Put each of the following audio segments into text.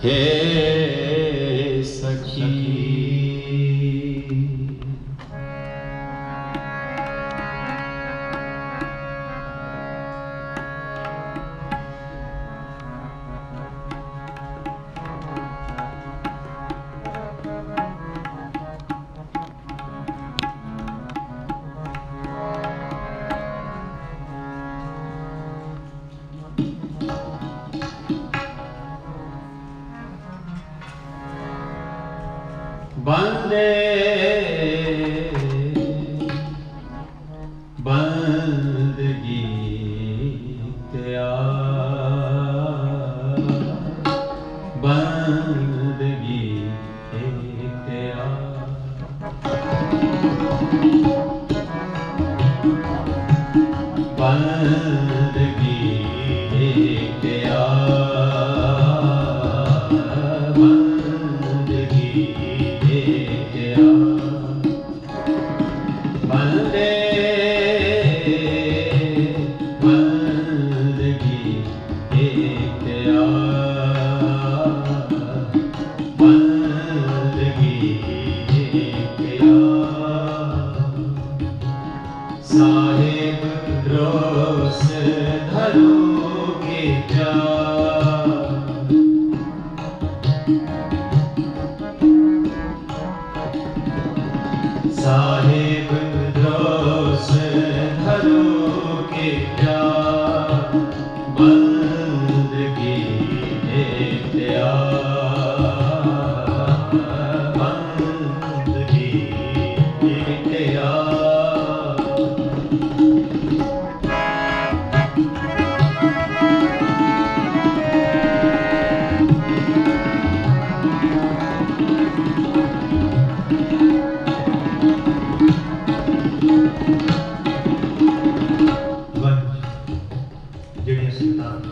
हे सखी बंदे बंदगी तेरा बंदगी तेरा बंदगी तेरा साहिब रोस धरोगे प्यार साहिब रोस धरोगे प्यार बंदगी बंदगी तेरा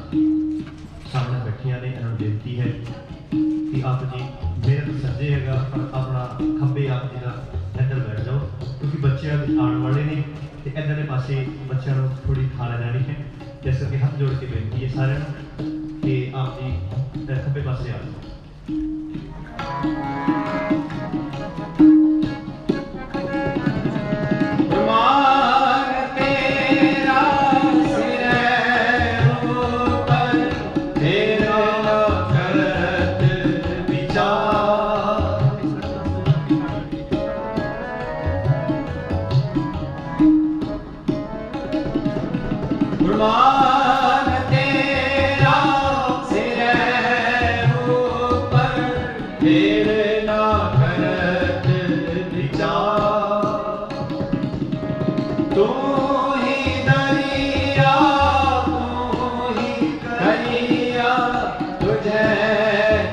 सामने बैठिया ने इन्होंने बेनती है कि आप जी मेरे तो सज्जे है अपना खब्बे आप जी का इधर बैठ जाओ क्योंकि बच्चे आने वाले ने इधर पासे बच्चों को थोड़ी खाना जानी है जैसे कि हाथ जोड़ के बेनती है सारे कि आप जी खब्बे पासे आ जाओ कुर्बान तेरा सिर ऊपर फिर ना करत विचार तू ही दरिया तू ही करिया तुझे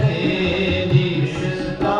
तेरी सिस्ता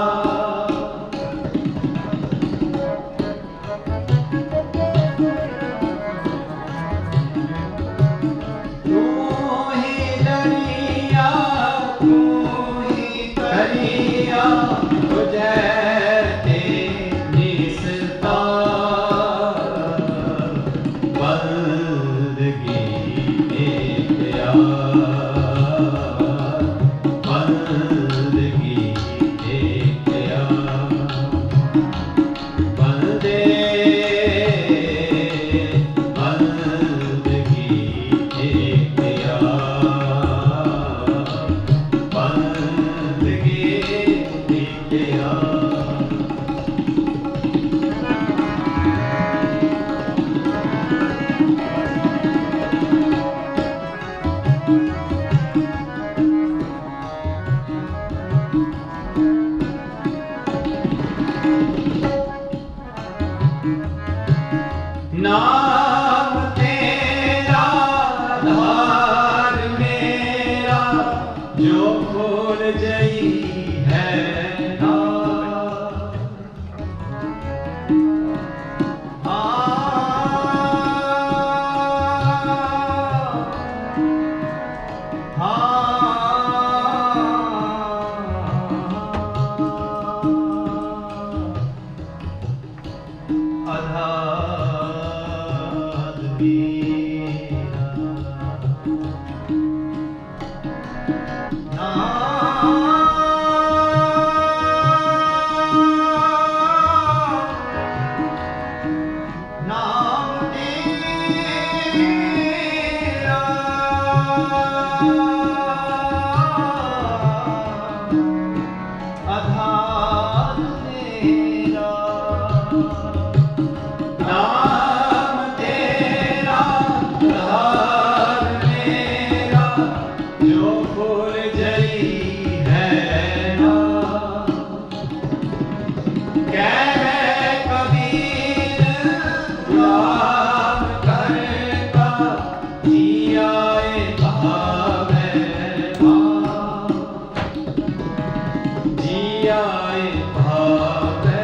नाम तेरा आधार मेरा जो भूल गई है ना आधार आए भावे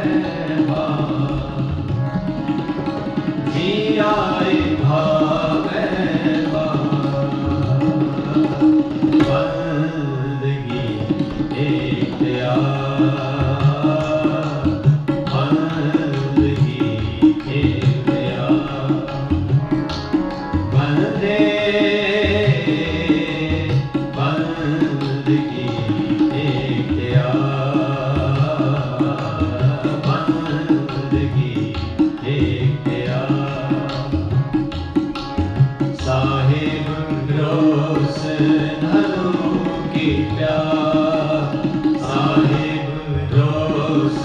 जी आए भावे बंदगी एक बंदगी एक बंदे बंदगी एक बंदगी एक साहिब रोस धनु की प्यार साहिब रोस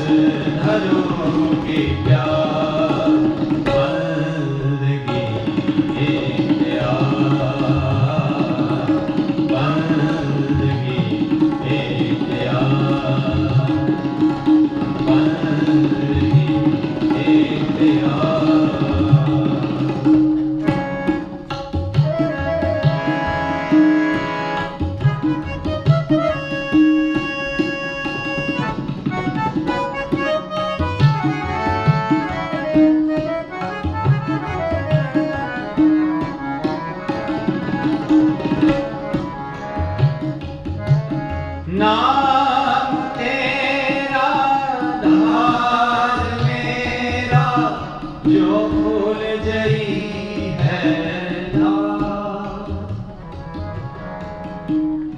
धनु की प्यार बंदगी एक बंदगी एक बंदगी एक नाम तेरा धार मेरा जो भूल जई है नाम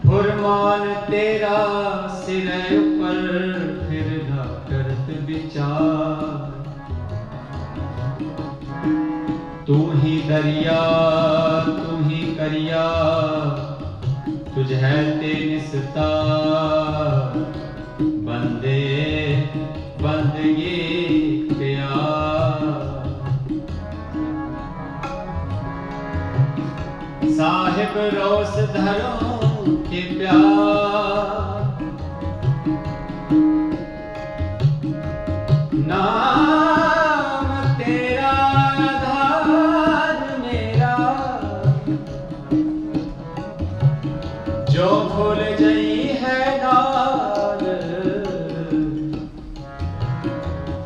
फुरमान तेरा सिर ऊपर फिर न करत विचार तू ही दरिया तू ही करिया तुझ है ते निस्ता बंदे बंदगी प्यार साहिब रोस धरो के प्यार नाम तेरा आधार मेरा जो भूल गई है नाल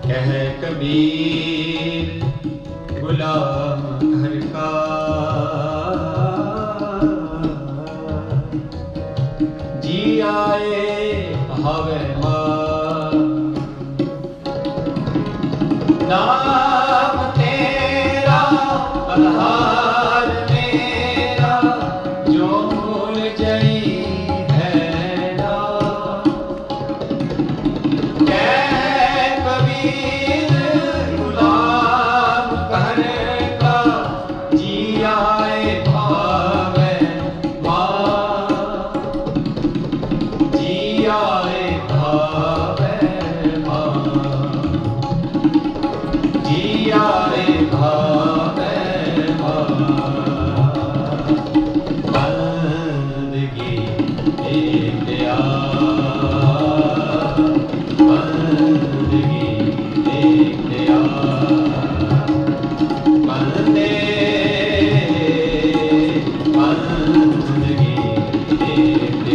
कह कबीर गुलाम घर का जी आए भावे नाम तेरा आधार मेरा जो भूल गई है नाम कह कबीर गुलाम घर का जी आए भावे जी आए भावे जी आए भावे बंदगी एक बंदगी एक बंदे बंदगी एक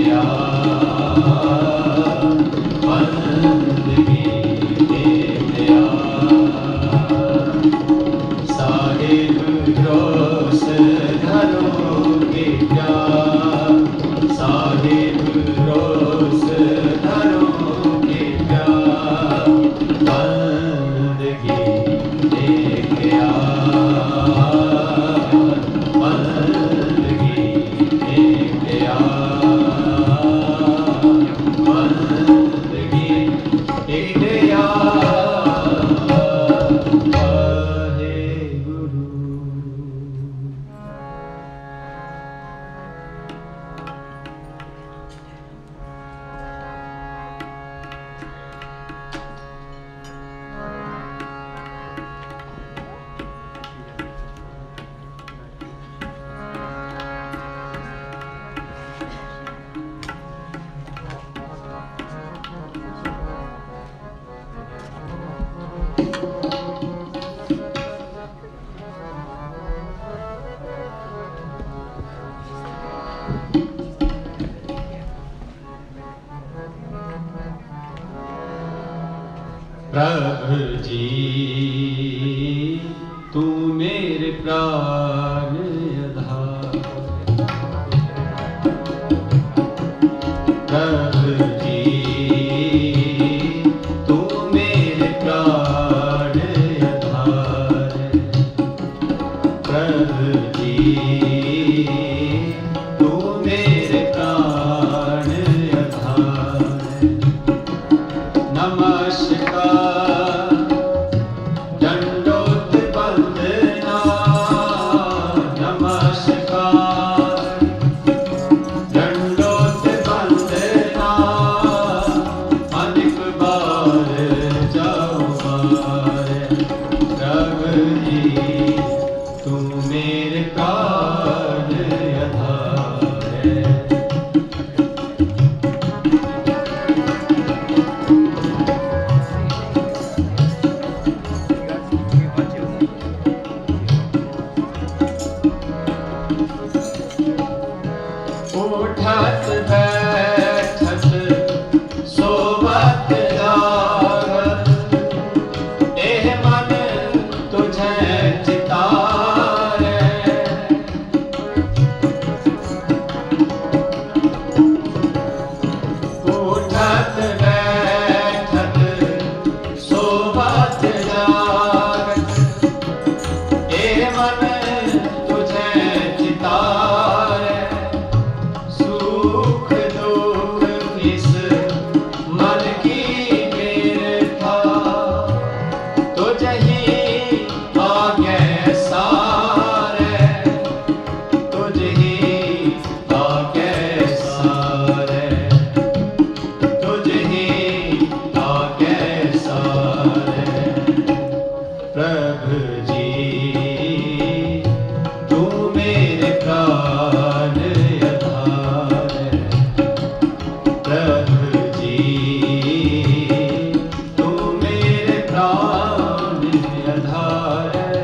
प्रभु जी तू मेरे प्राण आधार। प्रभु जी तू मेरे प्राण आधार। प्रभु जी तू मेरे प्राण आधार। नमस्कार दंडोत वंदना। नमस्कार दंडोत वंदना। अनेक बार जाओ बार। प्रभु जी तू मेरे प्राण आधार है। उठत बैठत सोवत जागत। एह मन तुझे चितारे। उठत बैठत सोवत जागत। एह मन तुझे चितारे। सुख दुख इस मन की बिरथा। तुझही आगे सारे। तुझही आगे सारे। तुझही आगे सारे। प्रभु जी तू मेरे प्राण आधार है। प्रभु जी तू मेरे प्राण आधार है।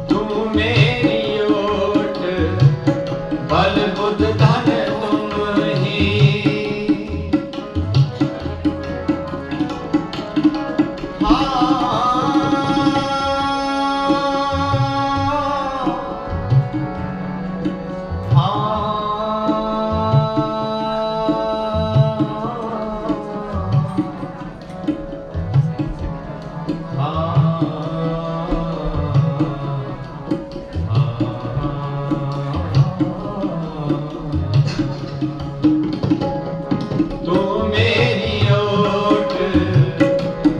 तू मेरी ओट बल बुद्ध धन तुम ही। तू मेरी ओट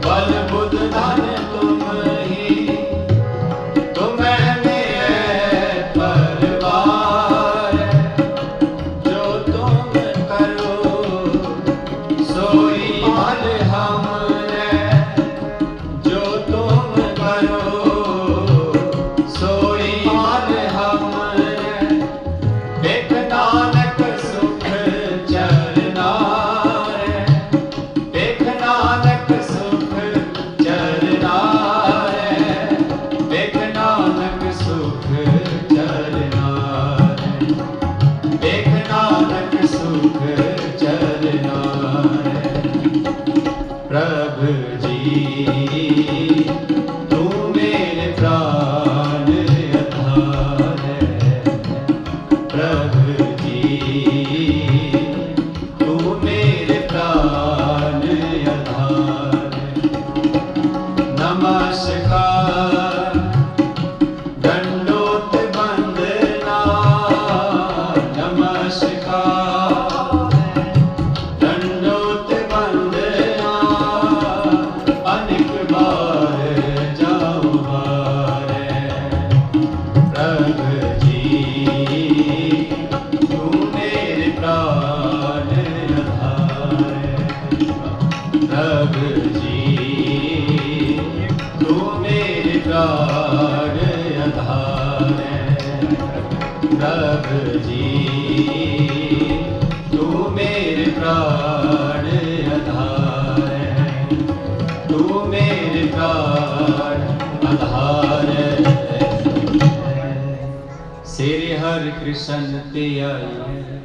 बल बुद्ध धन तुम ही। तुम मेरे परवार। जो तुम करो सोई हल हमने। जो तुम करो सोई हल हमने। देख नानक सुख चरना रे। देख नानक सुख चरना रे। देख नानक सुख चरना रे। देख नानक सुख चरना रे। प्रभु जी तू मेरे प्राण आधार है। प्रभु जी तू मेरे प्राण आधार है। नमस्कार दंडोत वंदना। नमस्कार दंडोत वंदना। अनेक बार जाओ बार। प्रभु जी तू मेरे प्राण आधार है। प्रभु जी तू मेरे प्राण आधार है। प्रभु जी हर कृष्ण ते आई है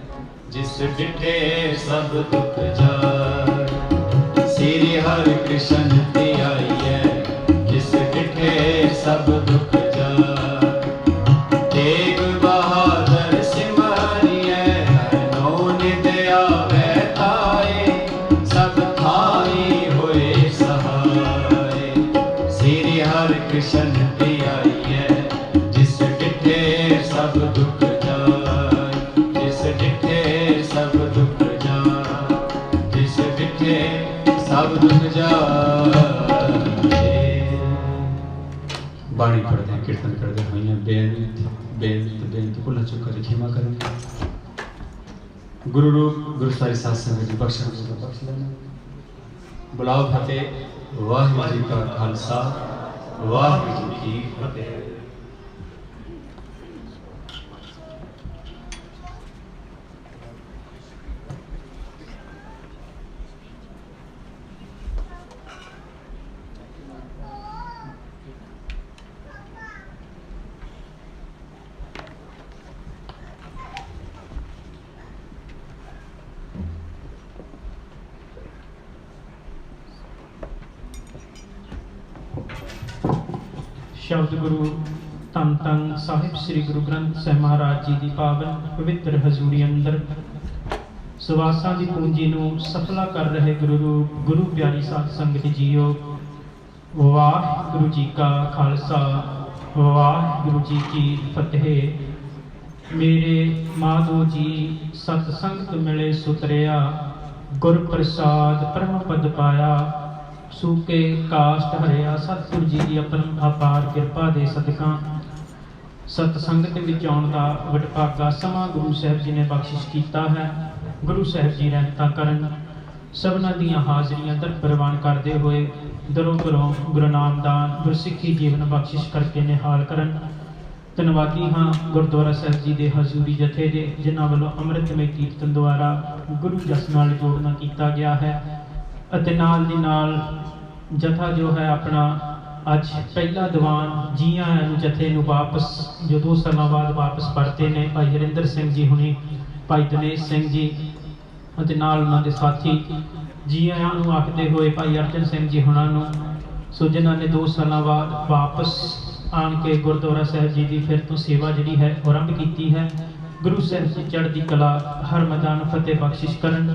जिस डिठे सब दुख जाए। श्री हर कृष्ण ते आई है जिस डिठे सब दुख जाए। तेग बहादुर सिमरिए नौ नित आवे ताए सब थाई होए सहाय। श्री हर कृष्ण ते आई है जिस डिठे सब दुख जाए। जिस डिठे सब दुख जाए। जिस डिठे सब दुख जाए। बाणी पढ़ते हैं, कीर्तन करते हुए बेनती भुला चुका जी क्षमा करें। गुरु रूप गुरु सारी सात संगत जी बख्श लेना। बुलाओ फतेह। वाहिगुरू जी का खालसा वाहिगुरू जी की फतेह। शब्द गुरु धन धन साहिब श्री गुरु ग्रंथ ਸਾਹਿਬ महाराज जी की पावन पवित्र हजूरी अंदर सुवासां की पूंजी नूं सफला कर रहे गुरु रूप गुरु प्यारी साध संगत जीओ। वाहिगुरू जी का खालसा वाहिगुरू जी की फतेह। मेरे माधो जी सत संगत मिले सुतरिया गुर प्रसाद परम पद पाया। सूके कास्ट हरिया सतगुरु जी की अपन अपार किरपा दे सदका सत संगत विच आउण दा वडभागा समा गुरु साहिब जी ने बख्शिश कीता है। गुरु साहिब जी रहमतां करन सबना दीआं हाज़रियां दर प्रवान करते हुए दरों दरों गुरु नामदान गुरसिੱਖੀ जीवन बख्शिश करके निहाल करन। धन्नवादी हाँ गुरुद्वारा साहिब जी के हजूरी जथे दे जिन्हां वल्लों अमृतमय कीर्तन द्वारा गुरु जस नाल जोड़ना किया गया है। ਅਤੇ ਨਾਲ ਦੀ ਨਾਲ ਜਥਾ जो है अपना ਅੱਜ ਪਹਿਲਾ ਦੀਵਾਨ ਜੀ ਆਇਆਂ ਨੂੰ ਜਥੇ ਨੂੰ ਵਾਪਸ ਜੋ 2 ਸਾਲਾਂ ਬਾਅਦ ਵਾਪਸ ਪਰਤੇ ਨੇ ਭਾਈ ਹਰਿੰਦਰ ਸਿੰਘ ਜੀ ਹੁਣੀ ਭਾਈ ਦਿਨੇਸ਼ ਸਿੰਘ ਜੀ ਅਤੇ ਨਾਲ ਉਹਨਾਂ ਦੇ ਸਾਥੀ ਜੀ ਆਇਆਂ ਨੂੰ ਆਖਦੇ ਹੋਏ ਭਾਈ ਅਰਜਨ ਸਿੰਘ ਜੀ ਹੁਣਾਂ ਨੂੰ ਸੋ ਜਿਨ੍ਹਾਂ ਨੇ 2 ਸਾਲਾਂ ਬਾਅਦ ਵਾਪਸ ਆਣ ਕੇ ਗੁਰਦੁਆਰਾ ਸਾਹਿਬ ਜੀ ਦੀ ਫਿਰ ਤੋਂ ਸੇਵਾ ਜਿਹੜੀ ਹੈ ਆਰੰਭ ਕੀਤੀ ਹੈ। ਗੁਰੂ ਸਾਹਿਬ ਦੀ ਚੜ੍ਹਦੀ ਕਲਾ ਹਰ ਮੈਦਾਨ ਫਤਿਹ ਬਖਸ਼ਿਸ਼ ਕਰਨ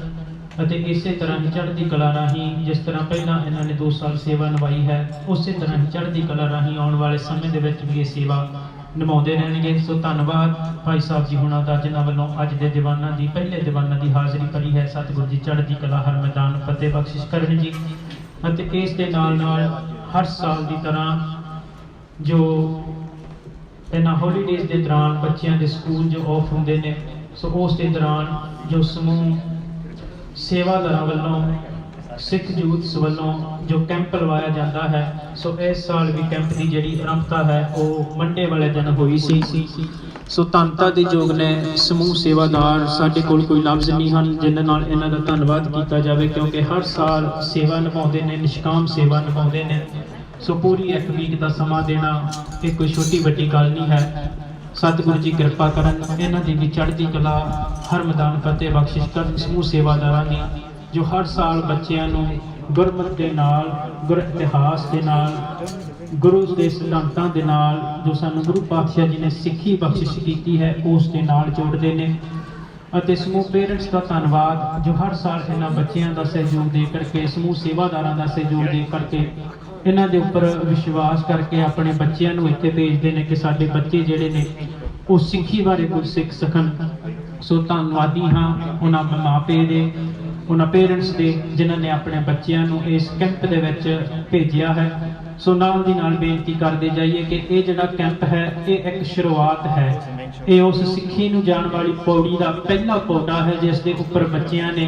ਅਤੇ ਇਸੇ ਤਰ੍ਹਾਂ ਹੀ ਚੜ੍ਹਦੀ ਕਲਾ ਰਾਹੀਂ ਜਿਸ ਤਰ੍ਹਾਂ ਪਹਿਲਾਂ ਇਹਨਾਂ ਨੇ 2 ਸਾਲ ਸੇਵਾ ਨਿਭਾਈ ਹੈ ਉਸੇ ਤਰ੍ਹਾਂ ਹੀ ਚੜ੍ਹਦੀ ਕਲਾ ਰਾਹੀਂ ਆਉਣ ਵਾਲੇ ਸਮੇਂ ਦੇ ਵਿੱਚ ਵੀ ਇਹ ਸੇਵਾ ਨਿਭਾਉਂਦੇ ਰਹਿਣਗੇ। ਸੋ ਧੰਨਵਾਦ ਭਾਈ ਸਾਹਿਬ ਜੀ ਹੁਣਾਂ ਦਾ ਜਿਨ੍ਹਾਂ ਵੱਲੋਂ ਅੱਜ ਦੇ ਦੀਵਾਨਾਂ ਦੀ ਪਹਿਲੇ ਦੀਵਾਨਾਂ ਦੀ ਹਾਜ਼ਰੀ ਭਰੀ ਹੈ। ਸਤਿਗੁਰੂ ਜੀ ਚੜ੍ਹਦੀ ਕਲਾ ਹਰ ਮੈਦਾਨ ਫਤਿਹ ਬਖਸ਼ਿਸ਼ ਕਰਨ ਜੀ। ਅਤੇ ਇਸ ਦੇ ਨਾਲ ਨਾਲ ਹਰ ਸਾਲ ਦੀ ਤਰ੍ਹਾਂ ਜੋ ਇਹਨਾਂ ਹੌਲੀਡੇਜ਼ ਦੇ ਦੌਰਾਨ ਬੱਚਿਆਂ ਦੇ ਸਕੂਲ ਜੋ ਆਫ ਹੁੰਦੇ ਨੇ ਸੋ ਉਸ ਦੇ ਦੌਰਾਨ ਜੋ ਸਮੂਹ सेवादारां वल्लों सिख यूथ वल्लों जो कैंप लवाया जाता है सो इस साल भी कैंप की जिहड़ी आरंभता है वो मंडे वाले दिन हुई सी। सो धनता के योग ने समूह सेवादार साडे कोल कोई लफ्ज़ नहीं हैं जिन्हां नाल इन्हां दा धन्नवाद किया जाए क्योंकि हर साल सेवा निभाउंदे ने निष्काम सेवा निभाउंदे ने। सो पूरी 1 वीक का समा देना ये कोई छोटी वड्डी गल नहीं है। सतगुरु जी कृपा करन इन्हां दी भी चढ़दी कला हर मैदान फतेह बख्शिश करन समूह सेवादारां दी जो हर साल बच्चियां नूं गुरमत दे नाल गुर इतिहास दे नाल गुरु दे सिद्धांतां दे नाल जो सानूं गुरु पातशाह जी ने सिੱਖੀ बख्शिश कीती है उस दे नाल जोड़दे ने। ਅਤੇ समूह पेरेंट्स का धन्नवाद जो हर साल इन्हां बच्चियां दा सहयोग दे करके समूह सेवादारां दा सहयोग दे करके इन्हां दे उपर विश्वास करके अपने बच्चों नूं इत्थे भेजदे ने कि साडे बच्चे जिहड़े ने वो सिੱਖੀ बारे कुछ सीख सकन। सो धन्नवादी हाँ उन्हां मापे दे उन्हां पेरेंट्स दे जिन्हां ने अपने बच्चों नूं इस कैंप दे विच भेजिया है। सो नाल दी नाल बेनती करते जाइए कि ये जिहड़ा कैंप है ये एक शुरुआत है। ये उस सिੱਖੀ नूं जाण वाली पौड़ी का पहला पौड़ा है जिस दे उपर बच्चियां ने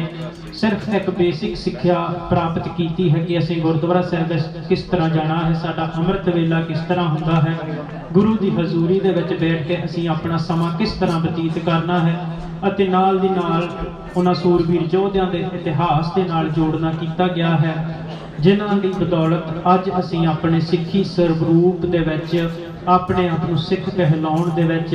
सिर्फ एक बेसिक सिक्ख्या प्राप्त की है कि असीं गुरुद्वारा साहिब किस तरह जाना है, साडा अमृत वेला किस तरह हुंदा है, गुरु की हजूरी दे विच बैठ के असीं अपना समा किस तरह बतीत करना है। ਅਤੇ ਨਾਲ ਦੀ ਨਾਲ उन्हां सूरबीर योद्धियां दे इतिहास के नाल जोड़ना किया गया है जिन्हां दी बदौलत अज असीं अपने सिੱਖੀ ਸਰੂਪ दे विच ਆਪਣੇ ਆਪ ਨੂੰ ਸਿੱਖ ਕਹਿਲਾਉਣ ਦੇ ਵਿੱਚ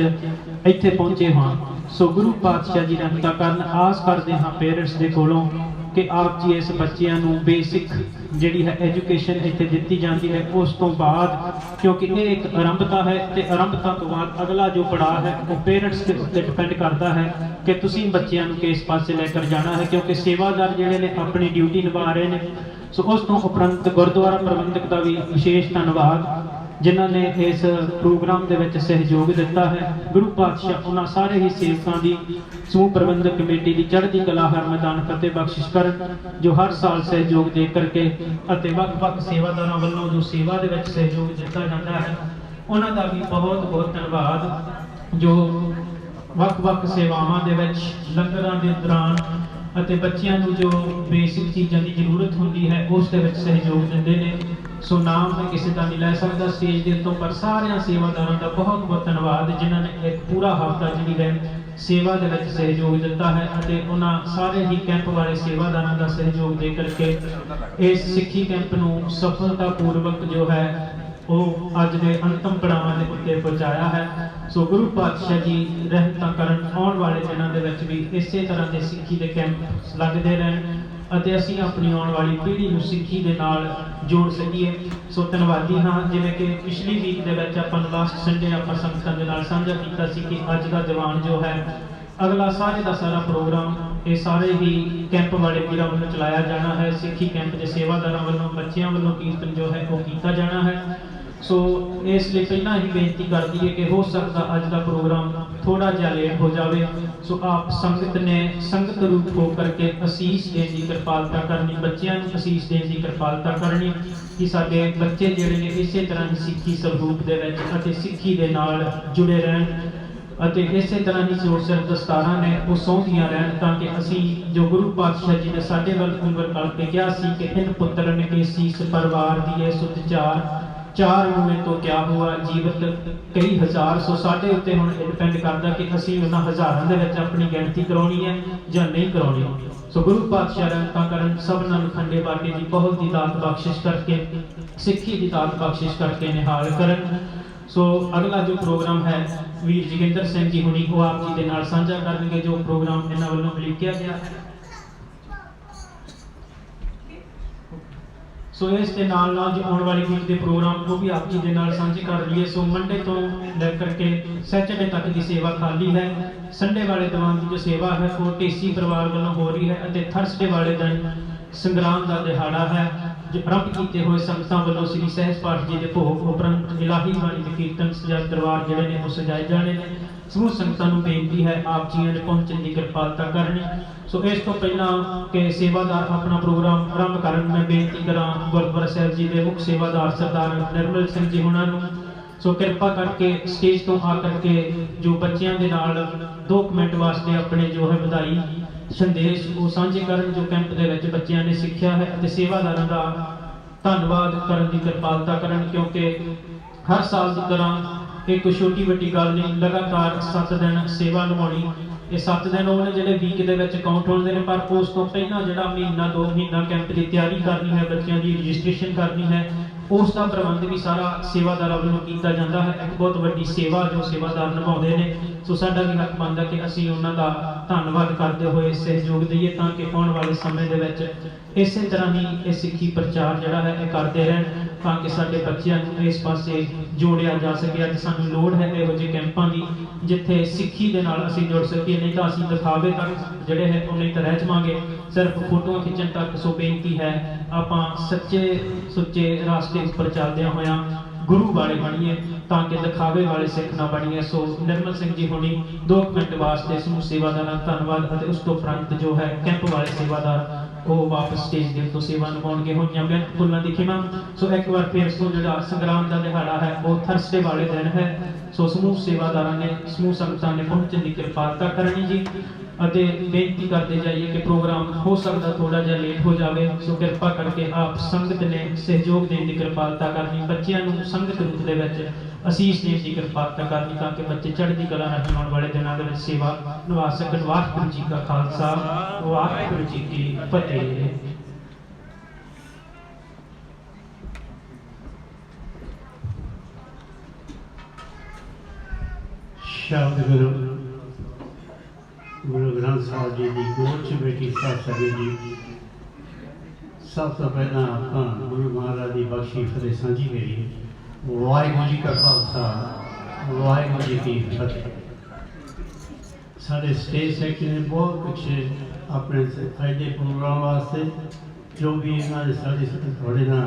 ਇੱਥੇ ਪਹੁੰਚੇ ਹਾਂ। ਸੋ ਗੁਰੂ ਪਾਤਸ਼ਾਹ ਜੀ ਰਹਿਮਤਾਂ ਕਰਨ, ਆਸ ਕਰਦੇ ਹਾਂ ਪੇਰੈਂਟਸ ਦੇ ਕੋਲੋਂ ਕਿ ਆਪ ਜੀ ਇਸ ਬੱਚਿਆਂ ਨੂੰ ਬੇਸਿਕ ਜਿਹੜੀ ਹੈ ਐਜੂਕੇਸ਼ਨ ਇੱਥੇ ਦਿੱਤੀ ਜਾਂਦੀ ਹੈ। ਉਸ ਤੋਂ ਬਾਅਦ ਕਿਉਂਕਿ ਇਹ ਇੱਕ ਆਰੰਭਤਾ ਹੈ ਤੇ ਆਰੰਭਤਾ ਤੋਂ ਬਾਅਦ ਅਗਲਾ ਜੋ ਪੜਾਅ ਹੈ ਉਹ ਪੇਰੈਂਟਸ ਦੇ ਉੱਤੇ ਡਿਪੈਂਡ ਕਰਦਾ ਹੈ ਕਿ ਤੁਸੀਂ ਬੱਚਿਆਂ ਨੂੰ ਕਿਸ ਪਾਸੇ ਲੈ ਕਰ ਜਾਣਾ ਹੈ, ਕਿਉਂਕਿ ਸੇਵਾਦਾਰ ਜਿਹੜੇ ਨੇ ਆਪਣੀ ਡਿਊਟੀ ਨਿਭਾ ਰਹੇ ਨੇ। ਸੋ ਉਸ ਤੋਂ ਉਪਰੰਤ ਗੁਰਦੁਆਰਾ ਪ੍ਰਬੰਧਕ ਦਾ ਵੀ ਵਿਸ਼ੇਸ਼ ਧੰਨਵਾਦ ਜਿਨ੍ਹਾਂ ਨੇ ਇਸ ਪ੍ਰੋਗਰਾਮ ਦੇ ਵਿੱਚ ਸਹਿਯੋਗ ਦਿੱਤਾ ਹੈ। ਗੁਰੂ ਪਾਤਸ਼ਾਹ ਉਹਨਾਂ ਸਾਰੇ ਹੀ ਸੇਵਕਾਂ ਦੀ ਸਮੂਹ ਪ੍ਰਬੰਧਕ ਕਮੇਟੀ ਦੀ ਚੜ੍ਹਦੀ ਕਲਾ ਹਰ ਮੈਦਾਨ ਫਤਿਹ ਬਖਸ਼ਿਸ਼ ਕਰਨ, ਜੋ ਹਰ ਸਾਲ ਸਹਿਯੋਗ ਦੇ ਕਰਕੇ ਅਤੇ ਵੱਖ-ਵੱਖ ਸੇਵਾਦਾਰਾਂ ਵੱਲੋਂ ਜੋ ਸੇਵਾ ਦੇ ਵਿੱਚ ਸਹਿਯੋਗ ਦਿੱਤਾ ਜਾਂਦਾ ਹੈ ਉਹਨਾਂ ਦਾ ਵੀ ਬਹੁਤ-ਬਹੁਤ ਧੰਨਵਾਦ, ਜੋ ਵੱਖ-ਵੱਖ ਸੇਵਾਵਾਂ ਦੇ ਵਿੱਚ ਲੰਗਰਾਂ ਦੇ ਦੌਰਾਨ ਅਤੇ ਬੱਚਿਆਂ ਨੂੰ ਜੋ ਬੇਸਿਕ ਚੀਜ਼ਾਂ ਦੀ ਜ਼ਰੂਰਤ ਹੁੰਦੀ ਹੈ ਉਸ ਦੇ ਵਿੱਚ ਸਹਿਯੋਗ ਦਿੰਦੇ ਨੇ। ਸੋ ਨਾਮ ਮੈਂ ਕਿਸੇ ਦਾ ਨਹੀਂ ਲੈ ਸਕਦਾ ਸਟੇਜ ਦੇ ਉੱਤੋਂ, ਪਰ ਸਾਰਿਆਂ ਸੇਵਾਦਾਰਾਂ ਦਾ ਬਹੁਤ-ਬਹੁਤ ਧੰਨਵਾਦ ਜਿਨ੍ਹਾਂ ਨੇ ਇੱਕ ਪੂਰਾ ਹਫ਼ਤਾ ਜਿਹੜੀ ਹੈ ਸੇਵਾ ਦੇ ਵਿੱਚ ਸਹਿਯੋਗ ਦਿੱਤਾ ਹੈ ਅਤੇ ਉਹਨਾਂ ਸਾਰੇ ਹੀ ਕੈਂਪ ਵਾਲੇ ਸੇਵਾਦਾਰਾਂ ਦਾ ਸਹਿਯੋਗ ਦੇ ਕਰਕੇ ਇਸ ਸਿੱਖੀ ਕੈਂਪ ਨੂੰ ਸਫਲਤਾਪੂਰਵਕ ਜੋ ਹੈ ਉਹ ਅੱਜ ਦੇ ਅੰਤਮ ਪੜਾਵਾਂ ਦੇ ਉੱਤੇ ਪਹੁੰਚਾਇਆ ਹੈ। ਸੋ ਗੁਰੂ ਪਾਤਸ਼ਾਹ ਜੀ ਰਹਿਮਤਾਂ ਕਰਨ, ਆਉਣ ਵਾਲੇ ਦਿਨਾਂ ਦੇ ਵਿੱਚ ਵੀ ਇਸੇ ਤਰ੍ਹਾਂ ਦੇ ਸਿੱਖੀ ਦੇ ਕੈਂਪ ਲੱਗਦੇ ਰਹਿਣ ਅਤੇ ਅਸੀਂ ਆਪਣੀ ਆਉਣ ਵਾਲੀ ਪੀੜ੍ਹੀ ਨੂੰ ਸਿੱਖੀ ਦੇ ਨਾਲ ਜੋੜ ਸਕੀਏ। ਸੋ ਧੰਨਵਾਦੀ ਹਾਂ। ਜਿਵੇਂ ਕਿ ਪਿਛਲੀ ਵੀਕ ਦੇ ਵਿੱਚ ਆਪਾਂ ਨੂੰ ਲਾਸਟ ਸੰਡੇ ਆਪਾਂ ਸੰਗਤਾਂ ਦੇ ਨਾਲ ਸਾਂਝਾ ਕੀਤਾ ਸੀ ਕਿ ਅੱਜ ਦਾ ਦੀਵਾਨ ਜੋ ਹੈ ਅਗਲਾ ਸਾਰੇ ਦਾ ਸਾਰਾ ਪ੍ਰੋਗਰਾਮ ਇਹ ਸਾਰੇ ਹੀ ਕੈਂਪ ਵਾਲੇ ਵੀਰਾਂ ਵੱਲੋਂ ਚਲਾਇਆ ਜਾਣਾ ਹੈ। ਸਿੱਖੀ ਕੈਂਪ ਦੇ ਸੇਵਾਦਾਰਾਂ ਵੱਲੋਂ ਬੱਚਿਆਂ ਵੱਲੋਂ ਕੀਰਤਨ ਜੋ ਹੈ ਉਹ ਕੀਤਾ ਜਾਣਾ ਹੈ। ਸੋ ਇਸ ਲਈ ਪਹਿਲਾਂ ਹੀ ਬੇਨਤੀ ਕਰਦੀ ਹੈ ਕਿ ਹੋ ਸਕਦਾ ਅੱਜ ਦਾ ਪ੍ਰੋਗਰਾਮ ਥੋੜਾ ਜਿਹਾ ਲੇਟ ਹੋ ਜਾਵੇ। ਸੋ ਆਪ ਸੰਗਤ ਨੇ ਸੰਗਤ ਰੂਪ ਹੋ ਕਰਕੇ ਅਸੀਸ ਦੇਣ ਦੀ ਕਿਰਪਾਲਤਾ ਕਰਨੀ, ਬੱਚਿਆਂ ਨੂੰ ਅਸੀਸ ਦੇਣ ਦੀ ਕਿਰਪਾਲਤਾ ਕਰਨੀ ਕਿ ਸਾਡੇ ਬੱਚੇ ਜਿਹੜੇ ਨੇ ਇਸੇ ਤਰ੍ਹਾਂ ਦੀ ਸਿੱਖੀ ਸਰੂਪ ਦੇ ਵਿੱਚ ਅਤੇ ਸਿੱਖੀ ਦੇ ਨਾਲ ਜੁੜੇ ਰਹਿਣ ਅਤੇ ਇਸੇ ਤਰ੍ਹਾਂ ਹੀ ਜੋ ਸਿਰ ਦਸਤਾਰਾਂ ਨੇ ਉਹ ਸੌਂਦੀਆਂ ਰਹਿਣ, ਤਾਂ ਕਿ ਅਸੀਂ ਜੋ ਗੁਰੂ ਪਾਤਸ਼ਾਹ ਜੀ ਨੇ ਸਾਡੇ ਵੱਲ ਉਂਗਲ ਕਰਕੇ ਕਿਹਾ ਸੀ ਕਿ ਇਨ ਪੁੱਤਰਨ ਕੇ ਸੀਸ ਪਰਿਵਾਰ ਦੀ ਸੁਧ ਚਾਰ ਮੂਹੇ ਤੋਂ ਕਿਆ ਹੋਆ ਜੀਵਤ ਕਈ ਹਜ਼ਾਰ। ਸੋ ਸਾਡੇ ਉੱਤੇ ਹੁਣ ਇਹ ਡਿਪੈਂਡ ਕਰਦਾ ਕਿ ਅਸੀਂ ਉਹਨਾਂ ਹਜ਼ਾਰਾਂ ਦੇ ਵਿੱਚ ਆਪਣੀ ਗਿਣਤੀ ਕਰਾਉਣੀ ਹੈ ਜਾਂ ਨਹੀਂ ਕਰਾਉਣੀ। ਸੋ ਗੁਰੂ ਪਾਤਸ਼ਾਹ ਰਹਿਮਤਾਂ ਕਰਨ, ਸਭਨਾਂ ਨੂੰ ਖੰਡੇ ਬਾਟੇ ਦੀ ਬਹੁਤ ਦੀ ਦਾਤ ਬਖਸ਼ਿਸ਼ ਕਰਕੇ, ਸਿੱਖੀ ਦੀ ਦਾਤ ਬਖਸ਼ਿਸ਼ ਕਰਕੇ ਨਿਹਾਲ ਕਰਨ। ਸੋ ਅਗਲਾ ਜੋ ਪ੍ਰੋਗਰਾਮ ਹੈ ਵੀਰ ਜੋਗਿੰਦਰ ਸਿੰਘ ਜੀ ਹੁਣੀ ਉਹ ਆਪ ਜੀ ਦੇ ਨਾਲ ਸਾਂਝਾ ਕਰਨਗੇ ਜੋ ਪ੍ਰੋਗਰਾਮ ਇਹਨਾਂ ਵੱਲੋਂ ਉਲੀਕਿਆ ਗਿਆ ਹੈ। ਸੋ ਇਸ ਦੇ ਨਾਲ ਜੋ ਆਉਣ ਵਾਲੀ ਵੀਕ ਦੇ ਪ੍ਰੋਗਰਾਮ ਉਹ ਵੀ ਆਪ ਜੀ ਦੇ ਨਾਲ ਸਾਂਝੇ ਕਰ ਲਈਏ। ਸੋ ਮੰਡੇ ਤੋਂ ਲੈ ਕਰਕੇ ਸੈਟਰਡੇ ਤੱਕ ਦੀ ਸੇਵਾ ਖਾਲੀ ਹੈ। ਸੰਡੇ ਵਾਲੇ ਦੀਵਾਨ ਦੀ ਜੋ ਸੇਵਾ ਹੈ ਉਹ ਟੇਸੀ ਪਰਿਵਾਰ ਵੱਲੋਂ ਹੋ ਰਹੀ ਹੈ ਅਤੇ ਥਰਸਡੇ ਵਾਲੇ ਦਿਨ ਸੰਗਰਾਮ ਦਾ ਦਿਹਾੜਾ ਹੈ ਜੋ ਆਰੰਭ ਕੀਤੇ ਹੋਏ ਸੰਗਤਾਂ ਵੱਲੋਂ ਸ੍ਰੀ ਸਹਿਜ ਪਾਠ ਜੀ ਦੇ ਭੋਗ ਉਪਰੰਤ ਇਲਾਹੀ ਬਾਣੀ ਦੇ ਕੀਰਤਨ ਸਜਾ ਦਰਬਾਰ ਜਿਹੜੇ ਨੇ ਉਹ ਸਜਾਏ ਜਾਣੇ ਨੇ। ਸਮੂਹ ਸੰਗਤਾਂ ਨੂੰ ਬੇਨਤੀ ਹੈ ਆਪ ਜੀਆਂ ਦੇ ਪਹੁੰਚਣ ਦੀ ਕਿਰਪਾਲਤਾ ਕਰਨੀ। ਸੋ ਇਸ ਤੋਂ ਪਹਿਲਾਂ ਕਿ ਸੇਵਾਦਾਰ ਆਪਣਾ ਪ੍ਰੋਗਰਾਮ ਆਰੰਭ ਕਰਨ, ਮੈਂ ਬੇਨਤੀ ਕਰਾਂ ਗੁਰਦੁਆਰਾ ਸਾਹਿਬ ਜੀ ਦੇ ਮੁੱਖ ਸੇਵਾਦਾਰ ਸਰਦਾਰ ਨਿਰਮਲ ਸਿੰਘ ਜੀ ਹੁਣਾਂ ਨੂੰ ਸੋ ਕਿਰਪਾ ਕਰਕੇ ਸਟੇਜ ਤੋਂ ਆ ਕਰਕੇ ਜੋ ਬੱਚਿਆਂ ਦੇ ਨਾਲ 2 ਮਿੰਟ ਵਾਸਤੇ ਆਪਣੇ ਜੋ ਹੈ ਵਧਾਈ ਸੰਦੇਸ਼ ਉਹ ਸਾਂਝੇ ਕਰਨ ਜੋ ਕੈਂਪ ਦੇ ਵਿੱਚ ਬੱਚਿਆਂ ਨੇ ਸਿੱਖਿਆ ਹੈ ਅਤੇ ਸੇਵਾਦਾਰਾਂ ਦਾ ਧੰਨਵਾਦ ਕਰਨ ਦੀ ਕਿਰਪਾਲਤਾ ਕਰਨ, ਕਿਉਂਕਿ ਹਰ ਸਾਲ ਦੀ ਤਰ੍ਹਾਂ ਇੱਕ ਛੋਟੀ ਵੱਡੀ ਗੱਲ ਨਹੀਂ, ਲਗਾਤਾਰ 7 ਦਿਨ ਸੇਵਾ ਨਿਭਾਉਣੀ। ਇਹ 7 ਦਿਨ ਉਹ ਨੇ ਜਿਹੜੇ ਵੀਕ ਦੇ ਵਿੱਚ ਕਾਊਂਟ ਹੁੰਦੇ ਨੇ, ਪਰ ਉਸ ਤੋਂ ਪਹਿਲਾਂ ਜਿਹੜਾ ਮਹੀਨਾ 2 ਮਹੀਨਾ ਕੈਂਪ ਦੀ ਤਿਆਰੀ ਕਰਨੀ ਹੈ, ਬੱਚਿਆਂ ਦੀ ਰਜਿਸਟ੍ਰੇਸ਼ਨ ਕਰਨੀ ਹੈ, ਉਸ ਦਾ ਪ੍ਰਬੰਧ ਵੀ ਸਾਰਾ ਸੇਵਾਦਾਰਾਂ ਵੱਲੋਂ ਕੀਤਾ ਜਾਂਦਾ ਹੈ। ਇੱਕ ਬਹੁਤ ਵੱਡੀ ਸੇਵਾ ਜੋ ਸੇਵਾਦਾਰ ਨਿਭਾਉਂਦੇ ਨੇ। ਸੋ ਸਾਡਾ ਵੀ ਹੱਕ ਬਣਦਾ ਕਿ ਅਸੀਂ ਉਹਨਾਂ ਦਾ ਧੰਨਵਾਦ ਕਰਦੇ ਹੋਏ ਸਹਿਯੋਗ ਦਈਏ ਤਾਂ ਕਿ ਆਉਣ ਵਾਲੇ ਸਮੇਂ ਦੇ ਵਿੱਚ ਇਸੇ ਤਰ੍ਹਾਂ ਹੀ ਇਹ ਸਿੱਖੀ ਪ੍ਰਚਾਰ ਜਿਹੜਾ ਹੈ ਇਹ ਕਰਦੇ ਰਹਿਣ ਤਾਂ ਕਿ ਸਾਡੇ ਬੱਚਿਆਂ ਨੂੰ ਇਸ ਪਾਸੇ ਜੋੜਿਆ ਜਾ ਸਕੇ। ਅੱਜ ਸਾਨੂੰ ਲੋੜ ਹੈ ਇਹੋ ਜਿਹੇ ਕੈਂਪਾਂ ਦੀ ਜਿੱਥੇ ਸਿੱਖੀ ਦੇ ਨਾਲ ਅਸੀਂ ਜੁੜ ਸਕੀਏ, ਨਹੀਂ ਤਾਂ ਅਸੀਂ ਦਿਖਾਵੇ ਤੱਕ ਜਿਹੜੇ ਹੈ ਉਹ ਨਹੀਂ ਤਾਂ ਰਹਿ ਜਾਵਾਂਗੇ, ਸਿਰਫ ਫੋਟੋਆਂ ਖਿੱਚਣ ਤੱਕ। ਸੋ ਬੇਨਤੀ ਹੈ ਆਪਾਂ ਸੱਚੇ ਸੁੱਚੇ ਰਾਸਤੇ ਉੱਪਰ ਚੱਲਦਿਆਂ ਹੋਇਆਂ ਗੁਰੂ ਵਾਲੇ ਬਣੀਏ ਤਾਂ ਕਿ ਦਿਖਾਵੇ ਵਾਲੇ ਸਿੱਖ ਨਾ ਬਣੀਏ। ਸੋ ਨਿਰਮਲ ਸਿੰਘ ਜੀ ਹੁਣੀ 2 ਮਿੰਟ ਵਾਸਤੇ ਸਮੂਹ ਸੇਵਾਦਾਰਾਂ ਦਾ ਧੰਨਵਾਦ ਅਤੇ ਉਸ ਤੋਂ ਉਪਰੰਤ ਜੋ ਹੈ ਕੈਂਪ ਵਾਲੇ ਸੇਵਾਦਾਰ ਉਹ ਵਾਪਸ ਸਟੇਜ ਦੇ ਉੱਤੋਂ ਸੇਵਾ ਨਿਭਾਉਣਗੇ। ਹੋਈਆਂ ਬੇਅੰਤ ਫੁੱਲਾਂ ਦੀ ਖਿਮਾ। ਸੋ ਇੱਕ ਵਾਰ ਫਿਰ ਤੋਂ ਜਿਹੜਾ ਸੰਗਰਾਮ ਦਾ ਦਿਹਾੜਾ ਹੈ ਉਹ ਥਰਸਡੇ ਵਾਲੇ ਦਿਨ ਹੈ। ਸੋ ਸਮੂਹ ਸੇਵਾਦਾਰਾਂ ਨੇ ਸਮੂਹ ਸੰਗਤਾਂ ਨੇ ਪਹੁੰਚਣ ਦੀ ਕਿਰਪਾਲਤਾ ਕਰਨੀ ਜੀ ਅਤੇ ਬੇਨਤੀ ਕਰਦੇ ਜਾਈਏ ਕਿ ਪ੍ਰੋਗਰਾਮ ਹੋ ਸਕਦਾ ਥੋੜਾ ਜਿਹਾ ਲੇਟ ਹੋ ਜਾਵੇ। ਸੋ ਕਿਰਪਾ ਕਰਕੇ ਆਪ ਸੰਗਤ ਨੇ ਸਹਿਯੋਗ ਦੇਣ ਦੀ ਕਿਰਪਾਲਤਾ ਕਰਨੀ, ਬੱਚਿਆਂ ਨੂੰ ਸੰਗਤ ਰੂਪ ਦੇ ਵਿੱਚ ਅਸੀਸ ਦੇਣ ਦੀ ਕਿਰਪਾਲਤਾ ਕਰਨੀ ਤਾਂ ਕਿ ਬੱਚੇ ਚੜ੍ਹਦੀ ਕਲਾ ਨਾਲ ਆਉਣ ਵਾਲੇ ਦਿਨਾਂ ਦੇ ਵਿੱਚ ਸੇਵਾ ਨਿਭਾ ਸਕਣ। ਵਾਹਿਗੁਰੂ ਜੀ ਕਾ ਖਾਲਸਾ, ਵਾਹਿਗੁਰੂ ਜੀ ਕੀ ਫਤਿਹ। शब्द गुरु गुरु ग्रंथ साहब जी की गोद च बैठी साध संगत जी, सब तो पहला आप गुरु महाराज की बख्शी फतेह साझी करिए। वाहिगुरू जी का खालसा, वाहिगुरू जी की फतेह। साढ़े स्टेज सेक्रेटरी ने बहुत कुछ अपने अज के प्रोग्राम वास्ते जो भी इन्होंने साढ़े थोड़े ना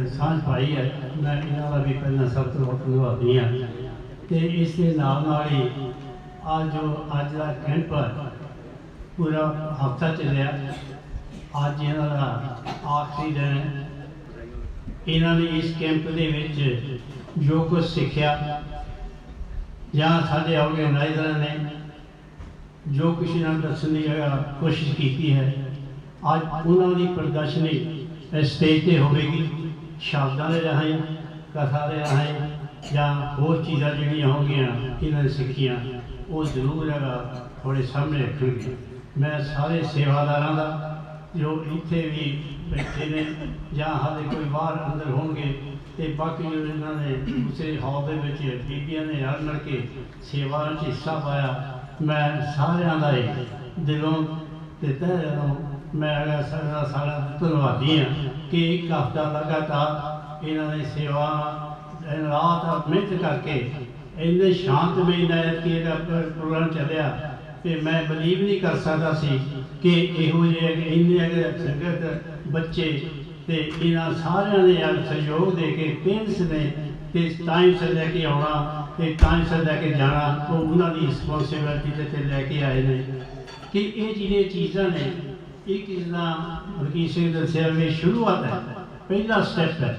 सांझ पाई है, मैं इन्हों भी पहला सब तो धन्यवादी हाँ। तो इसके नाल ही आज जो अज का कैंप पूरा हफ्ता चलिया, अज इन्हों का आखिरी दिन है। इन्होंने इस कैंप के जो कुछ सीखा या साढ़े ऑर्गेनाइजर ने जो कुछ इन्होंने दसने की कोशिश की है, अज उन्होंने प्रदर्शनी स्टेज पर होगी, शब्दों के राही, कथा के राही या होर चीज़ा जड़ियाँ होंगियाँ इन्होंने सीखियाँ, वो जरूर है थोड़े सामने रखेंगे। मैं सारे सेवादारों का जो इतने भी बैठे ने या हाले कोई बाहर अंदर होंगे, तो बाकी जो इन्होंने दूसरे हॉल के बीबियां ने रल मिल के सेवा हिस्सा पाया, मैं सारिਆਂ ਦਾ दिलों ते तह दिलों मैं सारा धन्यवादी हाँ कि एक हफ्ता लगातार इन्होंने सेवा रात मेहनत करके इन्ने शांतमय नायत की प्रोग्राम चलिया तो मैं बिलीव नहीं कर सकता सी कि इहो इन्ने संगत बच्चे तो इन्हों सारे ने सहयोग दे के पेरेंट्स ने टाइम से लैके आना तो टाइम से लैके जाना, तो उन्होंने रिस्पॉन्सिबिलिटी से लैके आए हैं कि ये जिहड़ियां चीज़ां ने एक मलकीत सिंह दस्सिया भी शुरुआत है, पहला स्टैप है,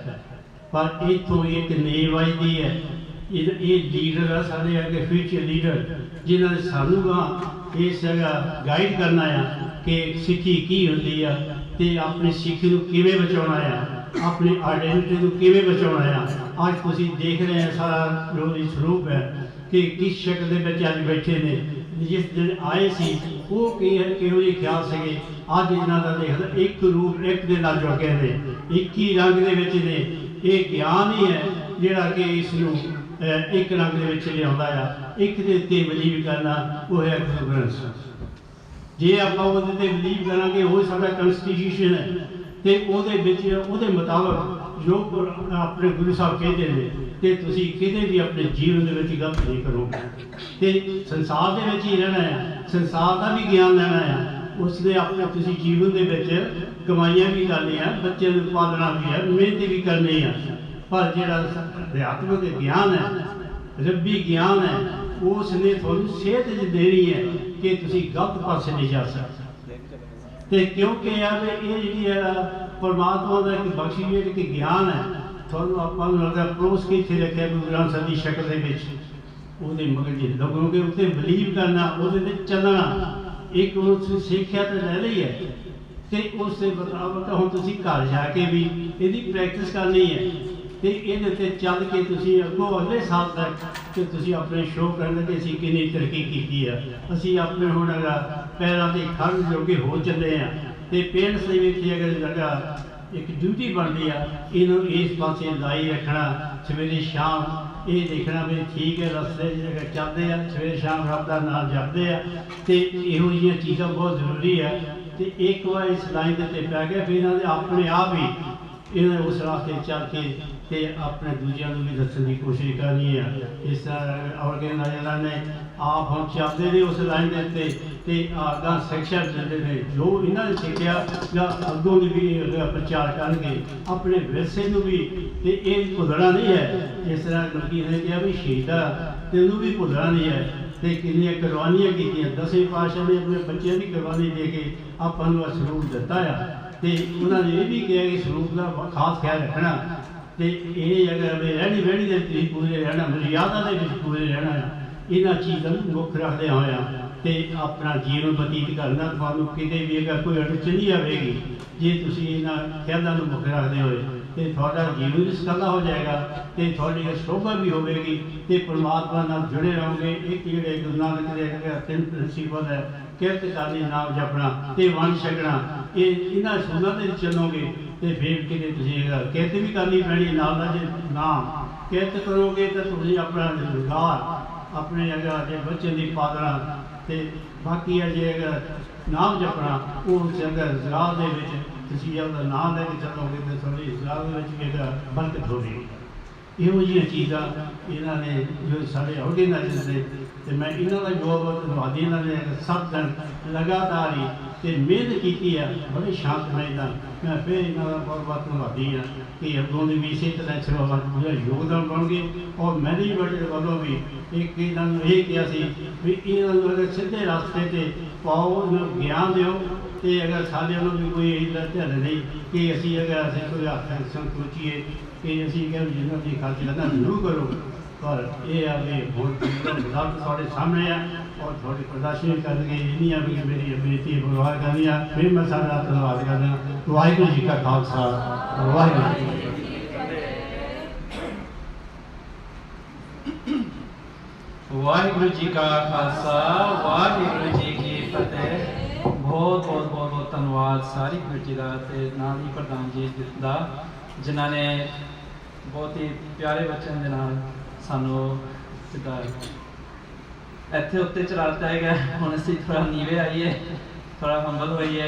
पर इतों एक नींव आई दी है। ये लीडर है सारे अगे फ्यूचर लीडर जिन्होंने सानू इस जगह गाइड करना है कि सिक्खी की होंदी है ते अपनी सिक्खी को किवें बचाना है, अपनी आइडेंटिटी को किवें बचाना है। आज तुसीं देख रहे हैं सारा जो स्वरूप है कि किस शक्ल के बच्चे अज बैठे ने, जिस दिन आए सी वो किहो जिहे ख्याल सके, अज इन्हां दा देखदा एक रूप एक दे नाल जुड़ गए ने, एक ही रंग दे विच ने। ये ज्ञान ही है जिहड़ा कि इसनूं एक रंग दे विच लिआउंदा आ, एक दे उत्ते बिलीव करना वो है गुरु ग्रंथ साहिब। जे आपां उहदे ते बिलीव करांगे वो साडा कॉन्स्टिट्यूशन है ते उहदे मुताबक जो अपने गुरु साहब कहते हैं कि तुसीं किते भी अपने जीवन दे विच गलत नहीं करोगे, ते संसार दे विच ही रहना है, संसार का भी ज्ञान लेना है, उसने अपने तुसीं जीवन दे विच कमाइयां भी करनियां, बच्चे नूं पालना भी है, मेहनत भी करनी है, पर जिहड़ा अध्यात्मिक ज्ञान है, रब्बी ज्ञान है, उसने तुहानूं सेहत देनी है कि तुसीं गलत पासे नहीं जा सकते। तो क्योंकि यार ये परमात्मा का एक बख्शी एक ज्ञान है, थोड़ा आपां नूं लगदा परोस के इत्थे रखिया गुरु ग्रंथ साहिब की शक्ल दे विच, उहदे मगर जे लोगों उत्ते बिलीव करना, उहदे ते चलना, एक उस सिक्ख्या तो ले ली है तो उस मुताबक हुण तुसीं घर जाके भी इहदी प्रैक्टिस करनी है, तो ये चल के तुसीं अगों अगले साल तक तो तुसीं अपने शो करना कि असीं कितनी तरक्की की है, असीं अपने हुण पैरों से खड़ जोगे हो चले हैं। तो पेरेंट्स के भी अगर जगह एक ड्यूटी बनती है, इन्हों इस पासे लाई रखना, सवेरे शाम ये देखना भी ठीक है रस्ते चलते हैं, सवेरे शाम रब का नाम जपते हैं, तो इहो जिहियां चीज़ां बहुत जरूरी है। तो एक बार इस लाइन के उत्ते पै गए फिर इन्होंने अपने आप ही इन्हें उस रास्ते चल के ते अपने दूजियां नूं भी दस्सण की कोशिश करनी है। इस ऑर्गेनाइजर ने आप हम चलते ने उस लाइन के उत्ते ते आगां शिक्षा दिंदे ने, जो इन्होंने सीखिया या अगों भी प्रचार करके अपने विरसे नूं भी, ते ये भुलना नहीं है। जिस तरह मलकीत ने कहा भी शहीदा तेनों भी भुलना नहीं है, तो कितनी कुर्बानियां कीतियां, 10वें पातशाह ने अपने बच्चों की कुर्बानी दे के आपां नूं स्वरूप दिता है, तो उन्होंने ये भी कहा कि स्वरूप का खास ख्याल रखना, तो ये अगर रहनी बहनी के पूरे रहना, मर्यादा के पूरे रहना, इन्होंने चीज़ों मुख रखते होया तो अपना जीवन बतीत करना, थानू किते भी अगर कोई अड़चन नहीं आएगी जे तुसीं इन्हां ख्यालों को मुख रखते हुए, तो थोड़ा जीवन भी सकाला हो जाएगा, तो थोड़ी शोभा भी होगी, तो परमात्मा नाल जुड़े रहोगे। एक जिहड़े गुरु नानक दे 3 प्रिंसीपल है, किरत करनी, नाम जपना ते वन छकना, ये इन्हां सूलां ते चलोगे तो फिर किते तुसीं किरत भी करनी पैनी, नाल जे नाम कित करोगे तो तुम अपना रोजगार अपने अगर जे बच्चे की पालना तो बाकी है जे अगर नाम जपना उस अगर रोजगार के नाम लैके चलोगे तो थोड़ी रोजगार बरकत होगी। ਇਹੋ ਜਿਹੀਆਂ ਚੀਜ਼ਾਂ ਇਹਨਾਂ ਨੇ ਜੋ ਸਾਡੇ ਆਰਗੇਨਾਈਜ਼ਰ ਨੇ ਤੇ ਮੈਂ ਇਹਨਾਂ ਦਾ ਬਹੁਤ ਧੰਨਵਾਦੀ ਇਹਨਾਂ ਨੇ 7 ਦਿਨ ਲਗਾਤਾਰ ਹੀ ਤੇ ਮਿਹਨਤ ਕੀਤੀ ਆ ਬੜੇ ਸ਼ਾਂਤਮਈ ਨਾਲ ਮੈਂ ਫਿਰ ਇਹਨਾਂ ਦਾ ਬਹੁਤ ਧੰਨਵਾਦੀ ਹਾਂ ਕਿ ਅੱਗੋਂ ਦੀ ਵੀ ਇਸੇ ਤਰ੍ਹਾਂ ਸੇਵਾ ਦਾ ਯੋਗਦਾਨ ਪਾਉਣਗੇ। ਔਰ ਮੈਨੇਜਮੈਂਟ ਦੇ ਵੱਲੋਂ ਵੀ ਇੱਕ ਇਹਨਾਂ ਨੂੰ ਇਹ ਕਿਹਾ ਸੀ ਵੀ ਇਹਨਾਂ ਨੂੰ ਅਗਰ ਸਿੱਧੇ ਰਸਤੇ ਤੇ ਪਾਓ, ਇਹਨਾਂ ਨੂੰ ਗਿਆਨ ਦਿਓ ਤੇ ਅਗਰ ਸਾਡੇ ਵੱਲੋਂ ਵੀ ਕੋਈ ਇਹਦਾ ਧਿਆਨ ਨਹੀਂ ਕਿ ਅਸੀਂ ਅਗਰ ਅਸੀਂ ਕੋਈ ਹੱਥ ਸੋਚੀਏ कि असी कह जिन्हों की खर्च करना जरूर करो, पर यह है कि रिजल्ट थोड़े सामने है और थोड़ी प्रदर्शन करके इन्नियां भी मेरी बेनती भगवान करनी फिर मैं सारा धन्यवाद करना। वाहिगुरू जी का खालसा वाहिगुरू जी वाहिगुरू जी का खालसा वाहिगुरू जी की फतेह। बहुत बहुत बहुत बहुत धन्यवाद सारी कमेटी का ते नाल ही प्रधान जी का जिन्हों ने बहुत ही प्यारे बच्चों के नाल सानू जिदा इत्थे उत्ते चला दिता है। हुण असीं थोड़ा नीवे आइए, थोड़ा हंबल होइए।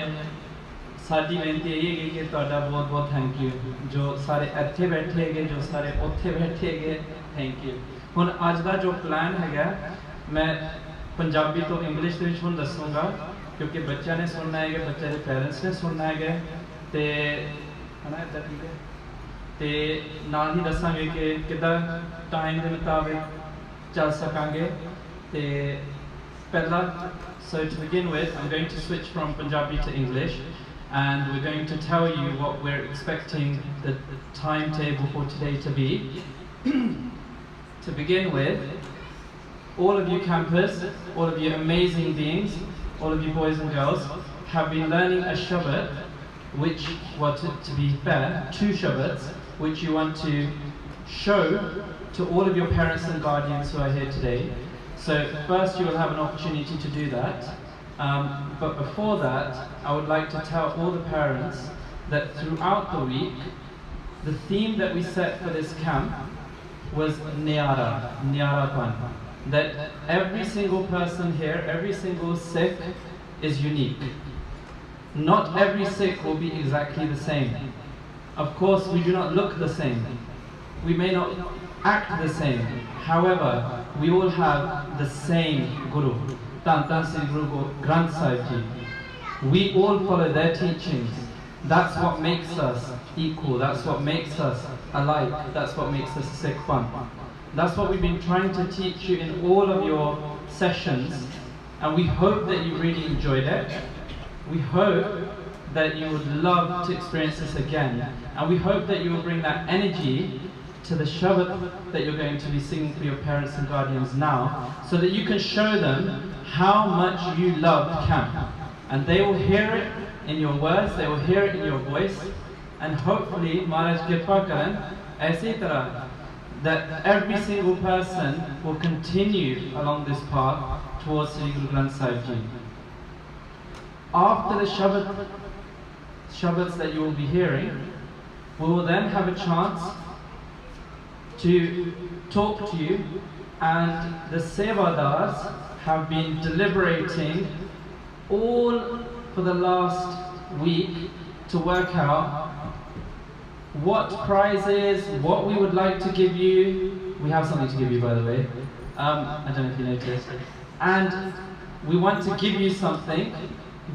साडी बेनती यही है कि तुहाडा बहुत बहुत थैंक यू जो सारे इत्थे बैठे है, जो सारे उत्थे बैठे है, थैंक यू। हुण अज दा जो प्लान है मैं पंजाबी तो इंग्लिश दे विच हुण दसूंगा क्योंकि बच्चों ने सुनना है, बच्चे के पेरेंट्स ने सुनना है ते है ना इधर ठीक है ते नाल ही दसांगे कि किदा टाइम के मुताबिक चल सकांगे ते पहला। So to begin with, I'm going to switch from Punjabi to English and we're going to tell you what we're expecting the timetable for today to be. To begin with, all of you campers, all of you amazing beings, all of you boys and girls have been learning a Shabbat, which, well, to be fair, 2 Shabbats, which you want to show to all of your parents and guardians who are here today. So first you will have an opportunity to do that. But before that, I would like to tell all the parents that throughout the week, the theme that we set for this camp was Niarapan. That every single person here, every single Sikh is unique. Not every Sikh will be exactly the same. Of course, we do not look the same. We may not act the same. However, we all have the same Guru, Tan Sri Guru Gurdwara Sahib Ji. We all follow their teachings. That's what makes us equal. That's what makes us alike. That's what makes us Sikh fun. That's what we've been trying to teach you in all of your sessions, and we hope that you really enjoyed it. We hope that you would love to experience this again, and we hope that you will bring that energy to the Shabbat that you're going to be singing for your parents and guardians now, so that you can show them how much you love camp, and they will hear it in your words, they will hear it in your voice, and hopefully Maharaj Kirpa Karan aisi tarah that every single person will continue along this path towards Sri Guru Granth Sahib Ji. After the Shabbats that you will be hearing, we will then have a chance to talk to you, and the Sevadars have been deliberating all for the last week to work out what prizes, what we would like to give you. We have something to give you, by the way. I don't know if you noticed. And we want to give you something.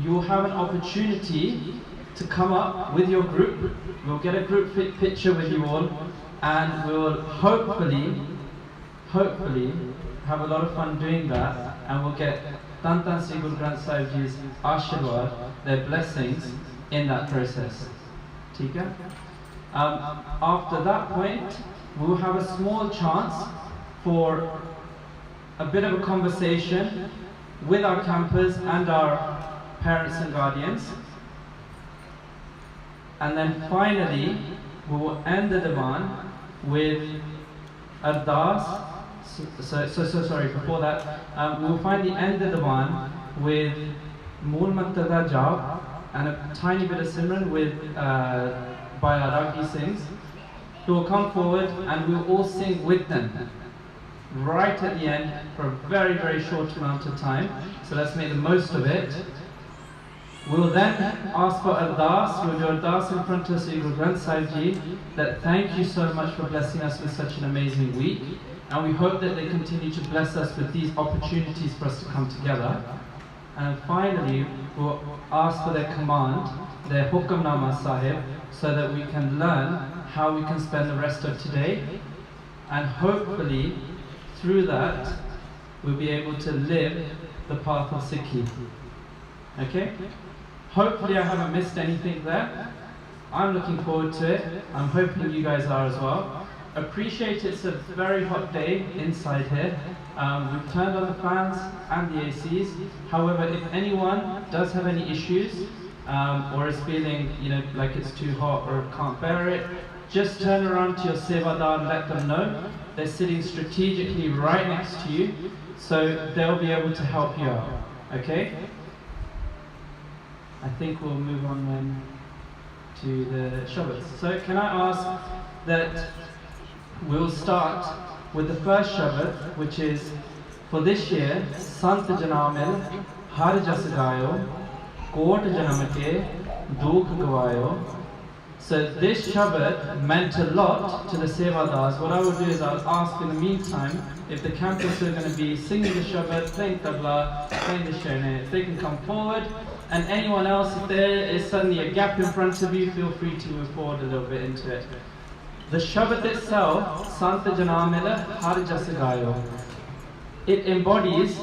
You'll have an opportunity to come up with your group. We'll get a group picture with you all, and we'll hopefully have a lot of fun doing that, and we'll get Tan Sri Guru Granth Sahib Ji's Ashirwad, their blessings in that process. ठीक है? After that point, we will have a small chance for a bit of a conversation with our campers and our parents and guardians. And then finally, we will end the Divaan with Ardas. Sorry, before that, we will finally end the Divaan with Mool Mantada Jab and a tiny bit of Simran with by Ragi Singhs. who will come forward and we will all sing with them right at the end for a very, very short amount of time. So let's make the most of it. We'll then ask for ardas. We'll do ardas in front of Sri Gurdwara Sahib Ji, that thank you so much for blessing us with such an amazing week. And we hope that they continue to bless us with these opportunities for us to come together. And finally, we'll ask for their command, their Hukamnama Sahib, so that we can learn how we can spend the rest of today. And hopefully, through that, we'll be able to live the path of Sikhi. Okay? Hopefully I haven't missed anything there. I'm looking forward to it. I'm hoping you guys are as well. Appreciate it's a very hot day inside here. We've turned on the fans and the ACs. However, if anyone does have any issues or is feeling, like it's too hot or can't bear it, just turn around to your sevadar and let them know. They're sitting strategically right next to you, so they'll be able to help you out. Okay? I think we'll move on then to the Shabbats. So can I ask that we'll start with the first Shabbat, which is for this year, Sant Janamil, Har Jas Gayo, Kot Janamake, Dukh Gavayo. So this Shabbat meant a lot to the Sevadars. What I will do is I'll ask in the meantime if the campus are going to be singing the Shabbat, playing tabla, playing the sherne, if they can come forward. And anyone else, if there is suddenly a gap in front of you, feel free to move forward a little bit into it. The Shabbat itself, Sant Janamila Har Jas Gayo, it embodies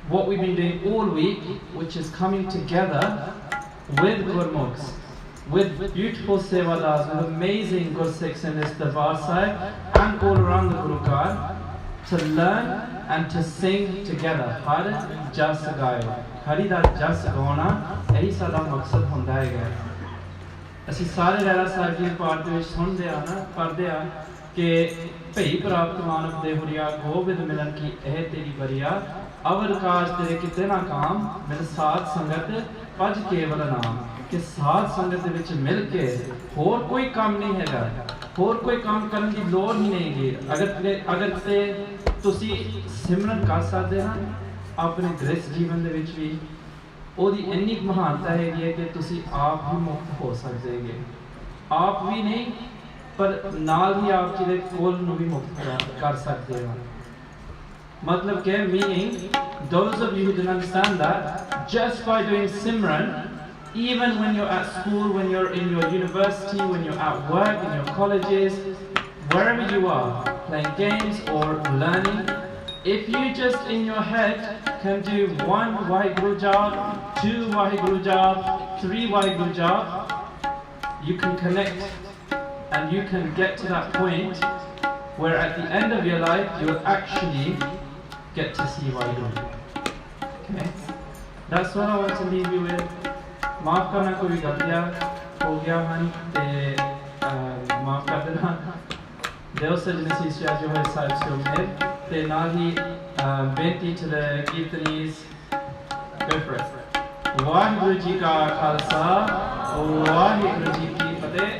what we've been doing all week, which is coming together with Gurmukhs, with beautiful Sevadars, with amazing Gursikhs in this Gurdwara Sahib and all around the Gurukar, to learn and to sing together. Har Jas Gayo. Hari da Jas Gaona, ehi sada maqsad hunda hai. ਅਸੀਂ ਸਾਰੇ ਰਹਿਰਾ ਸਾਹਿਬ ਜੀ ਪਾਠ ਦੇ ਵਿੱਚ ਸੁਣਦੇ ਆ ਨਾ, ਪੜ੍ਹਦੇ ਆ ਕਿ ਭਈ ਪ੍ਰਾਪਤ ਮਾਨਵ ਦੇ ਹੁਰੀਆ ਗੋਬਿੰਦ ਮਿਲਨ ਕੀ ਇਹ ਤੇਰੀ ਬਰੀਆ ਅਵਰ ਕਾਜ ਤੇਰੇ ਕਿਤੇ ਨਾ ਕਾਮ ਮਿਲ ਸਾਧ ਸੰਗਤ ਭਜ ਕੇਵਲ ਨਾਮ, ਕਿ ਸਾਧ ਸੰਗਤ ਦੇ ਵਿੱਚ ਮਿਲ ਕੇ ਹੋਰ ਕੋਈ ਕੰਮ ਨਹੀਂ ਹੈਗਾ, ਹੋਰ ਕੋਈ ਕੰਮ ਕਰਨ ਦੀ ਲੋੜ ਹੀ ਨਹੀਂ ਗੀ। ਅਗਰ ਤੇ ਤੁਸੀਂ ਸਿਮਰਨ ਕਰ ਸਕਦੇ ਹੋ ਆਪਣੇ ਗ੍ਰਸਥ ਜੀਵਨ ਦੇ ਵਿੱਚ ਵੀ, ਉਹਦੀ ਇੰਨੀ ਮਹਾਨਤਾ ਹੈਗੀ ਹੈ ਕਿ ਤੁਸੀਂ ਆਪ ਵੀ ਮੁਕਤ ਹੋ ਸਕਦੇ ਹੈਗੇ। ਆਪ ਵੀ ਨਹੀਂ ਪਰ ਨਾਲ ਹੀ ਆਪ ਜੀ ਦੇ ਕੋਲ ਨੂੰ ਵੀ ਮੁਕਤ ਕਰ ਸਕਦੇ ਹੋ। ਮਤਲਬ ਕਿ meaning, those of you who didn't understand that, just by doing Simran, even when you're at school, when you're in your university, when you're at work, in your colleges, wherever you are, playing games or learning, if you just in your head can do 1 Waheguru Jap, 2 Waheguru Jap, 3 Waheguru Jap, you can connect and you can get to that point where at the end of your life you will actually get to see Waheguru. Okay? That's what I want to leave you with. Maaf karna koi galtiya ho gaya han te maaf kar dena. Deo Sajna Sisya jo hai sahib se umeed te naal hi benti to the Kirtanis. Go for it. Waheguru Ji ka Khalsa, Waheguru Ji ki Fateh.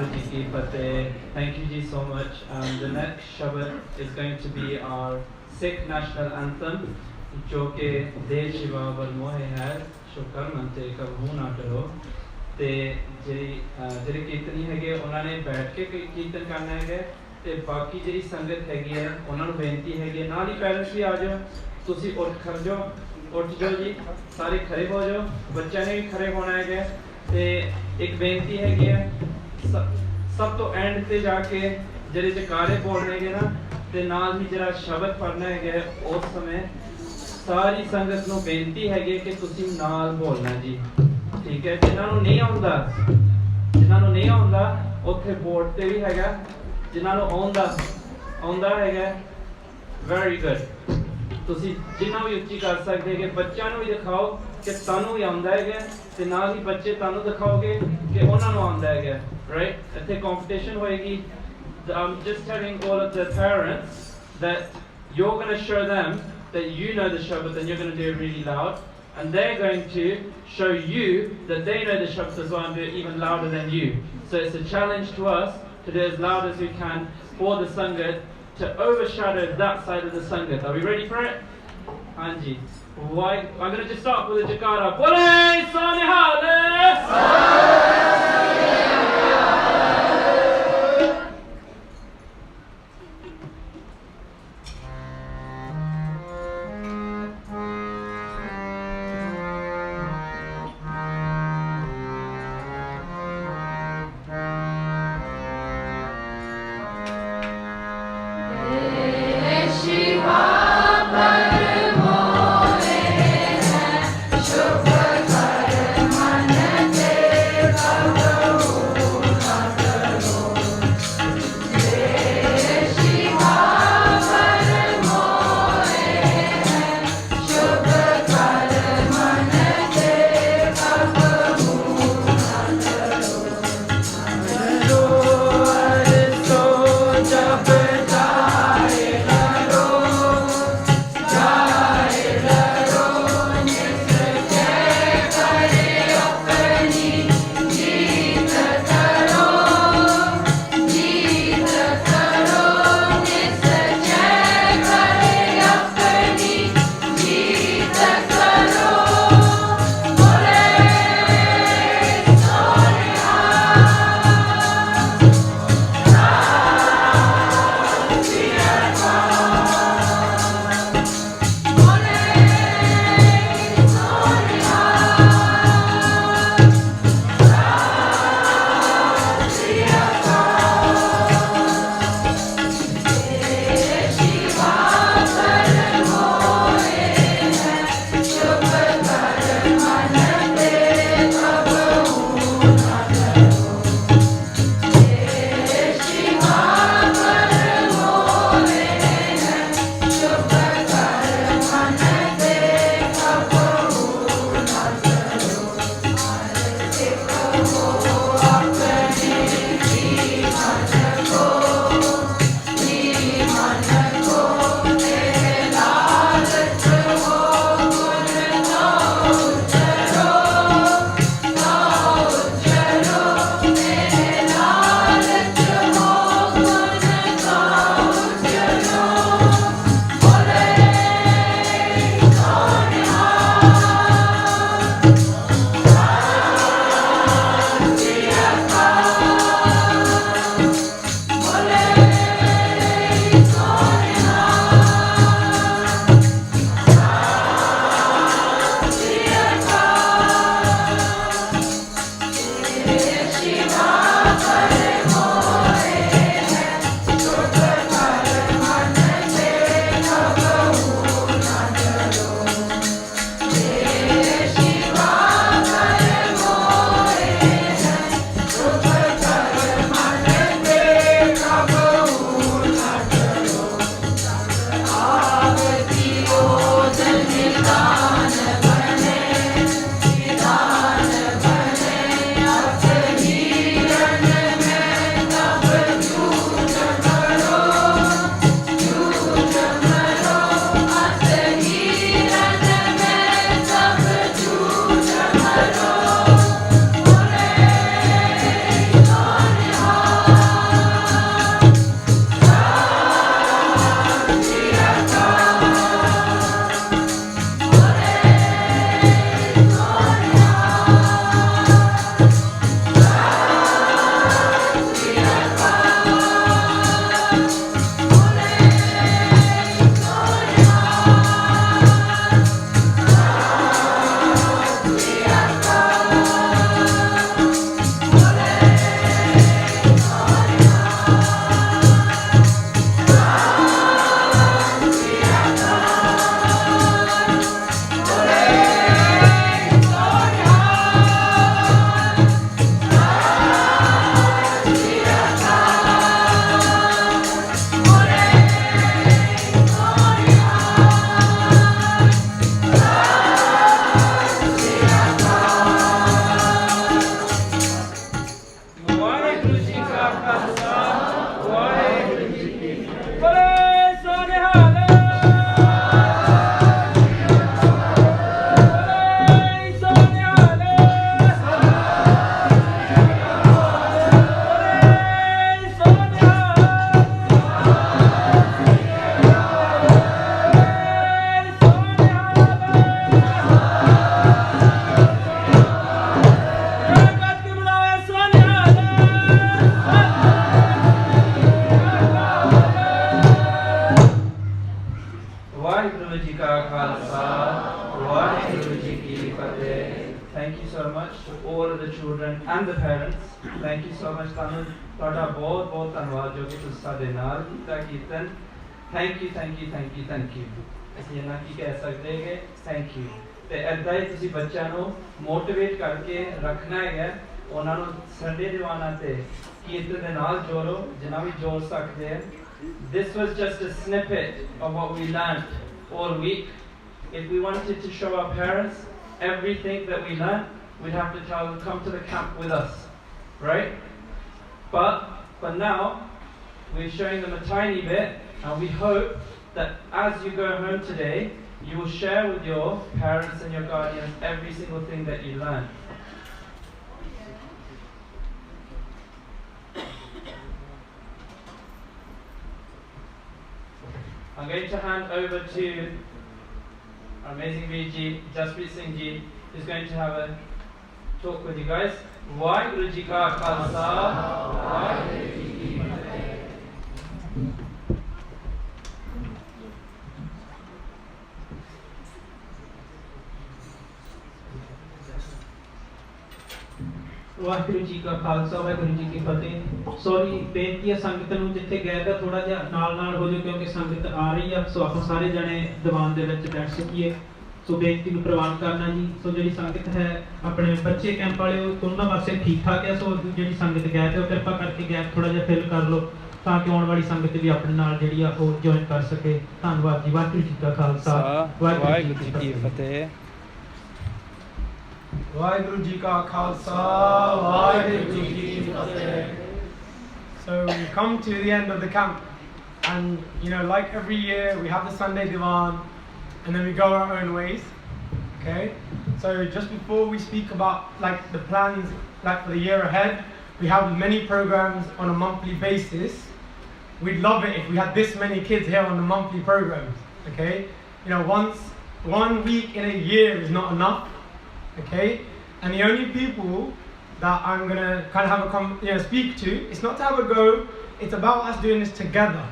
Waheguru Ji Ki Fateh. Thank you ji so much. The next Shabad is going to be our Sikh national anthem, जो कि देश शिवा वर मोहे है शुकर मनते कबहू ना डरो। ते ਜਿਹੜੇ ਕੀਰਤਨੀ ਹੈਗੇ ਉਹਨਾਂ ਨੇ ਬੈਠ ਕੇ ਕੀਰਤਨ ਕਰਨਾ ਹੈਗਾ ਤੇ ਬਾਕੀ ਜਿਹੜੀ ਸੰਗਤ ਹੈਗੀ ਹੈ ਉਹਨਾਂ ਨੂੰ ਬੇਨਤੀ ਹੈਗੀ ਹੈ ਨਾਲ ਹੀ ਪੈਰੈਂਟਸ ਵੀ ਆ ਜਾਓ ਤੁਸੀਂ ਉੱਠ ਜਾਓ ਜੀ ਸਾਰੇ ਖੜੇ ਹੋ ਜਾਓ ਬੱਚਿਆਂ ਨੇ ਵੀ ਖੜੇ ਹੋਣਾ ਹੈਗਾ ਤੇ ਇੱਕ ਬੇਨਤੀ ਹੈਗੀ ਹੈ ਸਭ ਤੋਂ ਐਂਡ ਤੇ ਜਾ ਕੇ ਜਿਹੜੇ ਜਕਾਰੇ ਬੋਲਣੇ ਹੈਗੇ ਨਾ ਤੇ ਨਾਲ ਹੀ ਜਿਹੜਾ ਸ਼ਬਦ ਪੜ੍ਹਨਾ ਹੈਗਾ ਉਸ ਸਮੇਂ ਸਾਰੀ ਸੰਗਤ ਨੂੰ ਬੇਨਤੀ ਹੈਗੀ ਕਿ ਤੁਸੀਂ ਨਾਲ ਬੋਲਣਾ ਜੀ ठीक है जिन्हां नूं नहीं आउंदा उत्थे बोर्ड ते भी हैगा जिन्हां नूं आउंदा हैगा वेरी गुड तुसी जिन्ना भी उच्ची कर सकदे कि बच्चों नूं भी दिखाओ कि तुहानूं भी आउंदा हैगा ते नाल ही बच्चे तुहानूं दिखाओगे कि उन्हां नूं आउंदा हैगा राइट इत्थे कंपटीशन होएगी I'm just telling all of the parents that you're going to show them that you know the Shabbat and you're going to do it really loud and they're going to show you that they know the Shabbat as well and do it even louder than you. So it's a challenge to us to do as loud as we can for the Sangat to overshadow that side of the Sangat. Are we ready for it? Anji. Why? I'm going to just start with the Jakara. Bole Sonihale! Shukr kar manate Thank you so much to all of the children and the parents. Thank you so much ਤੁਹਾਨੂੰ ਤੁਹਾਡਾ ਬਹੁਤ ਬਹੁਤ ਧੰਨਵਾਦ ਜੋ ਕਿ ਤੁਸੀਂ ਸਾਡੇ ਨਾਲ ਕੀਤਾ ਕੀਰਤਨ. Thank you, thank you, thank you, thank you. ਅਸੀਂ ਇਹਨਾਂ ਕੀ ਕਹਿ ਸਕਦੇ ਕਿ thank you. ਤੇ ਏਦਾਂ ਹੀ ਤੁਸੀਂ ਬੱਚਿਆਂ ਨੂੰ ਮੋਟੀਵੇਟ ਕਰਕੇ ਰੱਖਣਾ ਹੈ, ਉਹਨਾਂ ਨੂੰ ਸੰਡੇ ਦੀਵਾਨਾਂ ਤੇ ਕੀਰਤਨ ਦੇ ਨਾਲ ਜੋੜੋ ਜਿੰਨਾ ਵੀ ਜੋੜ ਸਕਦੇ ਹੈ. This was just a snippet of what we learned all week. If we wanted to show our parents everything that we learned, we'd have to tell them, come to the camp with us, right? But now, we're showing them a tiny bit, and we hope that as you go home today, you will share with your parents and your guardians every single thing that you learned. I'm going to hand over to our amazing VG, Jaspreet Singh Ji, who's going to have a talk with you guys. Waheguru Ji Ka Khalsa, Waheguru Ji Ki Fateh. Waheguru ji ਕਾ ਖਾਲਸਾ ਵਾਹਿਗੁਰੂ ਜੀ ਕੀ ਫਤਿਹ. Sorry ਬੇਨਤੀ ਹੈ ਸੰਗਤ ਨੂੰ ਜਿੱਥੇ ਗਏ ਤਾਂ ਥੋੜਾ ਜਿਹਾ ਨਾਲ ਹੋ ਜਾਓ ਕਿਉਂਕਿ ਸੰਗਤ ਆ ਰਹੀ ਆ. ਸੋ ਆਪਾਂ ਸਾਰੇ ਜਣੇ ਦੀਵਾਨ ਦੇ ਵਿੱਚ ਬੈਠ ਸਕੀਏ. ਸੋ ਬੇਨਤੀ ਨੂੰ ਪ੍ਰਵਾਨ ਕਰਨਾ ਜੀ. ਸੋ ਜਿਹੜੀ ਸੰਗਤ ਹੈ ਆਪਣੇ ਬੱਚੇ ਕੈਂਪ ਵਾਲੇ ਉਹਨਾਂ ਵਾਸਤੇ ਠੀਕ ਠਾਕ ਹੈ. ਸੋ ਜਿਹੜੀ ਸੰਗਤ ਗਏ ਤੇ ਉਹ ਕਿਰਪਾ ਕਰਕੇ ਗੈਪ ਥੋੜਾ ਜਿਹਾ ਫਿਲ ਕਰ ਲਓ ਤਾਂ ਕਿ ਆਉਣ ਵਾਲੀ ਸੰਗਤ ਵੀ ਆਪਣੇ ਨਾਲ ਜਿਹੜੀ ਆ ਉਹ ਜੁਆਇਨ ਕਰ ਸਕੇ. ਧੰਨਵਾਦ ਜੀ. ਵਾਹਿਗੁਰੂ ਜੀ ਕਾ ਖਾਲਸਾ ਵਾਹਿਗੁਰੂ ਜੀ ਕੀ ਫਤਿਹ. Waheguru Ji Ka Khalsa, Waheguru Ji Ki Fateh. So we come to the end of the camp, and like every year we have the Sunday Divaan and then we go our own ways. Okay, so just before we speak about like the plans like for the year ahead, we have many programs on a monthly basis. We'd love it if we had this many kids here on the monthly programs. Okay, one week in a year is not enough. Okay, and the only people that I'm gonna kind of have speak to, it's not to have a go, it's about us doing this together.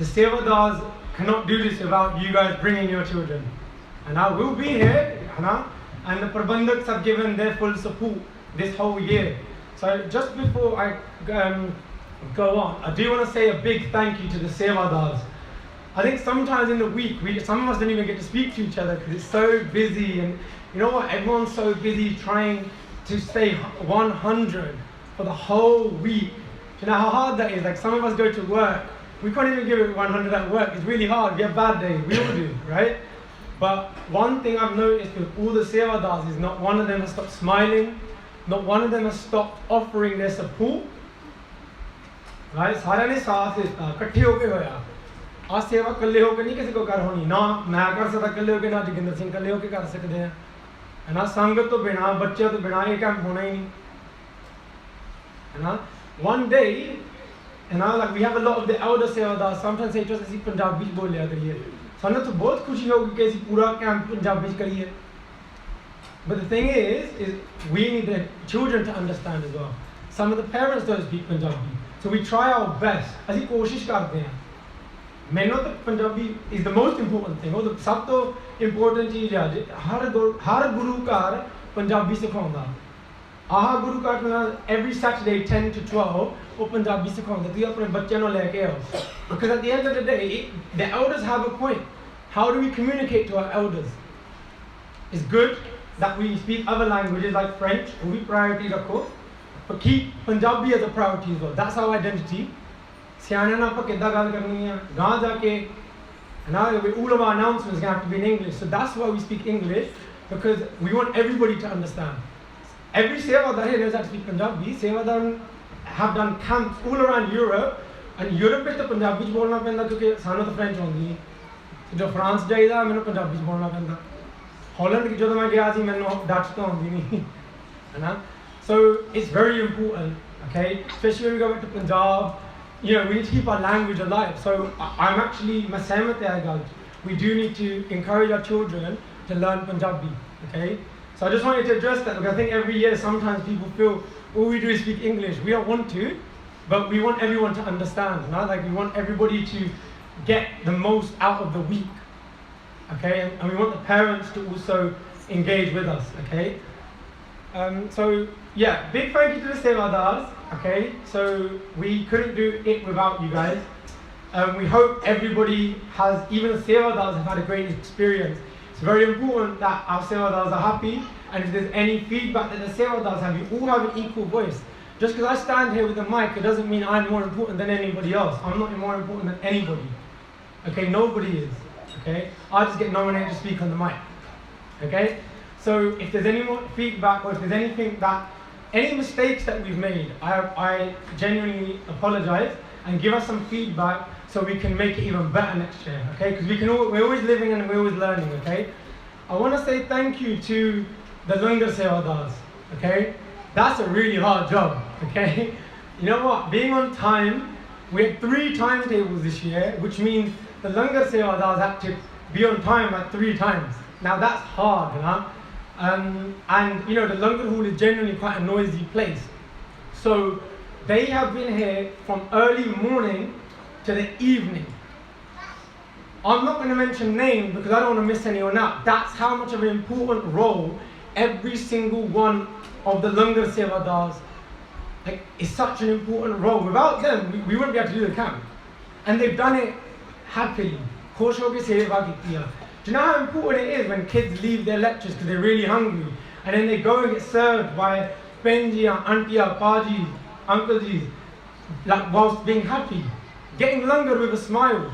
The Sevadars cannot do this without you guys bringing your children, and I will be here, and the Prabandhaks have given their full support this whole year. So just before I go on, I do want to say a big thank you to the Sevadars. I think sometimes in the week, some of us don't even get to speak to each other because it's so busy, and you know what, everyone's so busy trying to stay 100 for the whole week. Do you know how hard that is? Like some of us go to work, we can't even give it 100 at work. It's really hard. We have bad days. We all do, right? But one thing I've noticed with all the Sevadars is not one of them has stopped smiling, not one of them has stopped offering their support. Right? सारे ने साथ इकट्ठे होके होया. आज सेवा कल्ले होके नहीं किसी को कर होनी ना मैं कर सकता कल्ले होके ना जोगिंदर सिंह कल्ले होके कर सकते हैं है ना. संगत तो बिना बच्चे तो बिना ये कैंप होना ही नहीं है ना. One day like we have a lot of the elder Sevadars sometimes say to us ਅਸੀਂ ਪੰਜਾਬੀ ਚ ਬੋਲਿਆ ਕਰੀਏ. ਸਾਨੂੰ ਤਾਂ ਬਹੁਤ ਖੁਸ਼ੀ ਹੋਊਗੀ ਕਿ ਅਸੀਂ ਪੂਰਾ ਕੈਂਪ ਪੰਜਾਬੀ ਚ ਕਰੀਏ. But the thing is we need the children to understand as well. Some of the parents don't speak Punjabi, so we try our best. ਅਸੀਂ ਕੋਸ਼ਿਸ਼ ਕਰਦੇ ਹਾਂ. ਮੈਨੂੰ ਤਾਂ Punjabi is the most important thing. ਉਹ ਸਭ ਤੋਂ ਇੰਪੋਰਟੈਂਟ ਚੀਜ਼ ਹੈ. ਹਰ ਗੁਰੂ ਘਰ ਪੰਜਾਬੀ ਸਿਖਾਉਂਦਾ. ਆਹ ਗੁਰੂ ਘਰ ਨਾਲ every Saturday 10 to 12 ਉਹ ਪੰਜਾਬੀ ਸਿਖਾਉਂਦਾ. ਤੁਸੀਂ ਆਪਣੇ ਬੱਚਿਆਂ ਨੂੰ ਲੈ ਕੇ ਆਓ. Because at the end of the day, the elders have a point. How do we communicate to our elders? It's good that we speak other languages like French, ਉਹ ਵੀ priority ਰੱਖੋ, but keep Punjabi as a priority as well. That's our identity. ਸਿਆਣਿਆਂ ਨਾਲ ਆਪਾਂ ਕਿੱਦਾਂ ਗੱਲ ਕਰਨੀ ਆ ਗਾਂ ਜਾ ਕੇ now all of our announcements have to be in English, so that's why we speak English, because we want everybody to understand. Every Sevadar here knows how to speak Punjabi. Sevadar have done camps all around Europe, and Europe ਵਿੱਚ ਤਾਂ ਪੰਜਾਬੀ ਚ ਬੋਲਣਾ ਪੈਂਦਾ ਕਿਉਂਕਿ ਸਾਨੂੰ ਤਾਂ French ਆਉਂਦੀ ਹੈ. ਜੋ ਫਰਾਂਸ ਜਾਈਦਾ ਮੈਨੂੰ ਪੰਜਾਬੀ ਚ ਬੋਲਣਾ ਪੈਂਦਾ. ਹਾਲੈਂਡ ਜਦੋਂ ਮੈਂ ਗਿਆ ਸੀ ਮੈਨੂੰ ਡੱਚ ਤਾਂ ਆਉਂਦੀ ਨਹੀਂ ਹੈ ਨਾ. So it's very important, okay, especially when we go back to Punjab. We need to keep our language alive. So I'm actually we do need to encourage our children to learn Punjabi. Okay, so I just wanted to address that because I think every year sometimes people feel all we do is speak English. We don't want to, but we want everyone to understand. Like we want everybody to get the most out of the week. Okay, and we want the parents to also engage with us, okay? So yeah, big thank you to the Sevadars, okay? So we couldn't do it without you guys. We hope everybody has, even the Sevadars have had a great experience. It's very important that our Sevadars are happy, and if there's any feedback that the Sevadars have, you all have an equal voice. Just because I stand here with a mic, it doesn't mean I'm more important than anybody else. I'm not more important than anybody. Okay, nobody is. Okay, I just get nominated to speak on the mic. Okay, so if there's any more feedback, or if there's anything that, any mistakes that we've made, I genuinely apologize, and give us some feedback so we can make it even better next year. Okay, because we're always living and we're always learning. Okay, I want to say thank you to the Langar Sevadars. Okay, that's a really hard job. Okay, you know what? Being on time, we had 3 timetables this year, which means the Langar Sevadars had to be on time like 3 times. Now that's hard, you know. And you know, the Langar Hall is generally quite a noisy place. So they have been here from early morning to the evening. I'm not going to mention names because I don't want to miss anyone out. That's how much of an important role every single one of the Langar Sevadars, like, is such an important role. Without them, we wouldn't be able to do the camp. And they've done it happily. Do you know how important it is when kids leave their lectures because they're really hungry, and then they go and get served by Benji, Auntie, Paji, Uncle G's, like, whilst being happy, getting langar with a smile.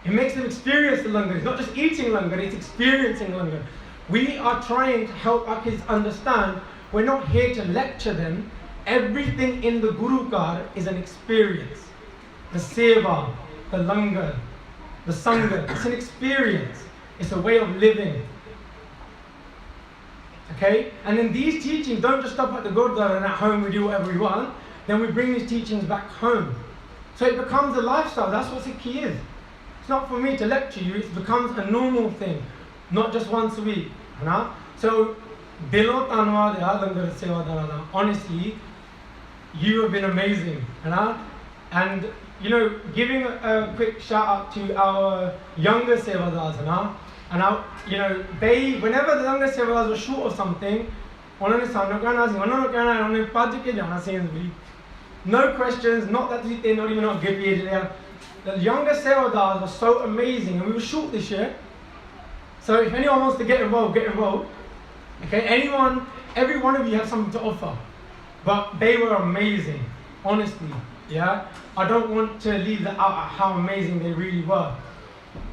It makes them experience the langar. It's not just eating langar, it's experiencing langar. We are trying to help our kids understand we're not here to lecture them. Everything in the Gurukar is an experience. The seva, the langar, the sangha, it's an experience. It's a way of living. Okay? And then these teachings don't just stop at the Gurdwara and at home we do whatever we want. Then we bring these teachings back home. So it becomes a lifestyle. That's what Sikhi is. It's not for me to lecture you. It becomes a normal thing, not just once a week. So, dilo tanwad ya Langar Sevadara. Honestly, you have been amazing. And you know, giving a quick shout out to our younger Sevadars. And our, you know, they, whenever the younger Sevadars were short of something, no questions, not that they're not even not good there. The younger Sevadars were so amazing, and we were short this year. So if anyone wants to get involved, get involved. Okay, anyone, every one of you has something to offer. But they were amazing, honestly. Yeah, I don't want to leave that out at how amazing they really were.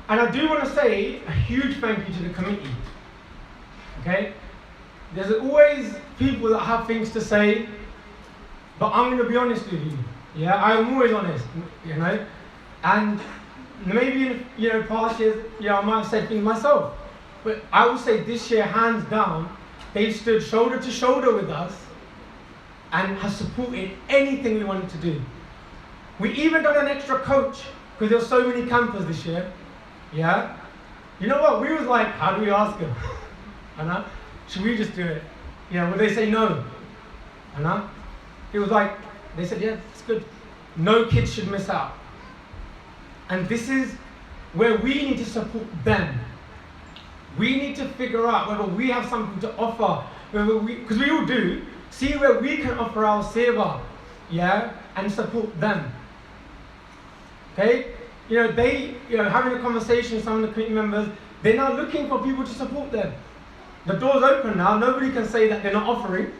And I do want to say a huge thank you to the committee. Okay, there's always people that have things to say, but I'm going to be honest with you. Yeah, I'm always honest. You know, and maybe in, you know, past years, I might have said things myself, but I will say this year, hands down, they stood shoulder to shoulder with us and have supported anything we wanted to do. We even done an extra coach because there were so many campers this year. Yeah, you know what? We was like, how do we ask them? Should we just do it? Would they say no? It was like, they said, yeah, it's good. No kids should miss out. And this is where we need to support them. We need to figure out whether we have something to offer, because we all do, see where we can offer our seva, and support them. Okay? Having a conversation with some of the committee members, they're now looking for people to support them. The door's open now, nobody can say that they're not offering.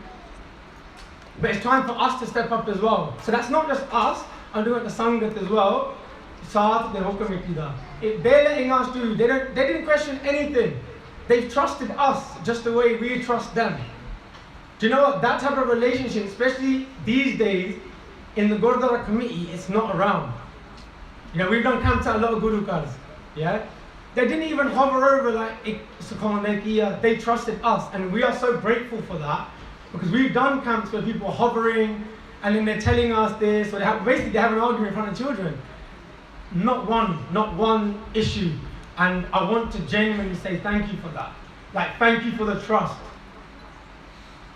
But it's time for us to step up as well. So that's not just us, I'm doing it the Sangat as well. If they're letting us do, they didn't question anything. They've trusted us just the way we trust them. Do you know what? That type of relationship, especially these days, in the Gurdwara committee, it's not around. We've done camps at a lot of Gurukars. They didn't even hover over like, they trusted us, and we are so grateful for that, because we've done camps where people are hovering, and then they're telling us this, or basically they have an argument in front of children. Not one issue. And I want to genuinely say thank you for that. Like, thank you for the trust.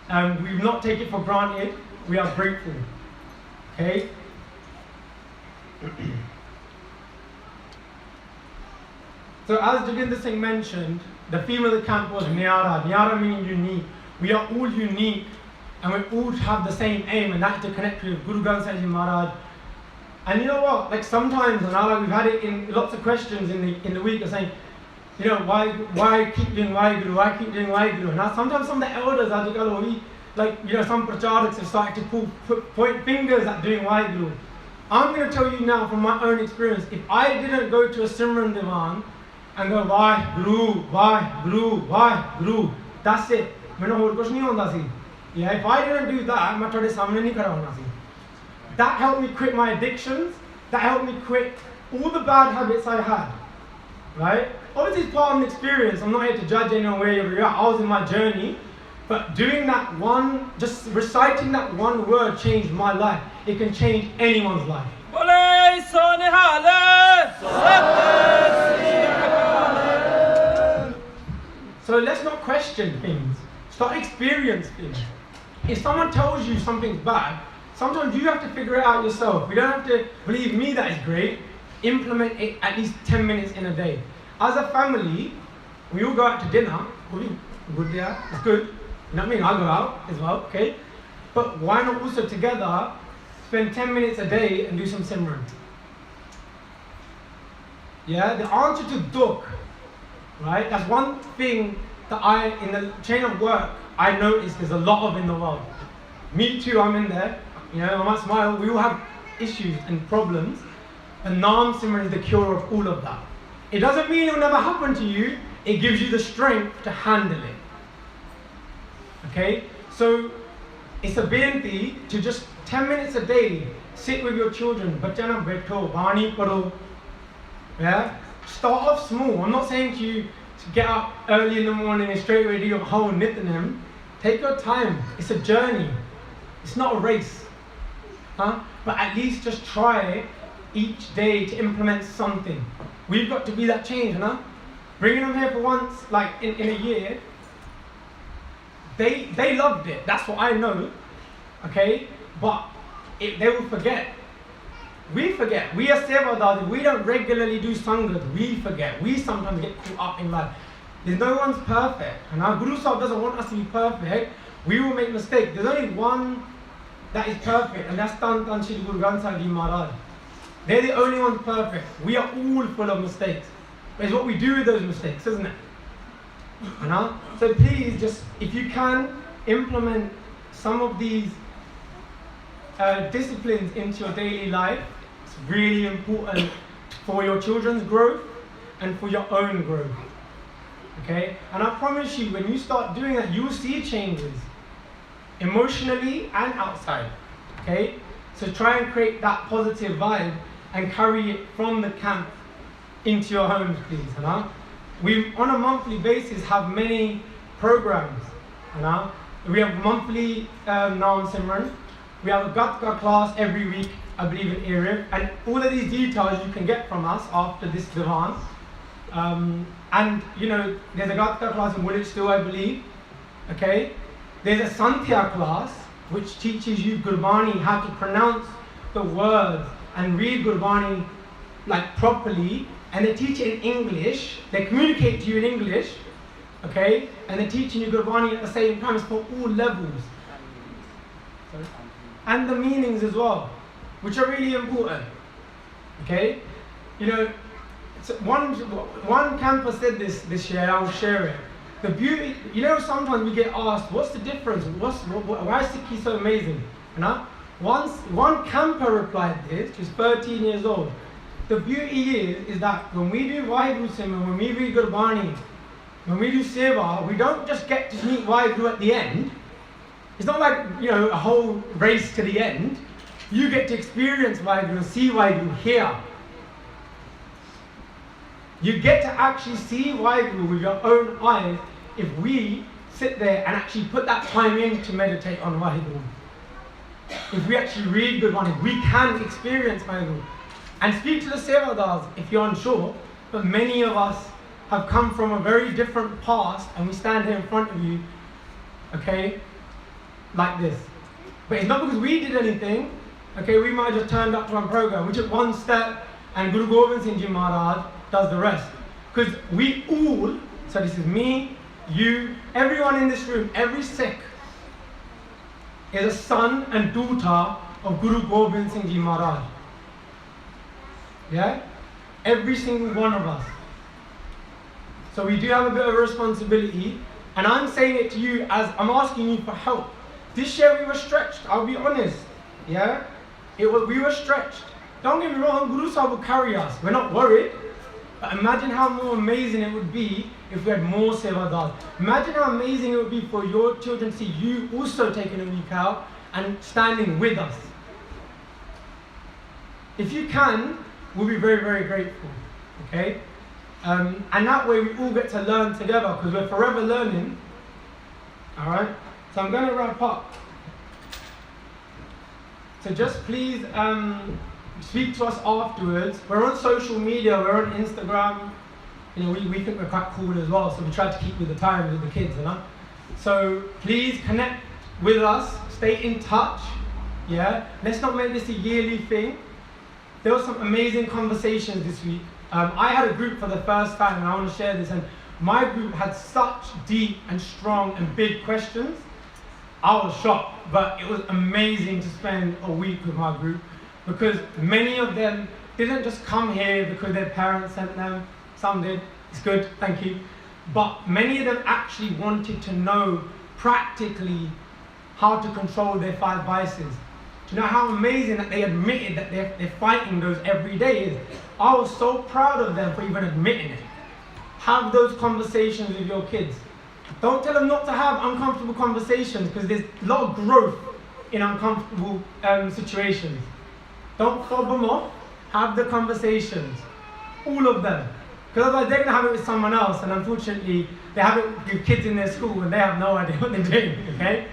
We've not taken it for granted. We are grateful. Okay? So as Jaginder Singh mentioned, the theme of the camp was Nyara. Nyara meaning unique. We are all unique and we all have the same aim, and that's to connect with Guru Granth Sahib Ji Maharaj. And you know what? Like sometimes, and we've had it in lots of questions in the week, are saying, you know, why keep doing Waheguru? Why keep doing Waheguru? Now sometimes some of the elders are like, you know, some pracharaks have started to point fingers at doing Waheguru. I'm going to tell you now from my own experience, if I didn't go to a Simran Divan and go Waheguru, Waheguru, Waheguru, that's it. Yeah, if I didn't do that, मैं थोड़े सामने नहीं खड़ा होना सी. That helped me quit my addictions. That helped me quit all the bad habits I had. Right? Obviously, it's part of an experience. I'm not here to judge anyone where you're at. I was in my journey. But doing that one, just reciting that one word changed my life. It can change anyone's life. So let's not question things. Start experiencing things. If someone tells you something's bad, sometimes you have to figure it out yourself. You don't have to believe me that is great. Implement it at least 10 minutes in a day. As a family, we all go out to dinner. Good, yeah, it's good. You know what I mean? I'll go out as well, okay? But why not also together spend 10 minutes a day and do some Simran? Yeah, the answer to dukh, right? That's one thing that in the chain of work, I noticed there's a lot of in the world. Me too, I'm in there. You know, I might smile. We all have issues and problems. And Naam Simran is the cure of all of that. It doesn't mean it will never happen to you. It gives you the strength to handle it. Okay? So, it's a beinti to just 10 minutes a day, sit with your children. Bachana betho, bani paro. Yeah? Start off small. I'm not saying to you to get up early in the morning and straight away do your whole nithanem. Take your time. It's a journey. It's not a race. Huh? But at least just try each day to implement something. We've got to be that change, huh? Bringing them here for once, like in a year, they loved it. That's what I know. Okay? But they will forget. We forget. We are Sevadars. We don't regularly do Sangat. We forget. We sometimes get caught up in life. There's no one's perfect. And our Guru Sahib doesn't want us to be perfect. We will make mistakes. There's only one that is perfect, and that's Tan Shri Guru Granth Sahib Ji Maharaj. They're the only ones perfect. We are all full of mistakes. But it's what we do with those mistakes, isn't it? You know? So please, just if you can, implement some of these disciplines into your daily life. It's really important for your children's growth and for your own growth. Okay? And I promise you, when you start doing that, you will see changes emotionally and outside. Okay? So try and create that positive vibe and carry it from the camp into your homes, please. You know? We, on a monthly basis, have many programs. You know? We have monthly Naam Simran. We have a Gatka class every week, I believe in Arif. And all of these details you can get from us after this Divaan. And you know, there's a Gatka class in Woolwich still, I believe. Okay? There's a Santhya class which teaches you Gurbani, how to pronounce the words and read Gurbani like properly. And they teach it in English. They communicate to you in English. Okay? And they're teaching you Gurbani at the same time. It's for all levels. Sorry? And the meanings as well, which are really important. Okay? You know, one campus said this year, I'll share it. The beauty, you know, sometimes we get asked, what's the difference? Why is Sikhi so amazing? You know? One camper replied this, she's 13 years old. The beauty is that when we do Waheguru Simran, when we read Gurbani, when we do Seva, we don't just get to meet Waheguru at the end. It's not like, you know, a whole race to the end. You get to experience Waheguru and see Waheguru here. You get to actually see Waheguru with your own eyes if we sit there and actually put that time in to meditate on Waheguru. If we actually read Gurbani, we can experience Waheguru. And speak to the Sevadars if you're unsure, but many of us have come from a very different past and we stand here in front of you, okay, like this. But it's not because we did anything, okay, we might have just turned up to our program. We took one step and Guru Gobind Singh Ji Maharaj does the rest. Because we all So this is me, you, everyone in this room, every Sikh is a son and daughter of Guru Gobind Singh Ji Maharaj. Yeah? Every single one of us. So we do have a bit of a responsibility, and I'm saying it to you as I'm asking you for help. This year we were stretched, I'll be honest. Yeah? We were stretched. Don't get me wrong, Guru Sahib will carry us. We're not worried. But imagine how more amazing it would be if we had more sevadars. Imagine how amazing it would be for your children to see you also taking a week out and standing with us. If you can, we'll be very, very grateful. Okay? And that way we all get to learn together because we're forever learning. Alright? So I'm going to wrap up. So just please speak to us afterwards. We're on social media, we're on Instagram. You know, we think we're quite cool as well, so we try to keep with the times with the kids, you know. So please connect with us, stay in touch. Yeah, let's not make this a yearly thing. There were some amazing conversations this week. I had a group for the first time, and I want to share this. And my group had such deep and strong and big questions. I was shocked, but it was amazing to spend a week with my group because many of them didn't just come here because their parents sent them. Some did. It's good, thank you. But many of them actually wanted to know practically how to control their 5 vices. Do you know how amazing that they admitted that they're fighting those every day is? I was so proud of them for even admitting it. Have those conversations with your kids. Don't tell them not to have uncomfortable conversations because there's a lot of growth in uncomfortable situations. Don't fob them off. Have the conversations. All of them. Because otherwise they're going to have it with someone else, and unfortunately they have it with kids in their school and they have no idea what they're doing, okay?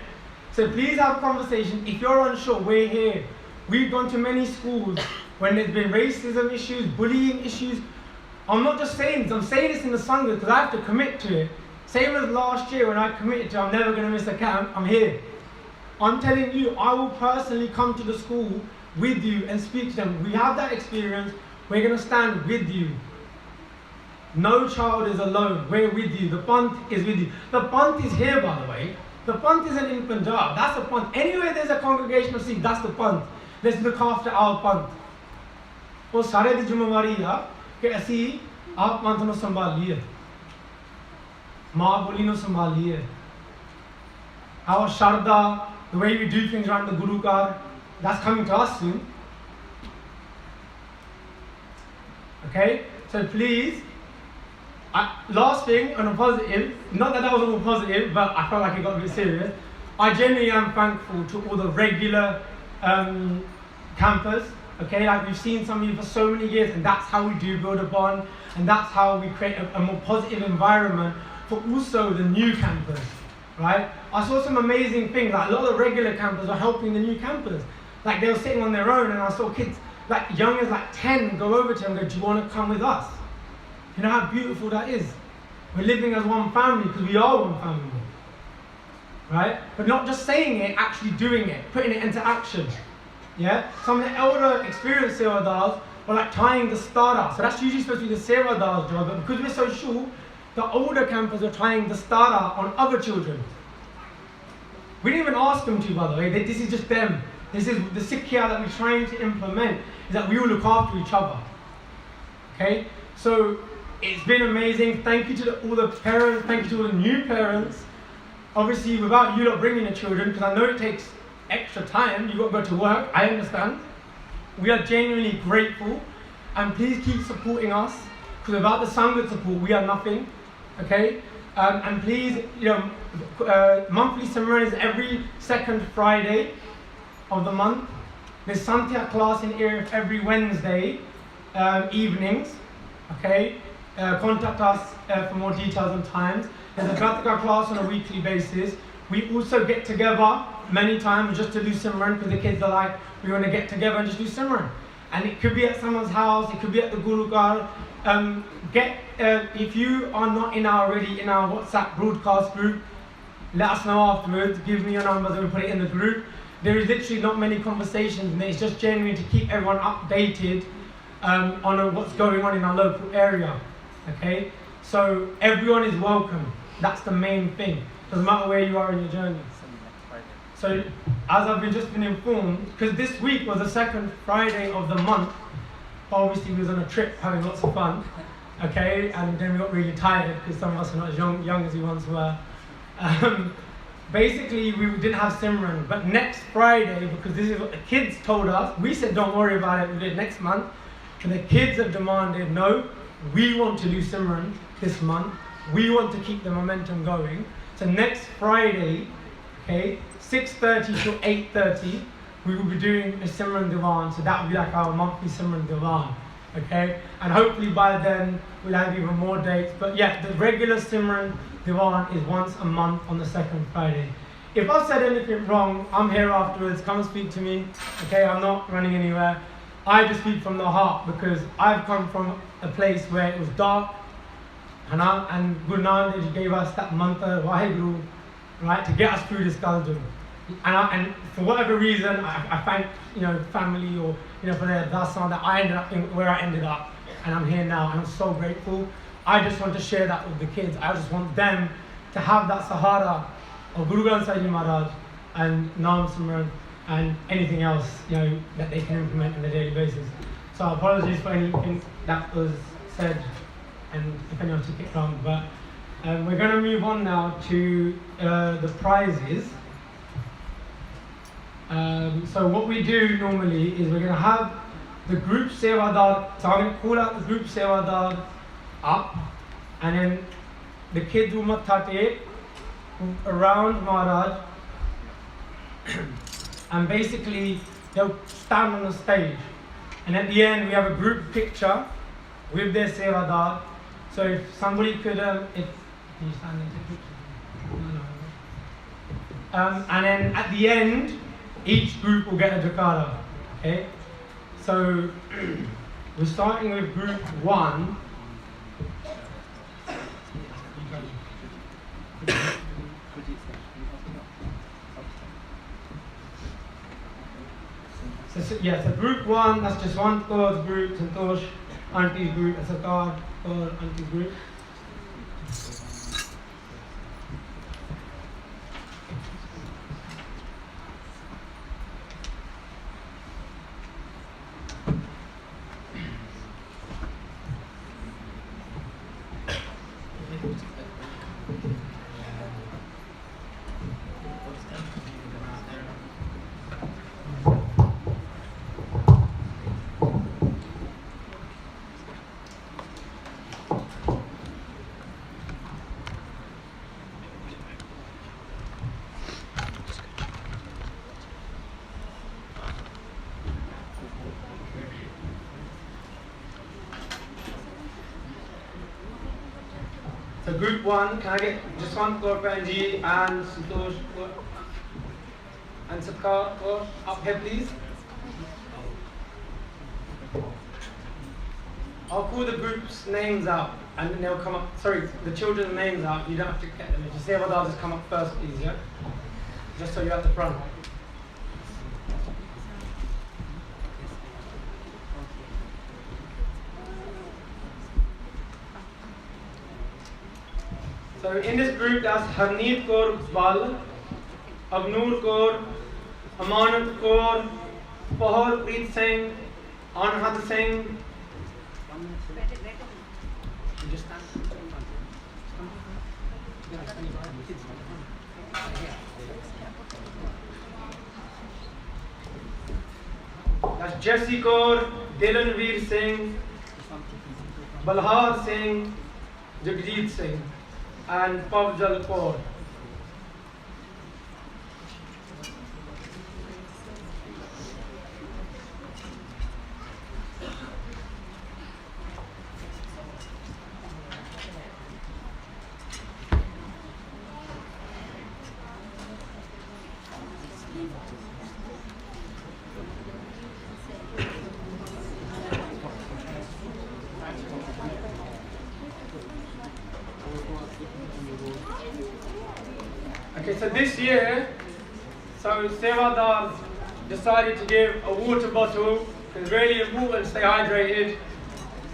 So please have a conversation. If you're unsure, we're here. We've gone to many schools when there's been racism issues, bullying issues. I'm not just saying this, I'm saying this in the Sangha because I have to commit to it. Same as last year when I committed to I'm never going to miss a camp, I'm here. I'm telling you, I will personally come to the school with you and speak to them. We have that experience, we're going to stand with you. No child is alone, we're with you. The Pant is with you. The Pant is here, by the way. The Pant isn't in Punjab, that's the Pant. Anywhere there's a congregation of Sikhs, that's the Pant. Let's look after our Pant. वो सारे दी जिम्मेवारी है कि असी आप पंथ नूं संभालीए, माँ बोली नूं संभालीए. Our Sharda, the way we do things around the Guru Card, that's coming to us soon. Okay, so please. Last thing, on a positive, not that was all positive, but I felt like it got a bit serious. I genuinely am thankful to all the regular campers. Okay, like we've seen some of you for so many years, and that's how we do build a bond, and that's how we create a more positive environment for also the new campers, right? I saw some amazing things, like a lot of the regular campers were helping the new campers. Like they were sitting on their own, and I saw kids like young as like 10 go over to them and go, do you want to come with us? You know how beautiful that is? We're living as one family because we are one family, right? But not just saying it, actually doing it, putting it into action. Yeah? Some of the elder experienced Sevadars were like tying the starter. So that's usually supposed to be the Sevadar's job, but because we're so short, the older campers are tying the starter on other children. We didn't even ask them to, by the way. This is just them. This is the Sikhya that we're trying to implement, is that we all look after each other. Okay? So it's been amazing. Thank you to all the parents. Thank you to all the new parents. Obviously, without you lot bringing the children, because I know it takes extra time. You've got to go to work. I understand. We are genuinely grateful. And please keep supporting us. Because without the Sangha support, we are nothing. Okay? And please, monthly Simran is every second Friday of the month. There's Santya class in here every Wednesday evenings. Okay? Contact us for more details and times. There's a Gurdwara class on a weekly basis. We also get together many times just to do Simran because the kids are like, we want to get together and just do Simran. And it could be at someone's house, it could be at the Guru Ghar. If you are not already in our WhatsApp broadcast group, let us know afterwards. Give me your numbers and we'll put it in the group. There is literally not many conversations, and it's just genuine to keep everyone updated on what's going on in our local area. Okay, So everyone is welcome. That's the main thing. Doesn't matter where you are in your journey. So as I've just been informed, because this week was the second Friday of the month, obviously we was on a trip having lots of fun, okay, and then we got really tired because some of us are not as young as we once were. Basically we didn't have Simran, but next Friday, because this is what the kids told us, we said don't worry about it, we'll do it next month, and the kids have demanded, no, we want to do Simran this month, we want to keep the momentum going. So next Friday, okay, 6:30 to 8:30, we will be doing a Simran Divaan, so that will be like our monthly Simran Divaan, okay? And hopefully by then we'll have even more dates. But yeah, the regular Simran Divaan is once a month on the second Friday. If I've said anything wrong, I'm here afterwards, come and speak to me, okay? I'm not running anywhere. I just speak from the heart because I've come from a place where it was dark, and Guru Nanak Dev Ji gave us that mantra, Vaheguru, right, to get us through this Kaljug. And for whatever reason, I thank, family or, for their dasan that I ended up where I ended up. And I'm here now, and I'm so grateful. I just want to share that with the kids. I just want them to have that Sahara of Guru Granth Sahib Ji Maharaj and Naam Simran and anything else, that they can implement on a daily basis. So apologies for anything that was said and if anyone took it wrong, but we're going to move on now to the prizes. So what we do normally is we're going to have the group Sevadar, so I'm going to call out the group Sevadar up, and then the kids will matha take around Maharaj, and basically they'll stand on the stage, and at the end we have a group picture with their Sevadar. So if somebody could, can you stand and take a picture? No. And then at the end, each group will get a Jakara, okay? So we're starting with group 1. So group 1, that's just one third group, Santosh, Auntie's group, that's a card for Auntie's group. So group 1, can I get just one Korpanji and Santosh and Satkar up here please? I'll call the group's names out and then they'll come up, sorry, the children's names out, you don't have to get them. If you say what I'll just come up first please, yeah? Just so you're at the front. So in this group, that's Harneet Kaur Bal, Abnoor Kaur, Amanat Kaur, Pahal Preet Singh, Anhat Singh. That's Jesse Kaur, Dilanveer Singh, Balhar Singh, Jagjit Singh, and Pavjal Kaur. Okay, so this year, Sevadars decided to give a water bottle. It's really important to stay hydrated.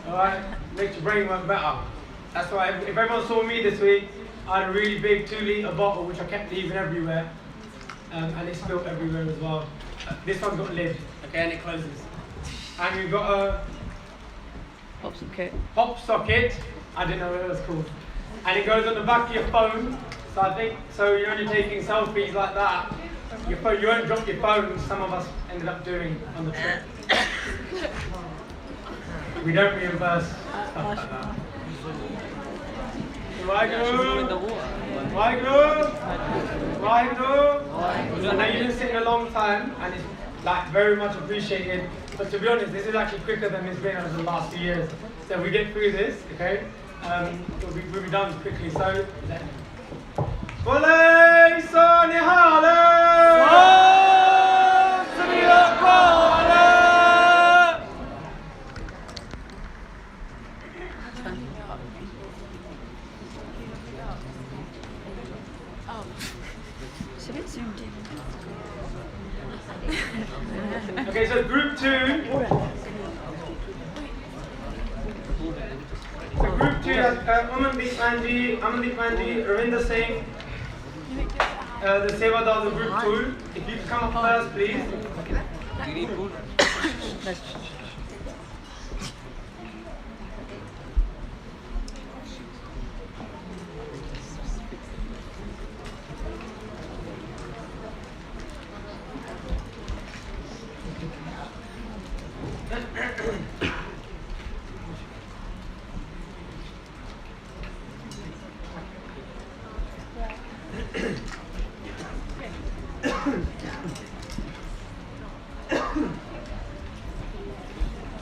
Alright, makes your brain work better. That's why if everyone saw me this week, I had a really big 2-litre bottle which I kept leaving everywhere, and it spilled everywhere as well. This one's got a lid, okay, and it closes. And we've got a pop socket. I didn't know what it was called. And it goes on the back of your phone. So I think, so when you're taking selfies like that, your phone, you won't drop your phone. Some of us ended up doing on the trip. We don't reimburse stuff like that. Now you've been sitting a long time, and it's like very much appreciated. But to be honest, this is actually quicker than it's been over the last few years. So we get through this, okay? We'll be done quickly. So, It's a bit zoomed in. okay, so group 2. So group 2 has Amandeep Manji, Ravinder Singh, the Sevadars of group 2. If you could come up first, please.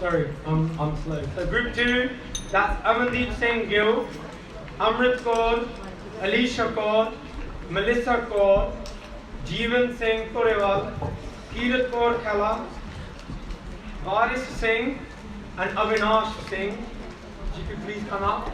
Sorry, I'm slow. So group 2, that's Amandeep Singh Gill, Amrit Kaur, Alicia Kaur, Melissa Kaur, Jeevan Singh Korewal, Kirat Kaur Khala, Varis Singh, and Avinash Singh. If you could please come up.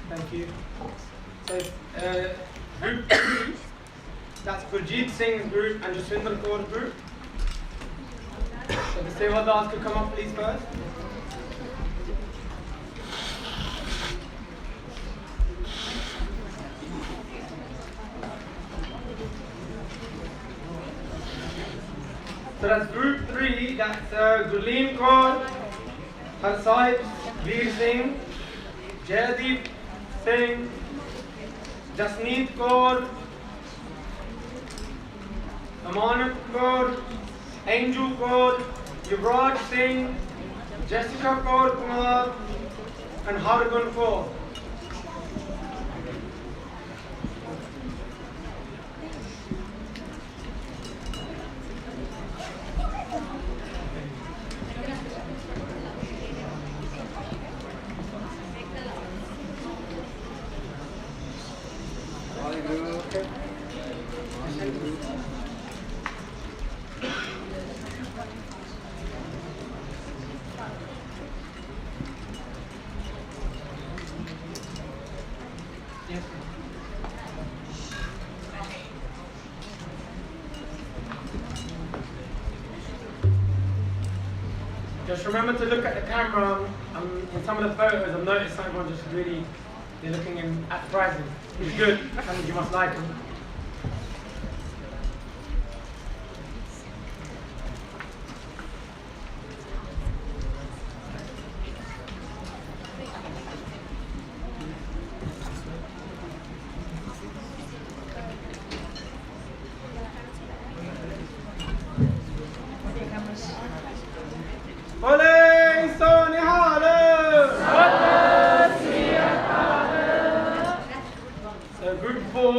Thank you. So, group 3, that's Gurjeet Singh's group and Jaswinder Kaur's group. So the Sevadars could come up please first. So that's group 3, that's Gurleen Kaur, Harsahib Veer Singh, Jaideep Singh, Jasneet Kaur, Amanat Kaur, Angel Kaur, Yuvraj Singh, Jessica Kaur Kumar, and Hargun Kaur. Just remember to look at the camera. In some of the photos, I've noticed everyone just really, they're looking at prizes. It's good, and you must like them. Ole, so nihalo!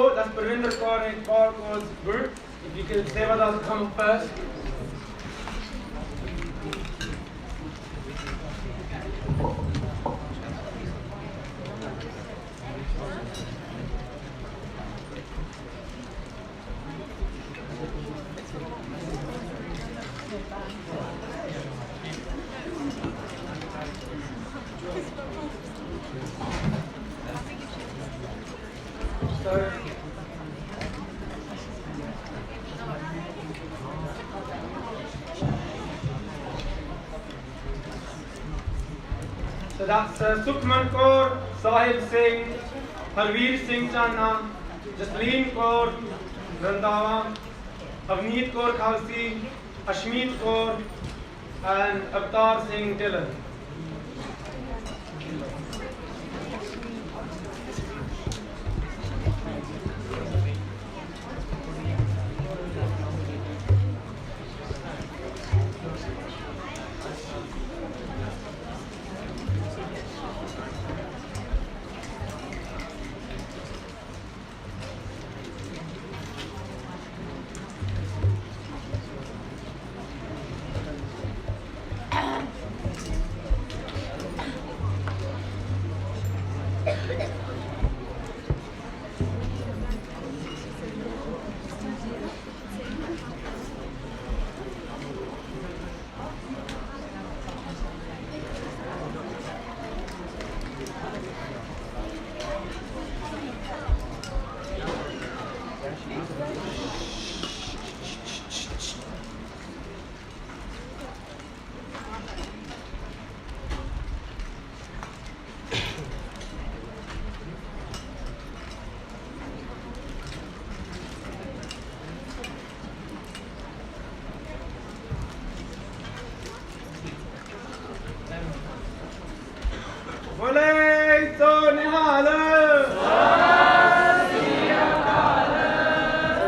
2, that's Parvinder Kaur and Kaur Kaur's group. If you could Sevadas come up first. So that's Sukhman Kaur, Sahib Singh, Harveer Singh Channa, Jasleen Kaur, Randawa, Avneet Kaur Khalsi, Ashmeet Kaur, and Avtar Singh Dillon.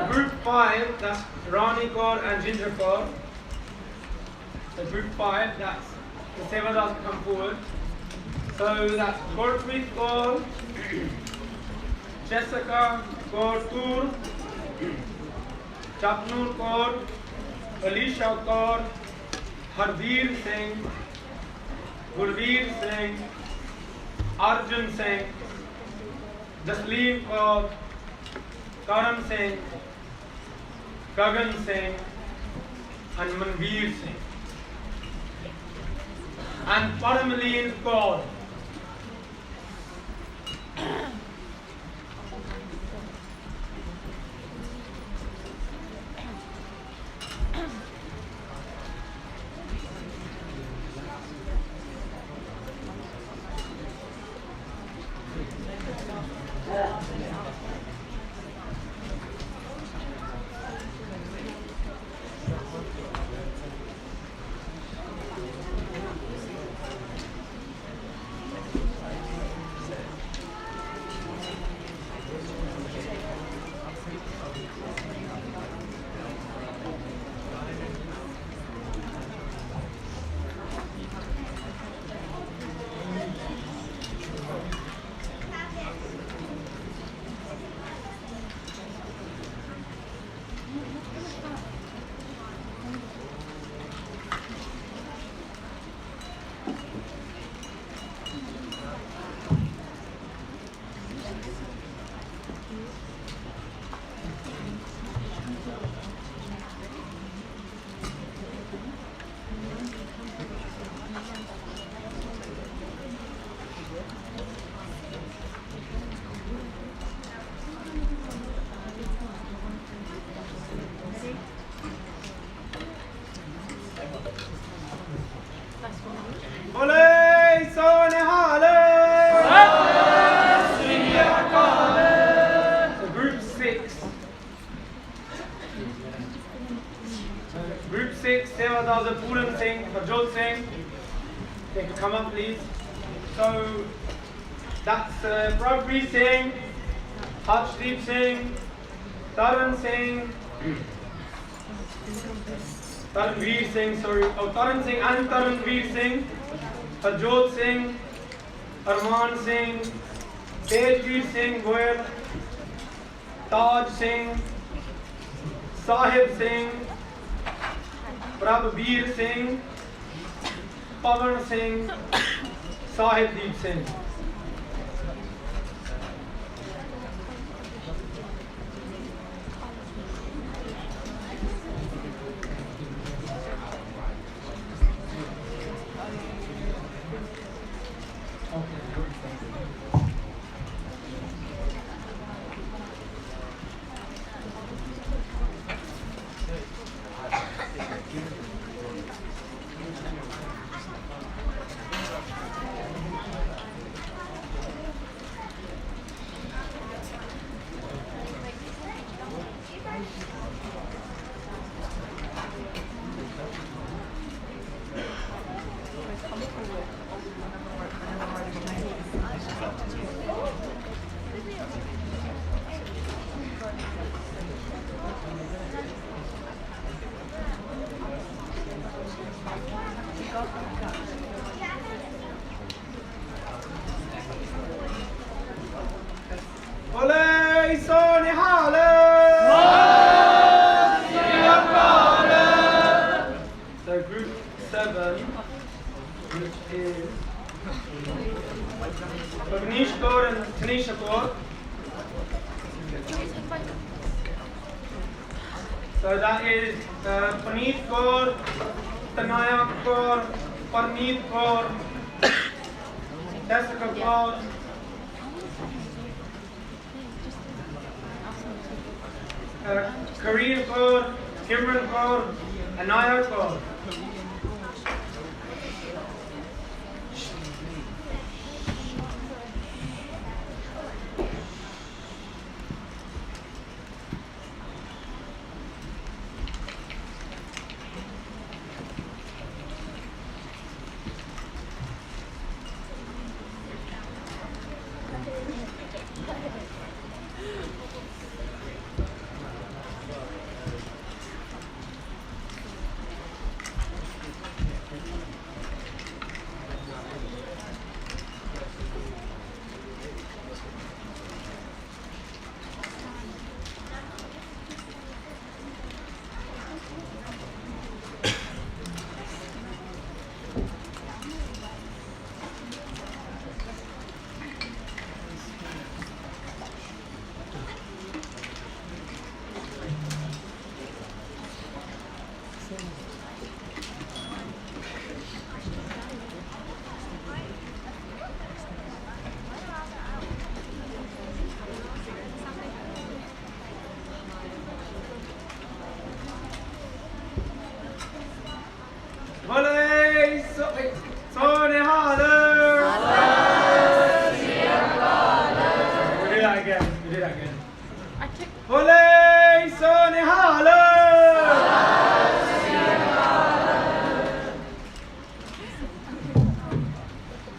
Group 5, that's Rani Kaur and Ginger Kaur. So group 5, that's the Sevadas come forward. So that's Gurpreet Kaur, Jessica Kaur Toor, Chapnoor Kaur, Alicia Kaur, Harveer Singh, Gurveer Singh, Arjun Singh, Jasleen Kaur, Karan Singh, Gagan Singh, and Manveer Singh. And Parmaleen Kaur. Group 6, Sevadas Puran Singh, Harjot Singh. They can come up, please. So that's Prabhpreet Singh, Harshdeep Singh, Taran Singh, Taranveer Singh, Taran Singh and Taranveer Singh, Harjot Singh, Arman Singh, Tejveer Singh Goyal, Taj Singh, Sahib Singh, Prabhabir Singh, Pavan Singh, Sahib Deep Singh. So group 7, which is Bhavnish Kaur and Tanisha Kaur. So that is Paneet Kaur, Tanaya Kaur, Parneet Kaur, Jessica Kaur, Kareem Kaur, Kimran Kaur, Anaya Kaur.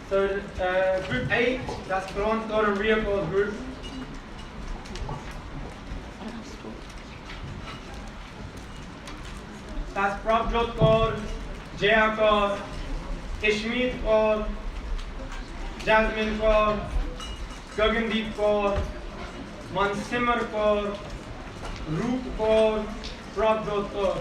So group 8, that's Grant Kaur and Ria Kaur's group. That's Prabjot Kaur, Jaya Kaur, Ishmeet Kaur, Jasmine Kaur, Gagandeep Kaur, Mansimar Kaur, Roop Kaur, Prabjot Kaur.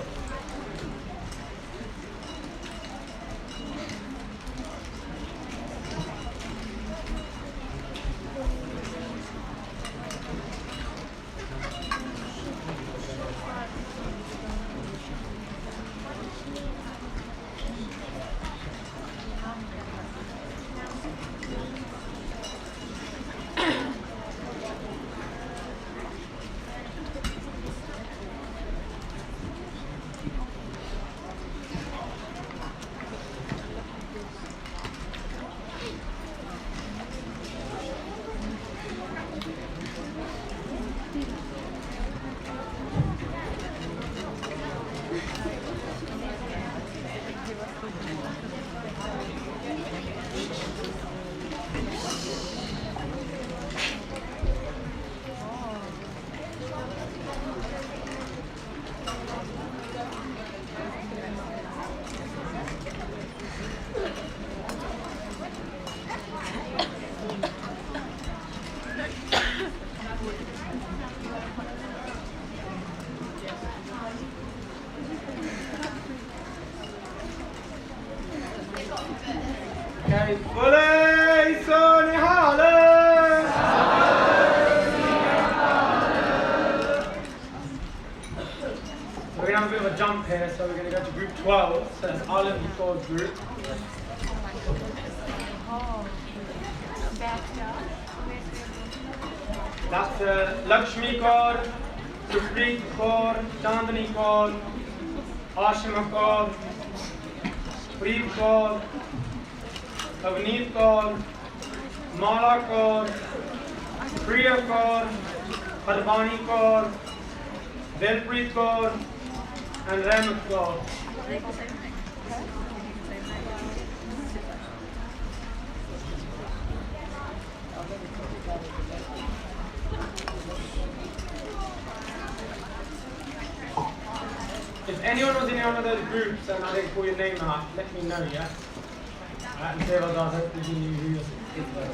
Okay, Bole so nihale. We're going to have a bit of a jump here, so we're going to go to group 12. So it's Olive Equals group. That's Lakshmi Kaur, Supreet Kaur, Chandani Kaur, Ashima Kaur, Preet Kaur, Avneet Kaur, Mala Kaur, Priya Kaur, Harbani Kaur, Dilpreet Kaur, and Rahmat Kaur. If anyone was in any one of those groups and I didn't call your name out, let me know, yeah? And say what I hope you knew who your kids were.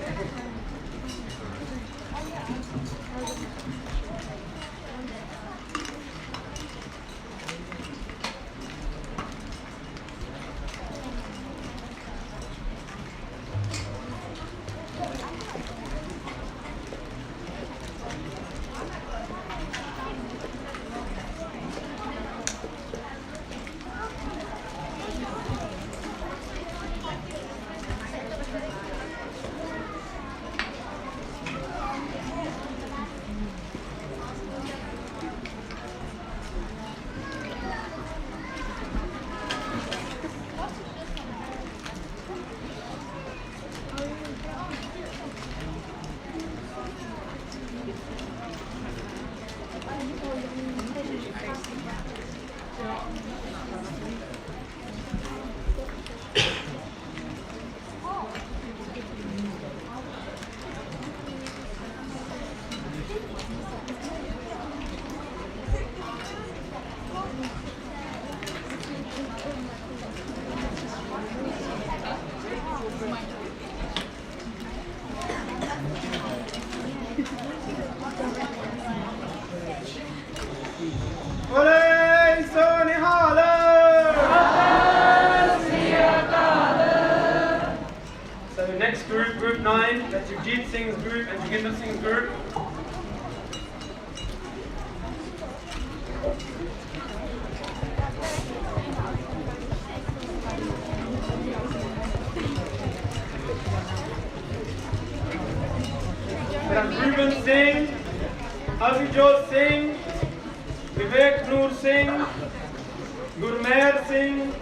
So next group, group 9, that's Jujit Singh's group and Joginder Singh's group. Then Reuben Singh, Avijot Singh, Vivek Noor Singh, Gurmeer Singh,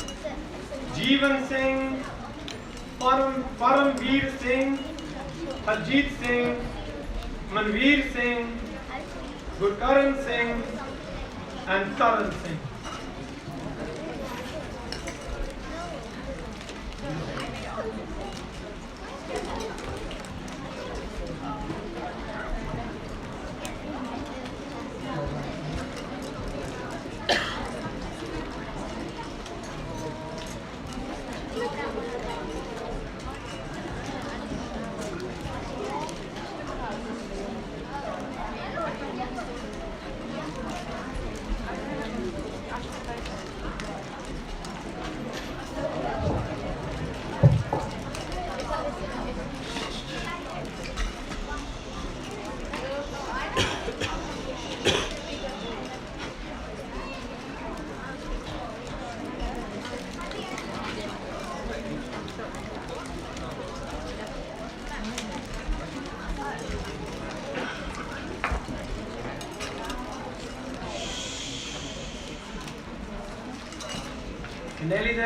Jeevan Singh, Paramveer Singh, Harjeet Singh, Manveer Singh, Gurkaran Singh, and Taran Singh.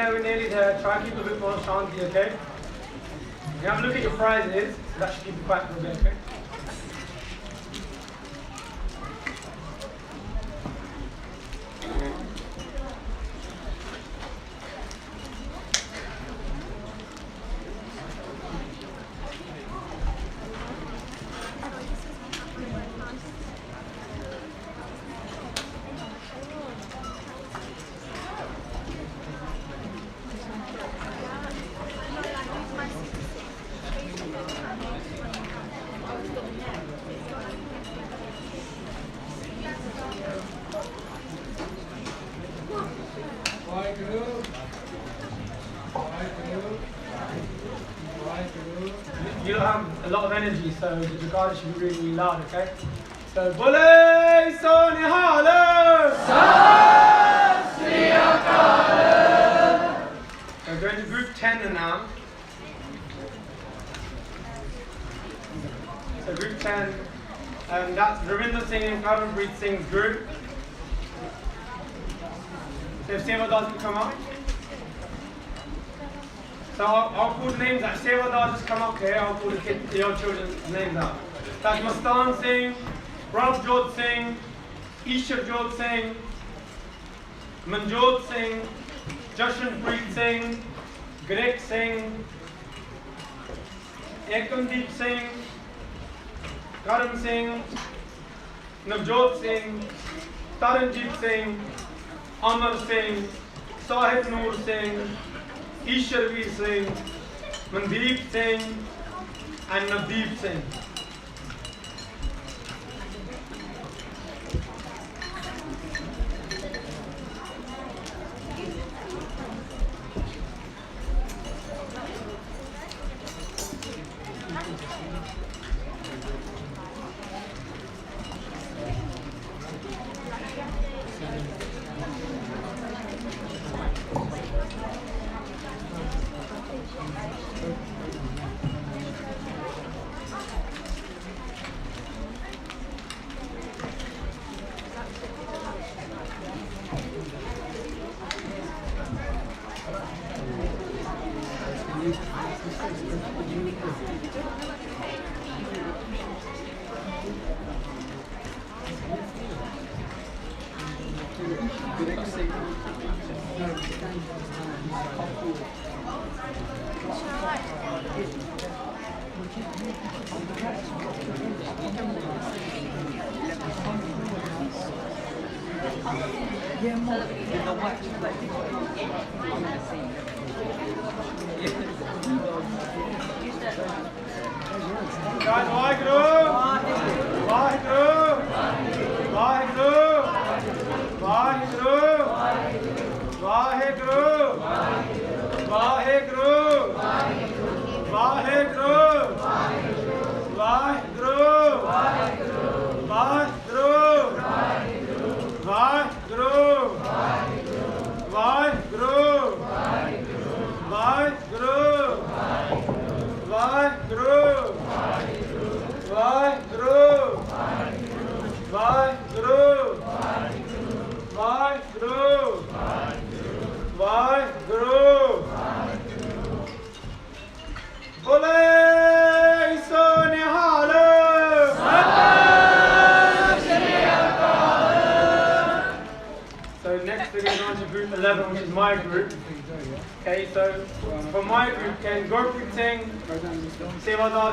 We're nearly there. Try and keep a bit more shanti, okay? You have a look at your prizes. That should keep you quiet for a bit, okay? so the guard should be really, really loud, okay? So, Bole So Nihalo! So we're going to group 10 now. So group 10, that's Ravinder Singh and Karanpreet Singh's group. So if Sevadar can come up. So I'll call the names out. Sevadar, just come up here. I'll call your children's names out. That's Mastan Singh, Prabjot Singh, Isharjot Singh, Manjot Singh, Jashanpreet Singh, Greg Singh, Ekamdeep Singh, Karan Singh, Navjot Singh, Taranjeet Singh, Amar Singh, Sahib Noor Singh, Isharveer Singh, Mandeep Singh, and Navdeep Singh.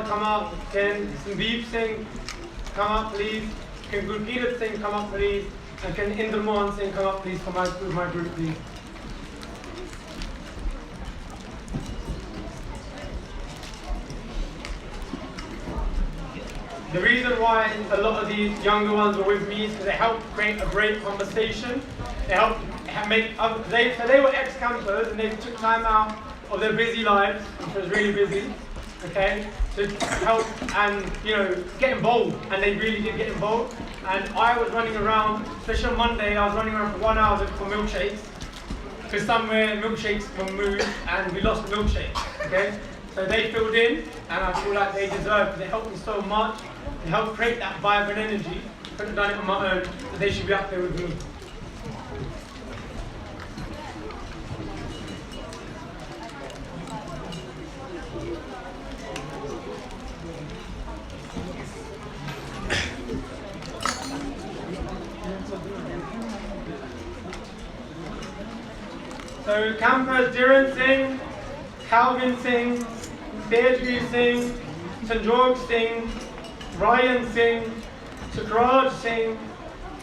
Come up, can Sandeep Singh come up please, can Gurkirat Singh come up please, and can Indramohan Singh come up please for my group please. The reason why a lot of these younger ones were with me is because they helped create a great conversation. They helped make, so they were ex-campers and they took time out of their busy lives, which was really busy, okay, to help and, get involved, and they really did get involved. And I was running around, especially on Monday, I was running around for 1 hour looking for milkshakes, because somewhere milkshakes were moved and we lost milkshakes, okay. So they filled in, and I feel like they deserve it. They helped me so much, they helped create that vibrant energy. Couldn't have done it on my own, so they should be up there with me. So campers Dhiren Singh, Calvin Singh, Tejveer Singh, Sanjog Singh, Ryan Singh, Chakraj Singh,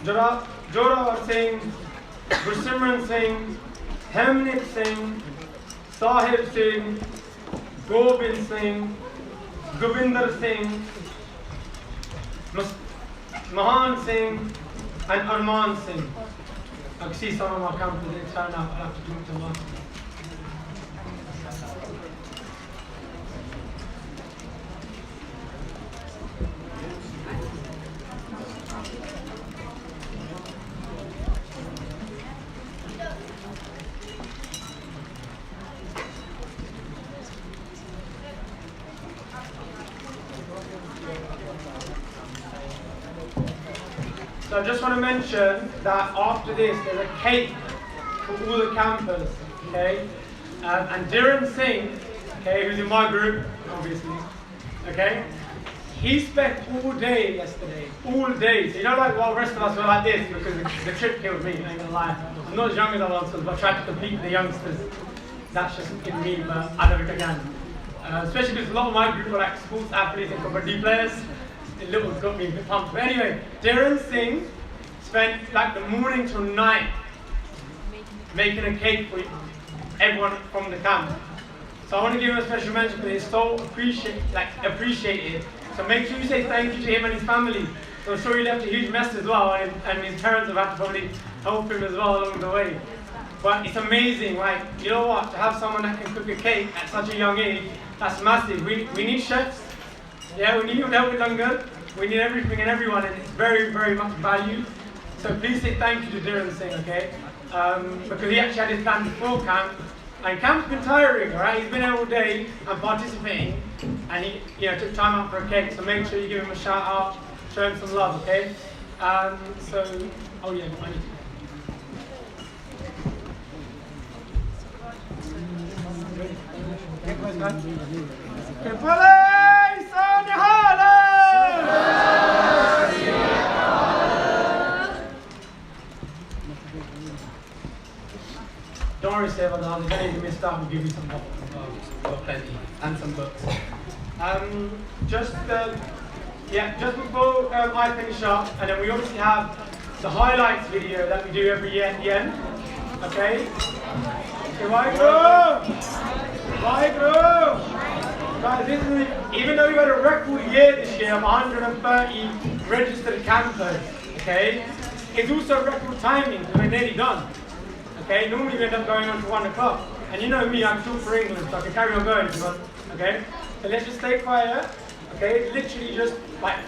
Jodhawar Singh, Gursimran Singh, Hemnit Singh, Sahib Singh, Gobind Singh, Govinder Singh, Mahan Singh, and Arman Singh. I can see some of my campers didn't turn up. I'll have to talk to them. So I just want to mention that after this, there's a cake for all the campers, okay? And Divaan Singh, okay, who's in my group, obviously, okay? He spent all day yesterday, all day. So you know, like, while the rest of us were like this because the trip killed me, I ain't gonna lie. I'm not as young as I was, but I tried to compete with the youngsters. That's just in me, but I don't think I can. Especially because a lot of my group were like sports athletes and kabaddi players. It little got me a bit pumped. But anyway, Divaan Singh spent like the morning till night making a cake for everyone from the camp. So I want to give him a special mention because it's so appreciated. So make sure you say thank you to him and his family. So I'm sure he left a huge mess as well, and his parents have had to probably help him as well along the way. But it's amazing, like, you know what, to have someone that can cook a cake at such a young age, that's massive. We need chefs, yeah, we need people to help with langar, we need everything and everyone, and it's very, very much valued. So please say thank you to Divaan Singh, okay? Because he actually had his plan before camp, and camp's been tiring, alright? He's been there all day and participating, and he took time out for a cake, so make sure you give him a shout out, show him some love, okay? Oh yeah, I need to. Don't worry, Seva, if anything missed out, we'll give you some help. We've got plenty, and some books. Just before I finish up, and then we obviously have the highlights video that we do every year at the end. Okay? Guys, even though we had a record year this year of 130 registered campers, okay, it's also record timing because we're nearly done. Okay, normally we end up going on to 1 o'clock. And you know me, I'm short for England, so I can carry on going if you want. Okay? So let's just stay quiet. Okay, it's literally just like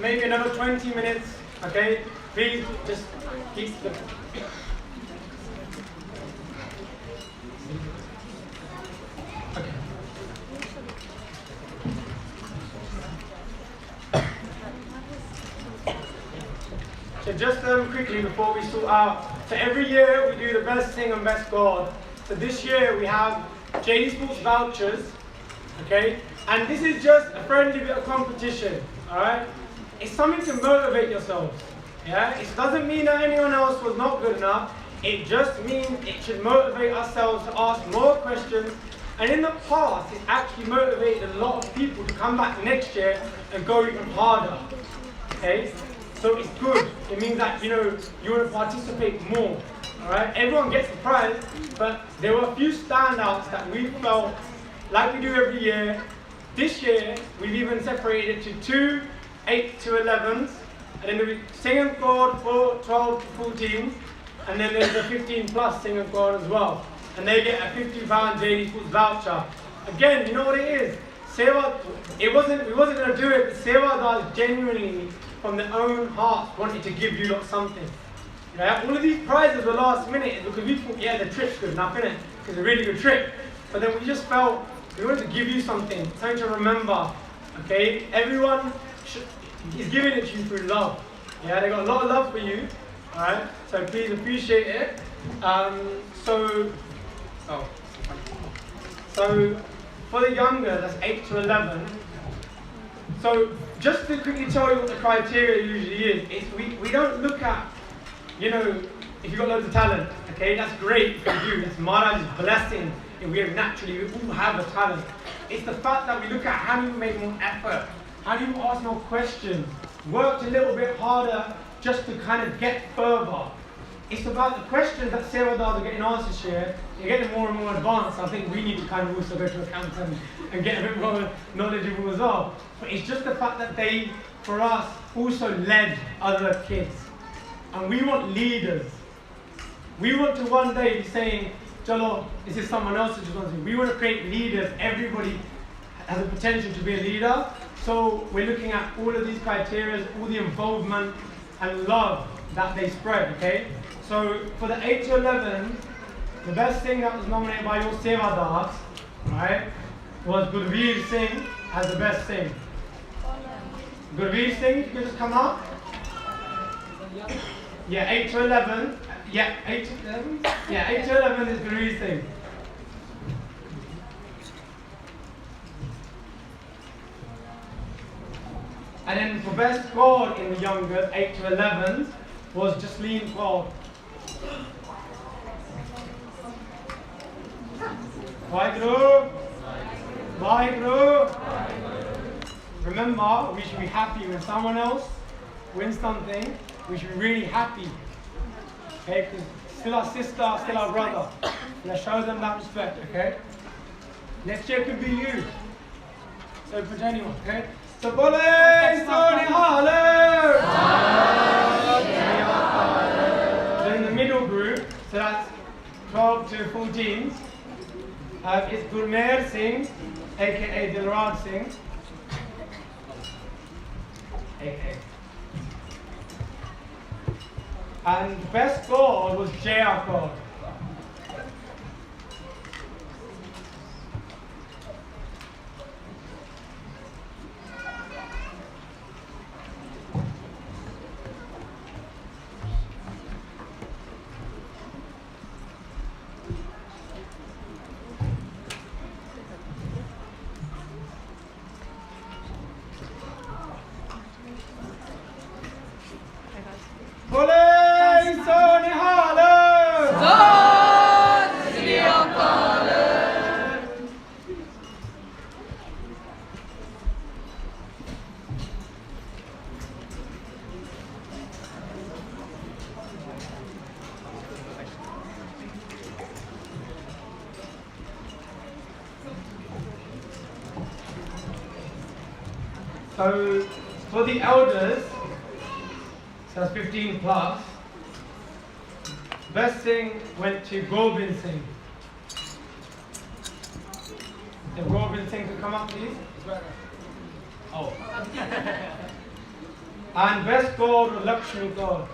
maybe another 20 minutes. Okay? Please just keep the. Okay. So just quickly before we sort out, so every year we do the best thing and best God. So this year we have JD Sports vouchers, okay? And this is just a friendly bit of competition, alright? It's something to motivate yourselves, yeah? It doesn't mean that anyone else was not good enough. It just means it should motivate ourselves to ask more questions. And in the past, it actually motivated a lot of people to come back next year and go even harder, okay? So it's good. It means that, you want to participate more. Alright? Everyone gets the prize, but there were a few standouts that we felt like we do every year. This year, we've even separated it to 2 8 to 11s, and then we sing and chord for 12 to 14, and then there's a 15 plus sing and chord as well. And they get a £50 JD Sports voucher. Again, you know what it is? Seva, we wasn't going to do it, but Seva does genuinely, from their own hearts, wanted to give you lot something. Yeah? All of these prizes were last minute because we thought, yeah, the trip's good enough, innit? It's a really good trip. But then we just felt we wanted to give you something to remember. Okay? Everyone is giving it to you through love. Yeah, they got a lot of love for you. Alright? So please appreciate it. So for the younger, that's 8 to 11. So just to quickly tell you what the criteria usually is we don't look at, if you've got loads of talent, okay, that's great for you. It's Maharaj's blessing if we all have a talent. It's the fact that we look at how do you make more effort, how do you ask more questions, worked a little bit harder just to kind of get further. It's about the questions that Seva are getting answers here. They're getting more and more advanced. I think we need to kind of also go to a camp and get a bit more knowledgeable as well. But it's just the fact that they, for us, also led other kids. And we want leaders. We want to one day be saying, Chalo, this is someone else's responsibility. We want to create leaders. Everybody has a potential to be a leader. So we're looking at all of these criteria, all the involvement and love that they spread, okay? So for the 8 to 11, the best thing that was nominated by your Sevadars, right, was Gurdwara Singh as the best thing. Gurdwara Singh, you can just come up. Yeah, 8 to 11. Yeah, 8 to 11? Yeah, 8 to 11 is Guru's thing. And then for best score in the youngers, 8 to 11, was Jasleen Paul. Vaheguru. Vaheguru. Remember, we should be happy when someone else wins something. We should be really happy. Okay, because still our sister, still our brother. Let's show them that respect, okay? Next year could be you. So for anyone, okay? So Bole Sonihale! So in the middle group, so that's 12 to 14s, it's Gurmeer Singh, aka Dilraj Singh. aka. And the best score was JR Kaur. So for the elders, so that's 15 plus, best thing went to Gobind Singh. If Gobind Singh could come up, please. Oh. And best gold was Lakshmi Kaur.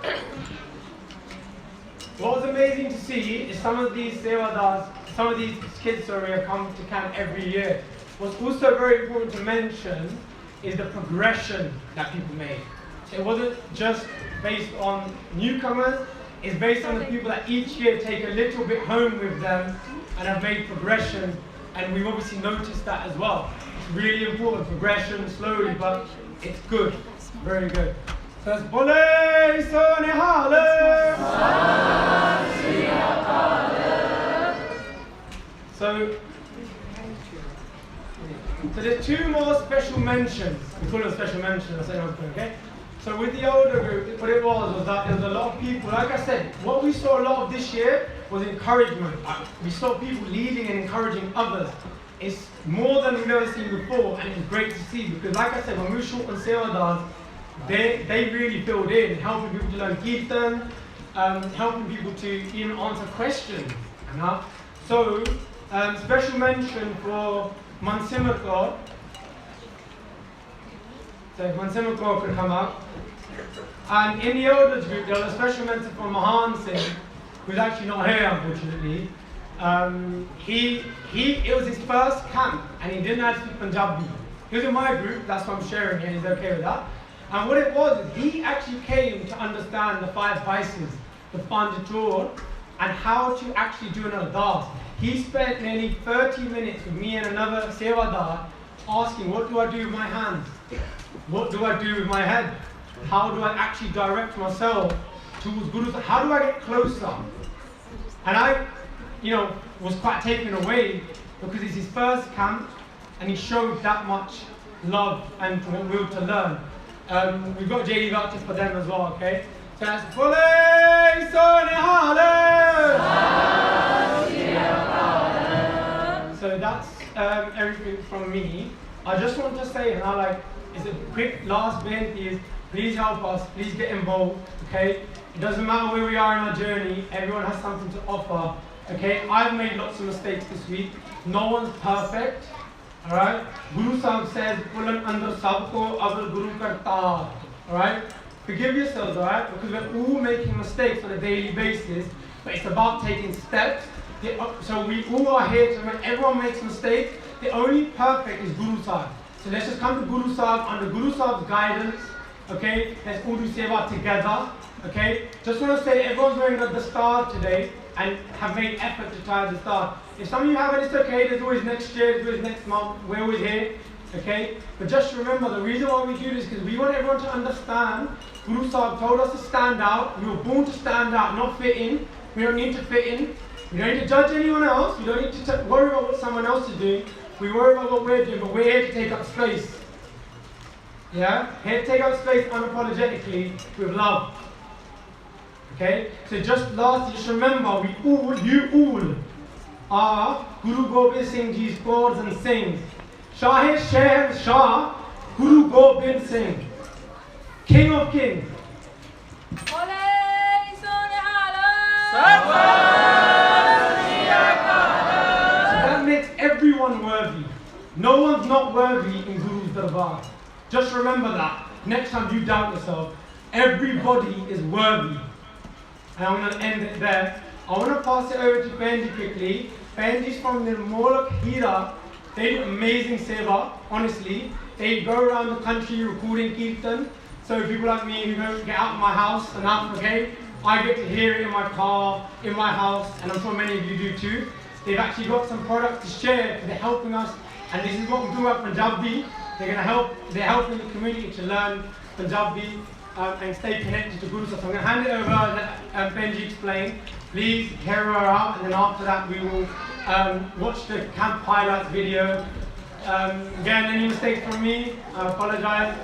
What was amazing to see is some of these sevadars, some of these kids have come to camp every year. What's also very important to mention is the progression that people made. So it wasn't just based on newcomers, it's based on the people that each year take a little bit home with them and have made progression, and we've obviously noticed that as well. It's really important, progression, slowly, but it's good, very good. So it's Bole Sonihale! So there's two more special mentions. We call them special mentions, I say okay? So with the older group, what it was that there was a lot of people, like I said, what we saw a lot of this year was encouragement. We saw people leading and encouraging others. It's more than we've ever seen before, and it's great to see because like I said, when we were short on Sevadars, they really filled in, helping people to learn Kirtan, helping people to even answer questions. So, special mention for Mansimar Kaur. So if Mansimar Kaur could come up. And in the elders group, there was a special mention for Mahan Singh, who's actually not here, unfortunately. It was his first camp, and he didn't have to speak Punjabi. He was in my group, that's why I'm sharing it, and he's okay with that. And what it was, is he actually came to understand the 5 vices, the Panjator, and how to actually do an ardas. He spent nearly 30 minutes with me and another Sevadar asking, what do I do with my hands? What do I do with my head? How do I actually direct myself towards Guru? How do I get closer? And I, was quite taken away because it's his first camp and he showed that much love and will to learn. We've got JD vouchers for them as well, okay? So that's Bole Sonihale! So that's everything from me. I just want to say, it's a quick last bit is, please help us, please get involved, okay? It doesn't matter where we are in our journey, everyone has something to offer, okay? I've made lots of mistakes this week. No one's perfect, alright? Guru Sahib says, Pulan andar sabko agar Guru karta, alright? Forgive yourselves, alright? Because we're all making mistakes on a daily basis, but it's about taking steps. So we all are here to make, everyone makes mistakes. The only perfect is Guru Sahib. So let's just come to Guru Sahib under Guru Sahib's guidance, okay? Let's all do seva together. Okay? Just want to say everyone's wearing the star today and have made effort to tie the star. If some of you haven't, it's okay. There's always next year, there's always next month. We're always here. Okay? But just remember, the reason why we do this is because we want everyone to understand Guru Sahib told us to stand out. We were born to stand out, not fit in. We don't need to fit in. We don't need to judge anyone else. We don't need to worry about what someone else is doing. We worry about what we're doing, but we're here to take up space. Yeah? Here to take up space unapologetically with love. Okay? So just lastly, just remember, you all are Guru Gobind Singh Ji's chords and sings. Shah Sher Shah, Guru Gobind Singh, King of Kings. That makes everyone worthy. No one's not worthy in Guru's Darbar. Just remember that. Next time you doubt yourself, everybody is worthy. And I'm going to end it there. I want to pass it over to Benji quickly. Benji's from Nirmolak Hira. They do amazing seva, honestly. They go around the country recording Kirtan. So people like me who don't get out of my house enough, okay? I get to hear it in my car, in my house, and I'm sure many of you do too. They've actually got some products to share. They're helping us, and this is what we do at Punjabi. They're helping the community to learn Punjabi and stay connected to Guru. So I'm going to hand it over and Benji explain. Please hear her out, and then after that we will watch the camp highlights video. Again, any mistakes from me, I apologize.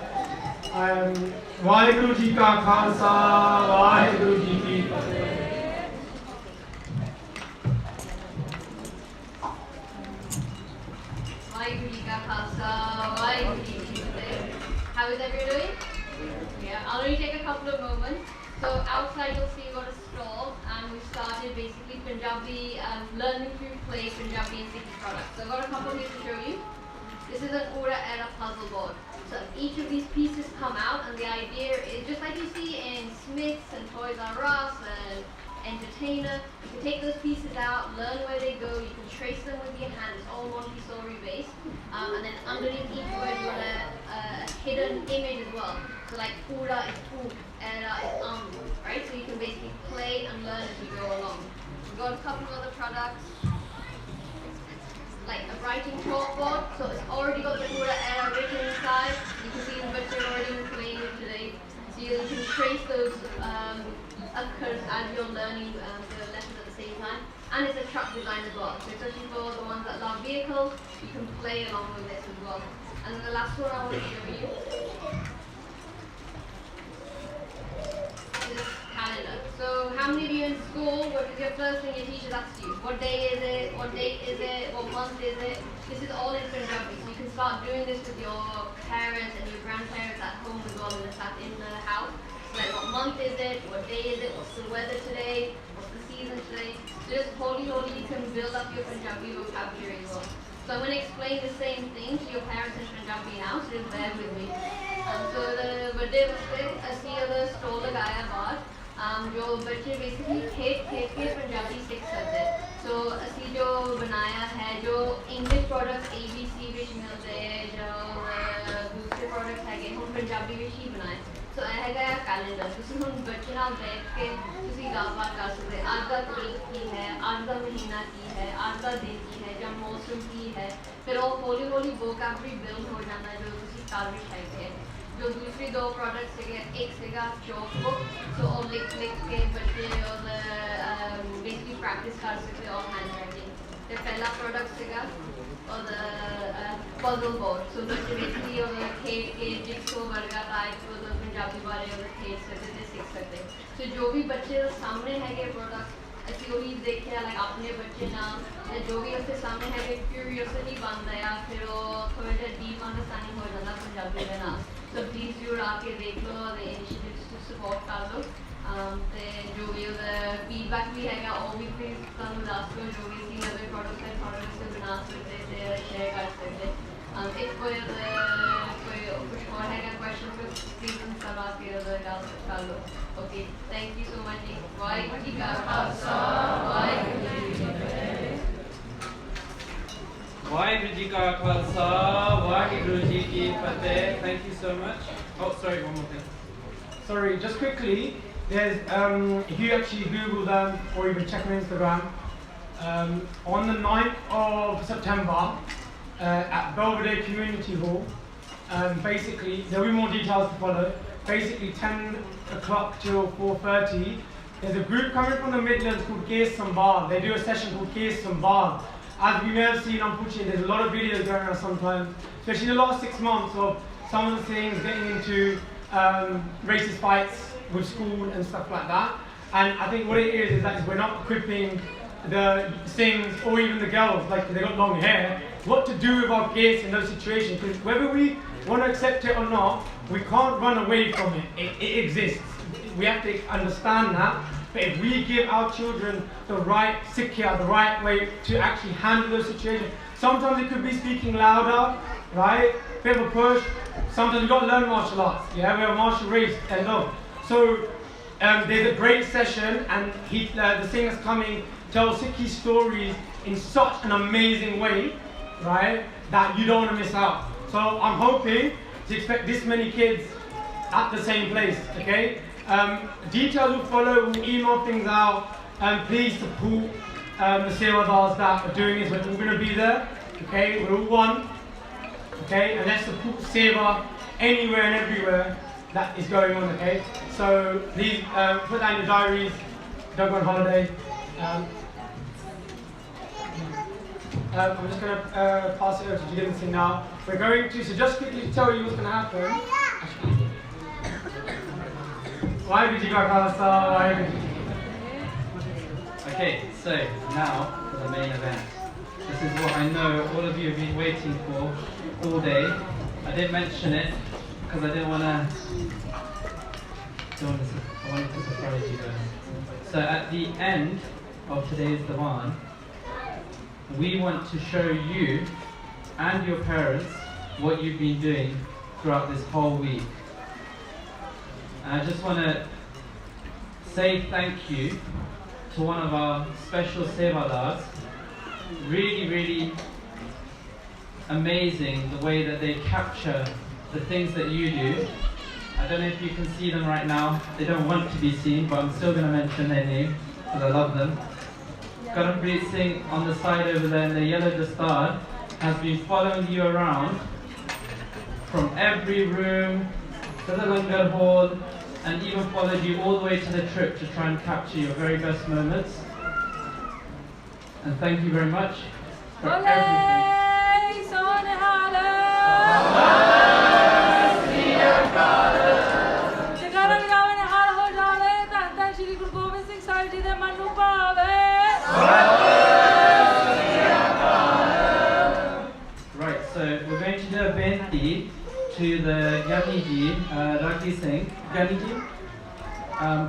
Vaheguru Ji Ka Khalsa, Vaheguru Ji Ki Fateh. Vaheguru Ji Ka Khalsa, Vaheguru Ji Ki Fateh. How is everyone doing? Yeah, I'll only take a couple of moments. So outside you'll see we've got a stall, and we started basically Punjabi, learning to play Punjabi and Sikhi products. So I've got a couple here to show you. This is an Ura era puzzle board. So each of these pieces come out, and the idea is just like you see in Smith's and Toys R Us and Entertainer. You can take those pieces out, learn where they go, you can trace them with your hand. It's all Montessori based. And then underneath each word you want a hidden image as well. So like Ura is Oop, Era is right? So you can basically play and learn as you go along. We've got a couple of other products, like a writing chalkboard. So it's already got the Ura Era written inside. You can see the books are already been playing with today. So you can trace those occurs as you're learning the lessons at the same time. And it's a truck design as well. So especially for the ones that love vehicles, you can play along with this as well. And then the last one I want to show you is calendar. So how many of you in school, what is your first thing your teacher asks you? What day is it? What date is it? What month is it? This is all in Punjabi. So you can start doing this with your parents and your grandparents at home as well in the house. Like what month is it? What day is it? What's the weather today? What's the season today? So just holy, you can build up your Punjabi vocabulary as well. So I'm going to explain the same thing to your parents in Punjabi now, so just bear with me. So the birthday वास्ते असी अगर stall लगाया बाहर जो बच्चे basically खेत के पंजाबी सीख सकते हैं. So असी जो बनाया है जो इंग्लिश प्रोडक्ट ABC विच मिलते हैं जो दूसरे प्रोडक्ट है हम पंजाबी विच ही बनाए. So ਇਹ ਹੈਗਾ कैलेंडर. ਤੁਸੀਂ ਹੁਣ ਬੱਚੇ ਨਾਲ ਬੈਠ ਕੇ ਤੁਸੀਂ ਗੱਲਬਾਤ ਕਰ ਸਕਦੇ ਅੱਜ ਦਾ ਤਰੀਕ ਕੀ ਹੈ, ਅੱਜ ਦਾ ਮਹੀਨਾ ਕੀ ਹੈ, ਅੱਜ ਦਾ ਦਿਨ ਕੀ ਹੈ ਜਾਂ ਮੌਸਮ ਕੀ ਹੈ. ਫਿਰ ਉਹ ਹੌਲੀ ਹੌਲੀ ਵੋਕੈਬਲਰੀ ਬਿਲਡ ਹੋ ਜਾਂਦਾ ਜੋ ਤੁਸੀਂ ਕਰ ਵੀ ਸਕਦੇ ਹੈ. जो दूसरी दो प्रोडक्ट्स सीगे एक सीगा चॉक बुक. सो और लिख के बच्चे और बेसिकली प्रैक्टिस कर सकते और हैंड राइटिंग. तो पहला प्रोडक्ट सीगा और पजल बोर्ड. सो बच्चे बेसिकली और खेल के जिक्सो वर्गा टाइप और पंजाबी बारे और खेल सकते थे सीख सकते. तो जो भी बच्चे सामने है प्रोडक्ट ਅਸੀਂ ਉਹੀ ਦੇਖਿਆ ਲਾਈਕ ਆਪਣੇ ਬੱਚੇ ਨਾਲ ਤੇ ਜੋ ਵੀ ਉਸਦੇ ਸਾਹਮਣੇ ਹੈਗੇ ਕਿਊਰੀਓਸਿਟੀ ਬਣਦਾ ਆ ਫਿਰ ਉਹ ਥੋੜਾ ਜਿਹਾ ਡੀਪ ਅੰਡਰਸਟੈਂਡਿੰਗ ਹੋ ਜਾਂਦਾ ਪੰਜਾਬੀ ਦੇ ਨਾਲ. ਸੋ ਪਲੀਜ਼ ਜ਼ਰੂਰ ਆ ਕੇ ਦੇਖ ਲਓ ਤੇ ਇਨੀਸ਼ੀਏਟਿਵਸ ਨੂੰ ਸਪੋਰਟ ਕਰ ਲਓ ਤੇ ਜੋ ਵੀ ਉਹਦਾ ਫੀਡਬੈਕ ਵੀ ਹੈਗਾ ਉਹ ਵੀ ਪਲੀਜ਼ ਤੁਹਾਨੂੰ ਦੱਸ ਦਿਓ ਜੋ ਵੀ ਅਸੀਂ ਨਵੇਂ ਪ੍ਰੋਡਕਟ ਹੈ ਪ੍ਰੋਡਕਟਸ ਤੇ ਬਣਾ ਸਕਦੇ ਤੇ ਸ਼ੇਅਰ ਕਰ ਸਕਦੇ. if ਕੋਈ ਕੁਝ ਹੋਰ ਹੈਗਾ ਕੁਐਸਚਨ ਪਲੀਜ਼ ਸਭ ਆ ਕੇ ਉਹਦਾ ਗੱਲ ਕਰ ਲਓ. Okay, thank you so much. Waheguru ji ਕਾ ਖਾਲਸਾ ਵਾਹਿਗੁਰੂ ਜੀ ਕੀ ਫਤਿਹ. ਵਾਹਿਗੁਰੂ ਜੀ ਕਾ ਖਾਲਸਾ ਵਾਹਿਗੁਰੂ ਜੀ ਕੀ ਫਤਿਹ. Thank you so much. Oh, sorry, one more thing. Sorry, just quickly, There's, if you actually Google them or even check on Instagram, on the 9th of September at Belvedere Community Hall, basically, there'll be more details to follow. Basically 10 o'clock till 4:30, there's a group coming from the Midlands called Case Sambal. They do a session called Case Sambal. As we may have seen, unfortunately, there's a lot of videos going around sometimes, especially the last 6 months of some of the things getting into racist fights with school and stuff like that. And I think what it is that we're not equipping the things or even the girls, like they got long hair, what to do with our kids in those situations. Because whether we want to accept it or not, we can't run away from it. It exists. We have to understand that. But if we give our children the right sikya, the right way to actually handle those situations, sometimes it could be speaking louder, right? Bit of a push. Sometimes you've got to learn martial arts. Yeah, we're a martial race, and love. So there's a great session, and the singer that's coming tells Sikhi stories in such an amazing way, right, that you don't want to miss out. So I'm hoping to expect this many kids at the same place, okay? Details will follow, we'll email things out, and please support the Sewadars that are doing this. We're all going to be there, okay? We're all one, okay? And let's support Seva anywhere and everywhere that is going on, okay? So please put that in your diaries, don't go on holiday. I'm just going to pass it over to Jigin now. We're going to, so just quickly to tell you what's going to happen. Okay, so now for the main event. This is what I know all of you have been waiting for all day. I didn't mention it because I didn't want to. I wanted to surprise you guys. So at the end of today's Divaan, we want to show you and your parents what you've been doing throughout this whole week. And I just want to say thank you to one of our special Sevadars. Really, really amazing the way that they capture the things that you do. I don't know if you can see them right now. They don't want to be seen, but I'm still going to mention their name because I love them. Karampreet Singh on the side over there in the yellow dastard has been following you around from every room to the Langar hall, and even followed you all the way to the trip to try and capture your very best moments. And thank you very much for everything. Right, so we're going to do a benti to the Gyaniji, Raki Singh, Gyaniji,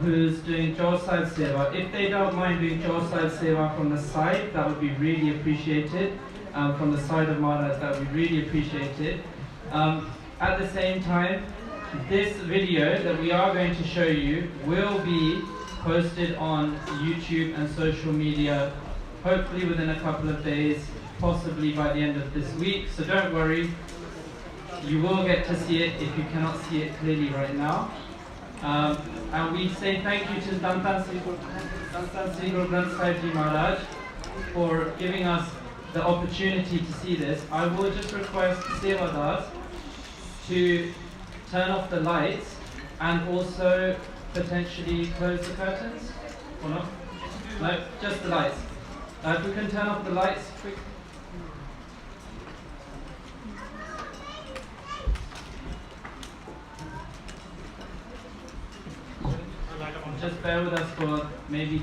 who's doing Chor Sahib Seva. If they don't mind doing Chor Sahib Seva from the side, that would be really appreciated. From the side of Maharaj, that would be really appreciated. At the same time, this video that we are going to show you will be posted on YouTube and social media, hopefully within a couple of days, possibly by the end of this week. So don't worry, you will get to see it if you cannot see it clearly right now. And we say thank you to Dantan Sri Guru Granth Sahib Ji Maharaj for giving us the opportunity to see this. I will just request Sevadars to turn off the lights and also potentially close the curtains, or not? No, just the lights. If we can turn off the lights quick. Just bear with us for maybe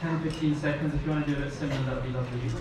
10-15 seconds. If you want to do it similar, that would be lovely.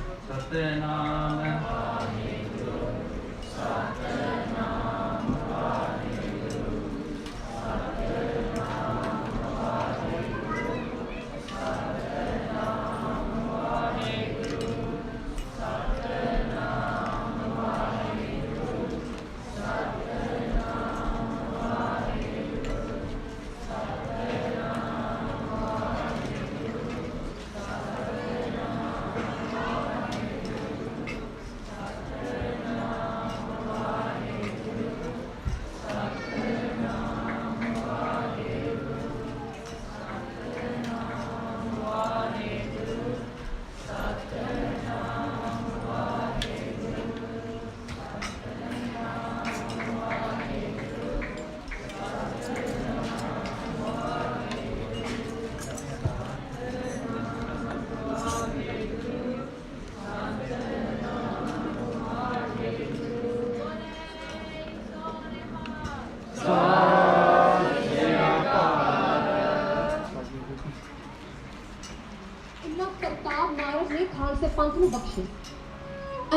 इन्ना करताब महाराज ने खालसे पंथ ਨੂੰ ਬਖਸ਼ੇ।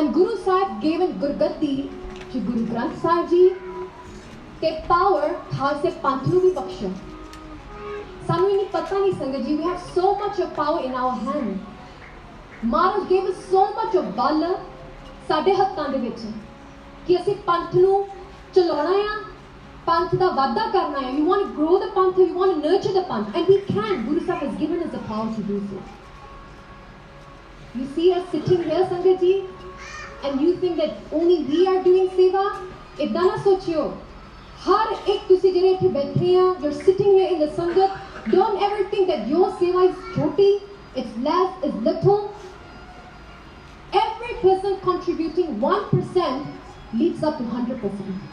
And Guru Sahib gave in Gurgaddi to Guru Granth Sahib Ji ਤੇ power ਖਾਲਸੇ ਪੰਥ ਨੂੰ ਵੀ ਬਖਸ਼ਿਆ। ਸਾਨੂੰ ਇਹ ਪਤਾ ਨਹੀਂ ਸੰਗਤ ਜੀ, we have so much of power in our hand. Maharaj gave us so much of ਬਲ ਸਾਡੇ ਹੱਥਾਂ ਦੇ ਵਿੱਚ ਕਿ ਅਸੀਂ ਪੰਥ ਨੂੰ ਚਲਾਉਣਾ ਆ, ਪੰਥ ਦਾ ਵਾਧਾ ਕਰਨਾ ਹੈ। We want to grow the Panth, we want to nurture the Panth, and we can. Guru Sahib has given us the power to do so. You see us sitting here, Sangat ji, and you think that only we are doing seva? इतना ना सोचियो, हर एक तुसी जिन्हें इत्थे बैठे हैं, you're sitting here in the Sangat, don't ever think that your seva is choti, it's less, it's little. Every person contributing 1% leads up to 100%.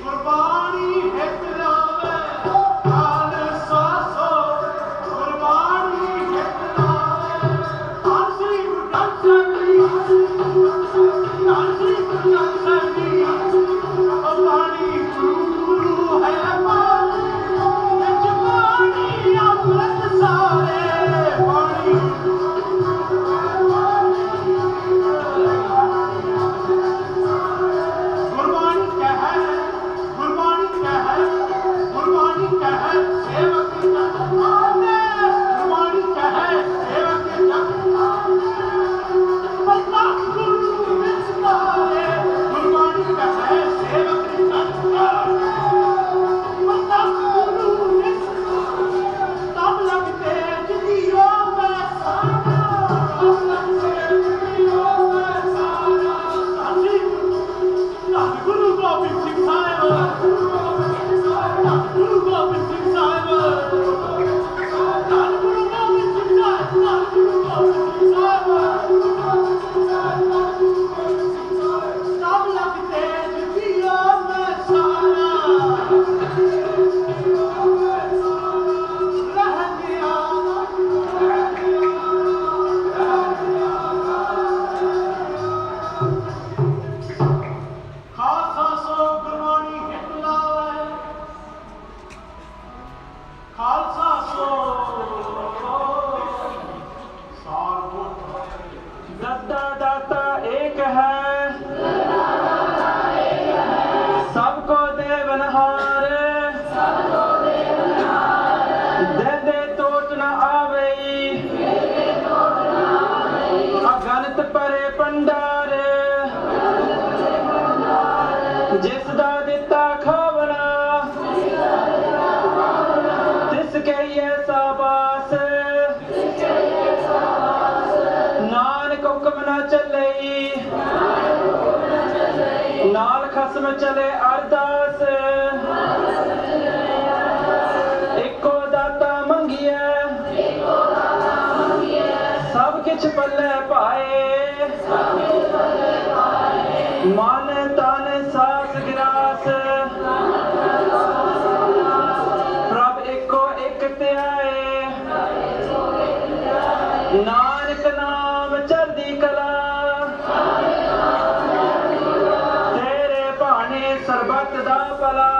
Gurbani चले अरदास एको दाता मंगिए सब किछ पल्ले पाए मन तन सास गिरास प्रभ एको एक ते आए नानक नाम चढ़दी कला तेरे भाने सरबत दा भला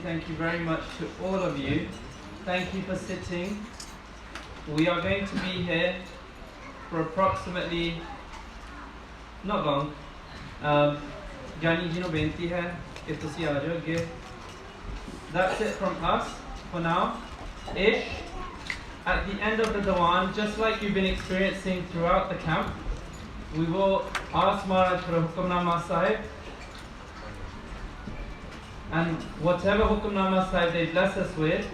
Thank you very much to all of you. Thank you for sitting. We are going to be here for approximately, not long. Jani ji no benti hai ki tusi aa jao agge. That's it from us for now. Ish, at the end of the Divaan, just like you've been experiencing throughout the camp, we will ask Maharaj for a Hukamnama Sahib. And whatever Hukamnama Sahib they bless us with,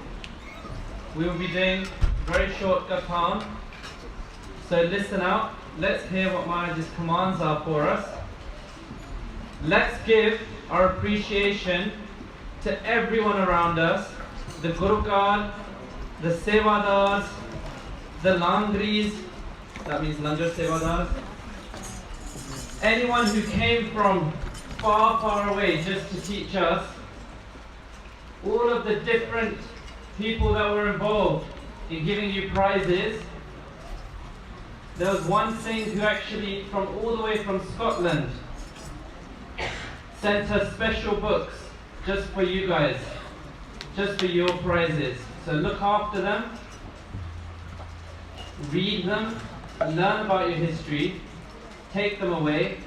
we will be doing very short Gathan. So listen out, let's hear what Maharaj's commands are for us. Let's give our appreciation to everyone around us, the Gurukar, the Sevadars, the Langris, that means Langar Sevadars, anyone who came from far, far away just to teach us, all of the different people that were involved in giving you prizes, there was one saint who actually, from all the way from Scotland, sent us special books just for you guys, just for your prizes. So look after them, read them, learn about your history, take them away.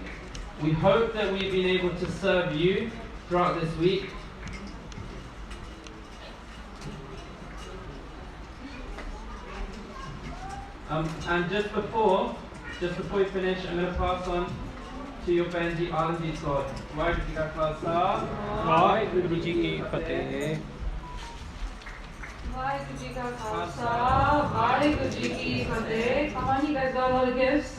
We hope that we've been able to serve you throughout this week. And just before we finish, I'm going to pass on to your Benji Alamjit Kaur. Waheguru Ji Ka Khalsa, Waheguru Ji Ki Fateh. Waheguru Ji Ka Khalsa, Waheguru Ji Ki Fateh. Come on, you guys got a lot of gifts.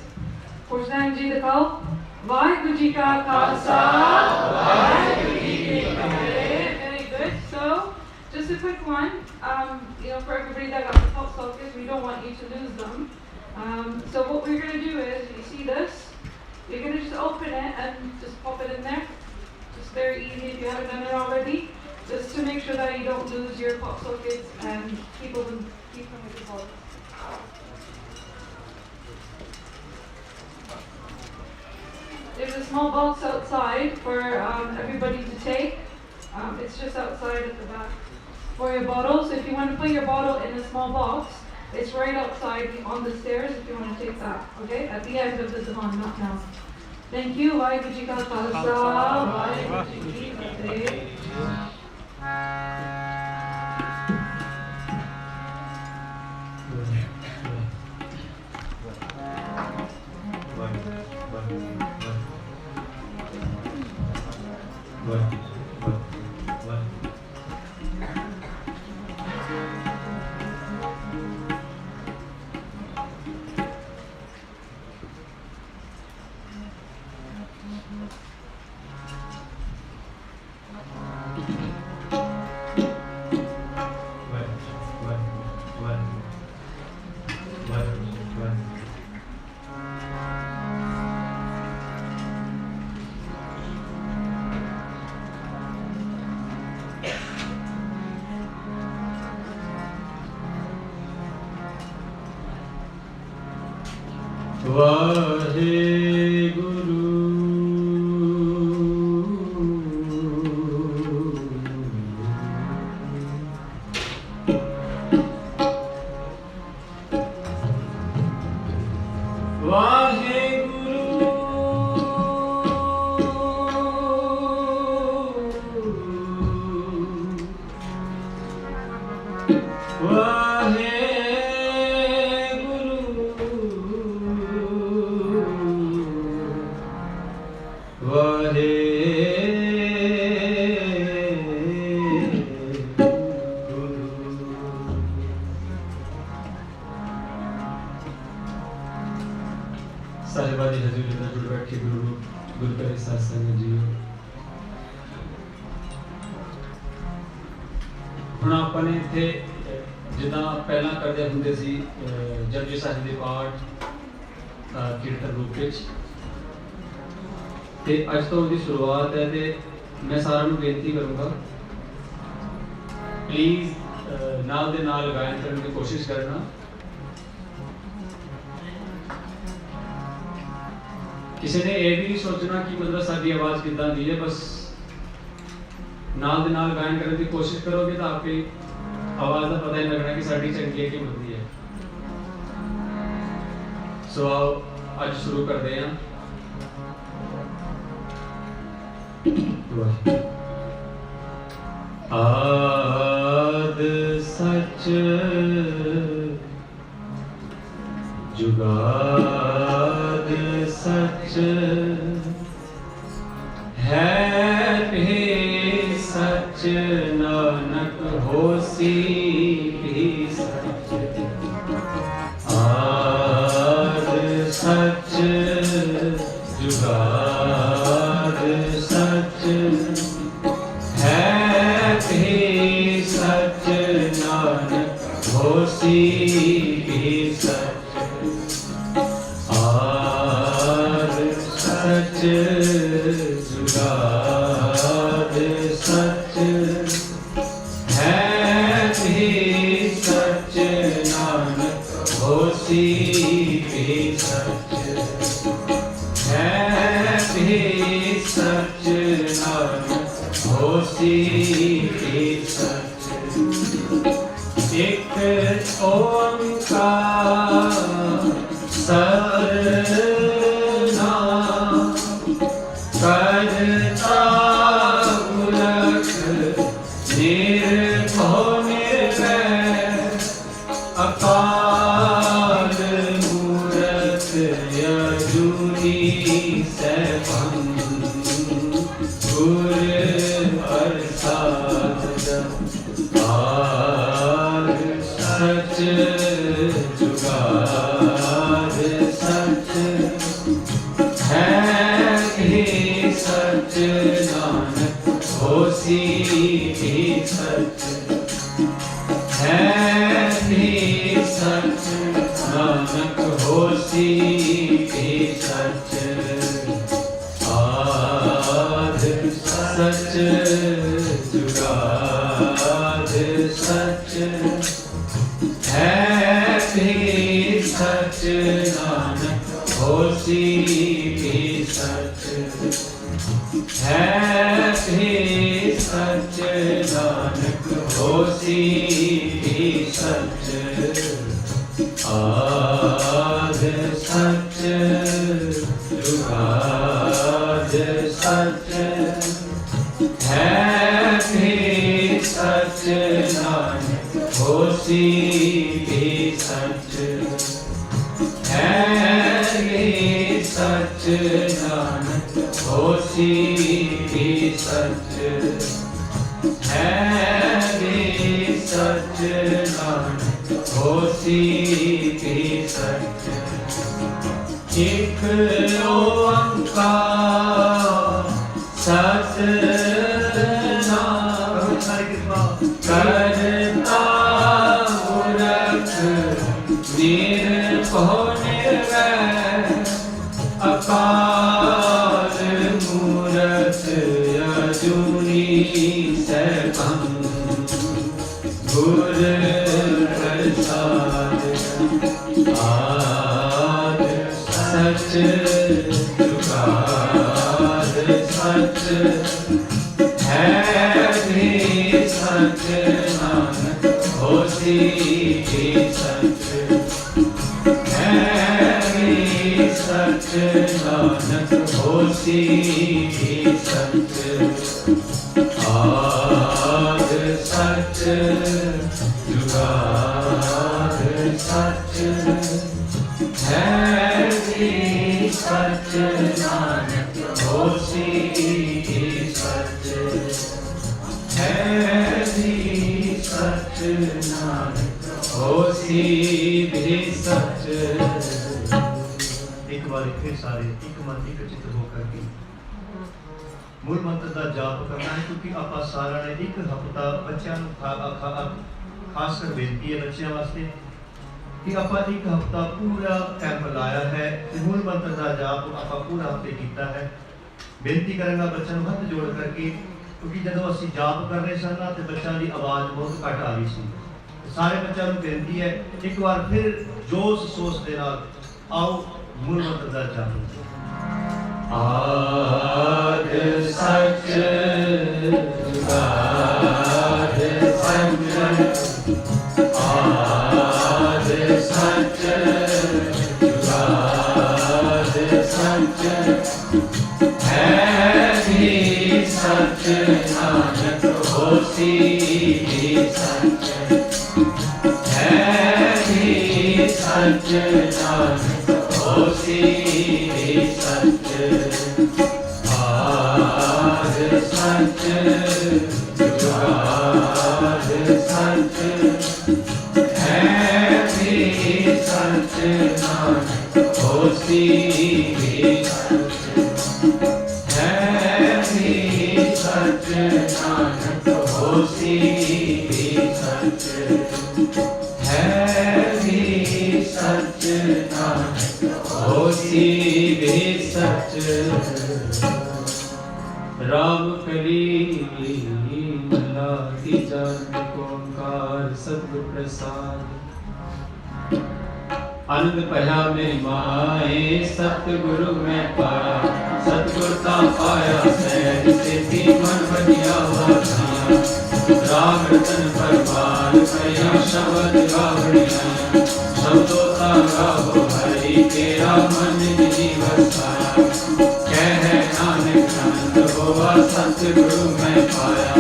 For Ji the call. Waheguru Ji Ka Khalsa, Waheguru Ji Ki Fateh. Very good. So, just a quick one. For everybody that got the pulse focus, we don't want you to lose them. So what we're going to do is, you see this, you're going to just open it and just pop it in there. Just very easy if you haven't done it already. Just to make sure that you don't lose your pop sockets and keep them with the pulse. There's a small box outside for everybody to take. It's just outside at the back for your bottle. So if you want to put your bottle in a small box, it's right outside on the stairs if you want to take that. Okay? At the end of the Divaan, not now. Thank you. Waheguru Ji Ka Khalsa, Waheguru Ji Ki Fateh. ਸਾਹਿਬਾਂ ਦੀ ਹਜ਼ੂਰੀ ਵਿੱਚ ਜੁੜ ਬੈਠੇ ਗੁਰਦੁਆਰੇ ਸਾਧ ਜੀ। ਹੁਣ ਆਪਾਂ ਨੇ ਇੱਥੇ ਜਿੱਦਾਂ ਪਹਿਲਾਂ ਕਰਦੇ ਹੁੰਦੇ ਸੀ ਜਪਜੀ ਸਾਹਿਬ ਦੇ ਪਾਠ ਕੀਰਤਨ ਰੂਪ ਵਿੱਚ, ਤੇ ਅੱਜ ਤੋਂ ਉਹਦੀ ਸ਼ੁਰੂਆਤ ਹੈ ਤੇ ਮੈਂ ਸਾਰਿਆਂ ਨੂੰ ਬੇਨਤੀ ਕਰੂੰਗਾ ਪਲੀਜ਼ ਨਾਲ ਦੇ ਨਾਲ ਗਾਇਨ ਕਰਨ ਦੀ ਕੋਸ਼ਿਸ਼ ਕਰਨਾ। ਕਿਸੇ ਨੇ ਇਹ ਵੀ ਨਹੀਂ ਸੋਚਣਾ ਕਿ ਮਤਲਬ ਸਾਡੀ ਆਵਾਜ਼ ਕਿੱਦਾਂ ਦੀ ਹੈ, ਬਸ ਨਾਲ ਦੇ ਨਾਲ ਗਾਇਨ ਕਰਨ ਦੀ ਕੋਸ਼ਿਸ਼ ਕਰੋਗੇ ਤਾਂ ਆਪੇ ਆਵਾਜ਼ ਦਾ ਪਤਾ ਹੀ ਲੱਗਣਾ ਕਿ ਸਾਡੀ ਚੰਗੀ ਹੈ ਕਿ ਮੰਦੀ ਹੈ। ਸੋ ਆਓ ਅੱਜ ਸ਼ੁਰੂ ਕਰਦੇ ਹਾਂ। ਆਦ ਸੱਚ जुगाद सच है भी सच नानक होसी भी सच। आद सच जुगाद सच है भी सच नानक होसी भी सच। सच जुगाद सच है भी सच नानक होसी भी सच। होसी भी सच एक ओंकार सतनाम करता पुरख निर्भो निर्वैर अकाल मूरत अजूनी सैभं गुर प्रसाद आद सच जुगाद सच है ही सच नानक होसी भी सच है भी सच नानक होसी भी सच आद सच जुगाद सच है भी सच नानक होसी भी सच है भी सच नानक होसी भी सच आद सच जुगाद सच है भी सच नानक होसी भी सच है भी सच नानक होसी भी सच है भी सच नानक होसी भी सच एक ओंकार सतनाम करता पुरख निर्भो निर्वैर अकाल मूरत अजूनी सैभं गुर प्रसाद आद सच जुगाद सच है भी सच नानक होसी भी सच है भी सच नानक होसी भी सच आद सच जुगाद सच है भी सच नानक होसी भी सच है भी सच नानक होसी भी सच। एक बार फिर सारे एक मन एक चित होकर के मूल मंत्र का जाप करना है, क्योंकि आप सारा ने एक हफ्ता बच्चों खासकर बेनती है बच्चों वास्ते कि आप एक हफ्ता पूरा कैंप लाया है, मूल मंत्र का जाप आप पूरा हफ्ते किया है। बेनती करेंगे बच्चों को हथ जोड़ करके, क्योंकि जो असी जाप कर रहे सन तो बच्चों की आवाज़ बहुत घट आ रही सी। सारे बच्चों को बेनती है एक बार फिर जोश सोच के नाल आओ मूल मंत्र का जाप। आद सच जुगाद सच आद सच जुगाद सच है भी सच नानक होसी भी सच है भी सच नानक होसी भी सच आद सच जुगाद सच है भी सच नानक होसी भी सच है भी सच नानक होसी भी सच है भी सच नानक होसी भी सच। राम कली मला की जान को ओंकार सतगुर प्रसाद आनंद पया मेरी माए सतगुरु में पाया सतगुर ता पाया सहज सिद्धि मन बढ़िया सतगुरु मैं पाया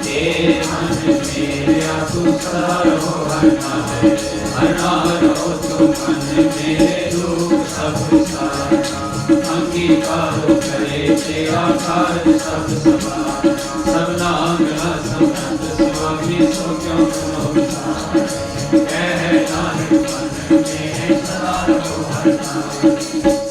तेरे मन मेरे तू सदा रहो हर नाल रहो तुम मन मेरे दुख सब सारा अंगीकार करे तेरा कार्य सब सवार सब नाम मिला समंत स्वामी सो क्यों करो कह नानक मन में सदा रहो हर नाल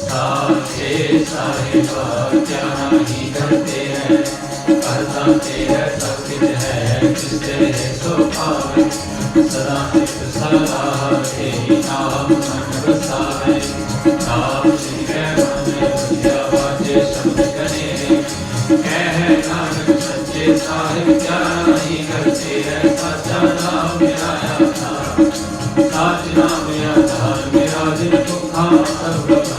साचे साहिबा क्या नहीं करते हैं करता तेरा सब कुछ है जिससे सो पावे सदा सिख सदा तेरी नाम मन बसावे नाम सिखे मन बुझिया बाजे शब्द करे कह नानक सच्चे साहिब क्या नहीं करते हैं सच्चा नाम मेरा आधार साच नाम मेरा आधार मेरा दिल दुखा सब गम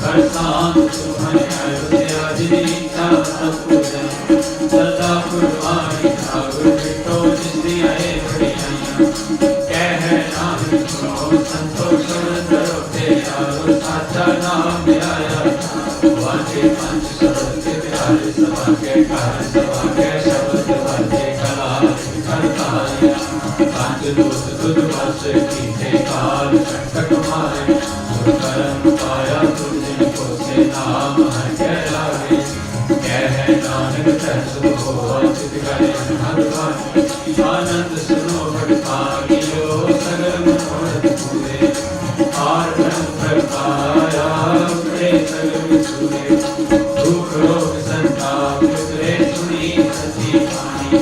कर शांत सुखन है जिनी इच्छा सब पूजन सदा कुर्बानी ठाकुर बिटो जिसदी आए बड़ियां कह नानक सुनो संतोष करो ते यारो साचा नाम मेरा वाजे पंच शब्द के प्यारे सभा के कार्य सभा के शब्द वाजे कला करताया पंच दूत तुझ वर्ष की थे काल संकट मारे करम पाया तुझ को से नाम हर के लागे कह नानक तरस हो अचित करे भगवान आनंद सुनो बड़ भागियो सगल मनोरथ पूरे आर ब्रह्म प्रकाया उतरे सगल सूरे दुख रोग संताप उतरे सुनी सती वाणी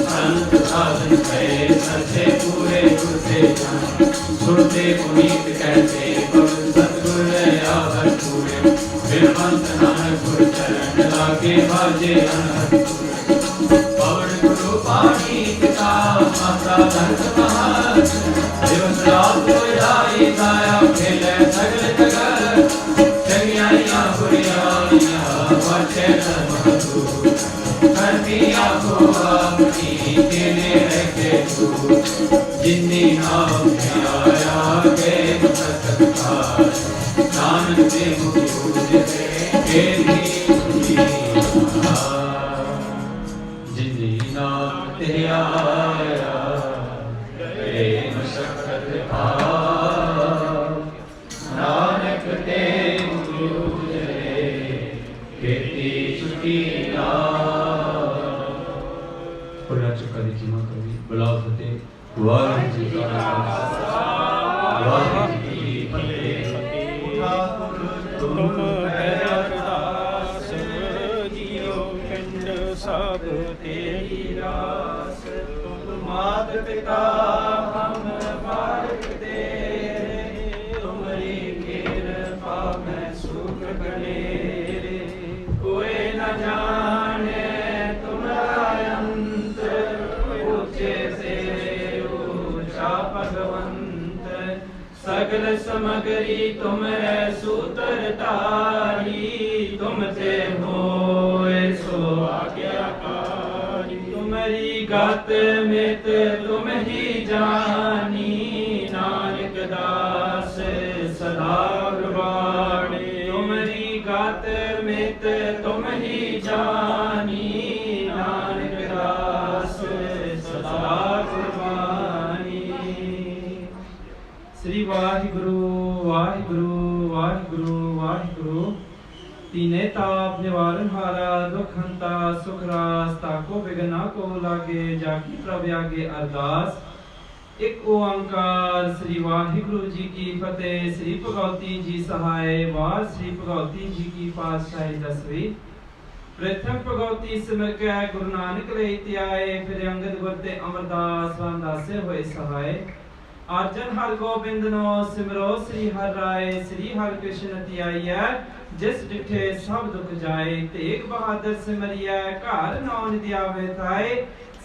संत साधन कहे सच्चे पूरे गुरते जान सुनते पुनीत कहते पवन सतगुर आवर पूरे बिरमंत नानक गुर चरण लागे बाजे अनहद पवन गुरु पानी पिता माता धर्म महान दिवस रात आई दाया खेले सगल जगत चंगियाइया बुरियाइया बचे धर्म तू करमिया को अपनी तेने रखे तू जिन्नी नाम में आया के सतकार नानक दे मुझे के जिन्नी नाम ते आया प्रेम शक्ति नानक ते मुझे खेती छुट्टी खुला चुका दी जीमा कभी बुलाओ फतेह वाहिगुरू जी का खालसा वाहिगुरू जी की फतेह तुम अरदास जियो पिंड सब तेरी रास तुम मात पिता हम बालक तेरे तुम्हारी कृपा में सुख गणेरे कोई न जाने तुम्हारा अंत ऊंचे से ऊंचा भगवंत सगल समगरी तुमरे सूत्र तारी तुमसे होए सो आज्ञाकारी तुम्हारी गात मित तुम ही जानी नानक दास सदा गुरबाणी तुम्हारी गात मित तुम ही जानी नानक दास सदा गुरबाणी श्री वाहिगुरु वाहिगुरु वाहिगुरु वाहिगुरु तीने ताप निवारण हारा दुख हंता सुख रास ताको बिगना को लागे जाकी प्रभु आगे अरदास एक ओंकार श्री वाहिगुरु जी की फतेह। श्री भगवती जी सहाय वार श्री भगवती जी की पातशाही दसवीं प्रथम भगवती सिमर के गुरु नानक ले त्याए फिर अंगद गुरते अमरदास रामदासे होए सहाय अर्जन हर गोबिंद नो सिमरो श्री हर राय श्री हर कृष्ण त्याया जिस डिठे सब दुख जाए तेग बहादुर सिमरिया घर नौन दियावे थाए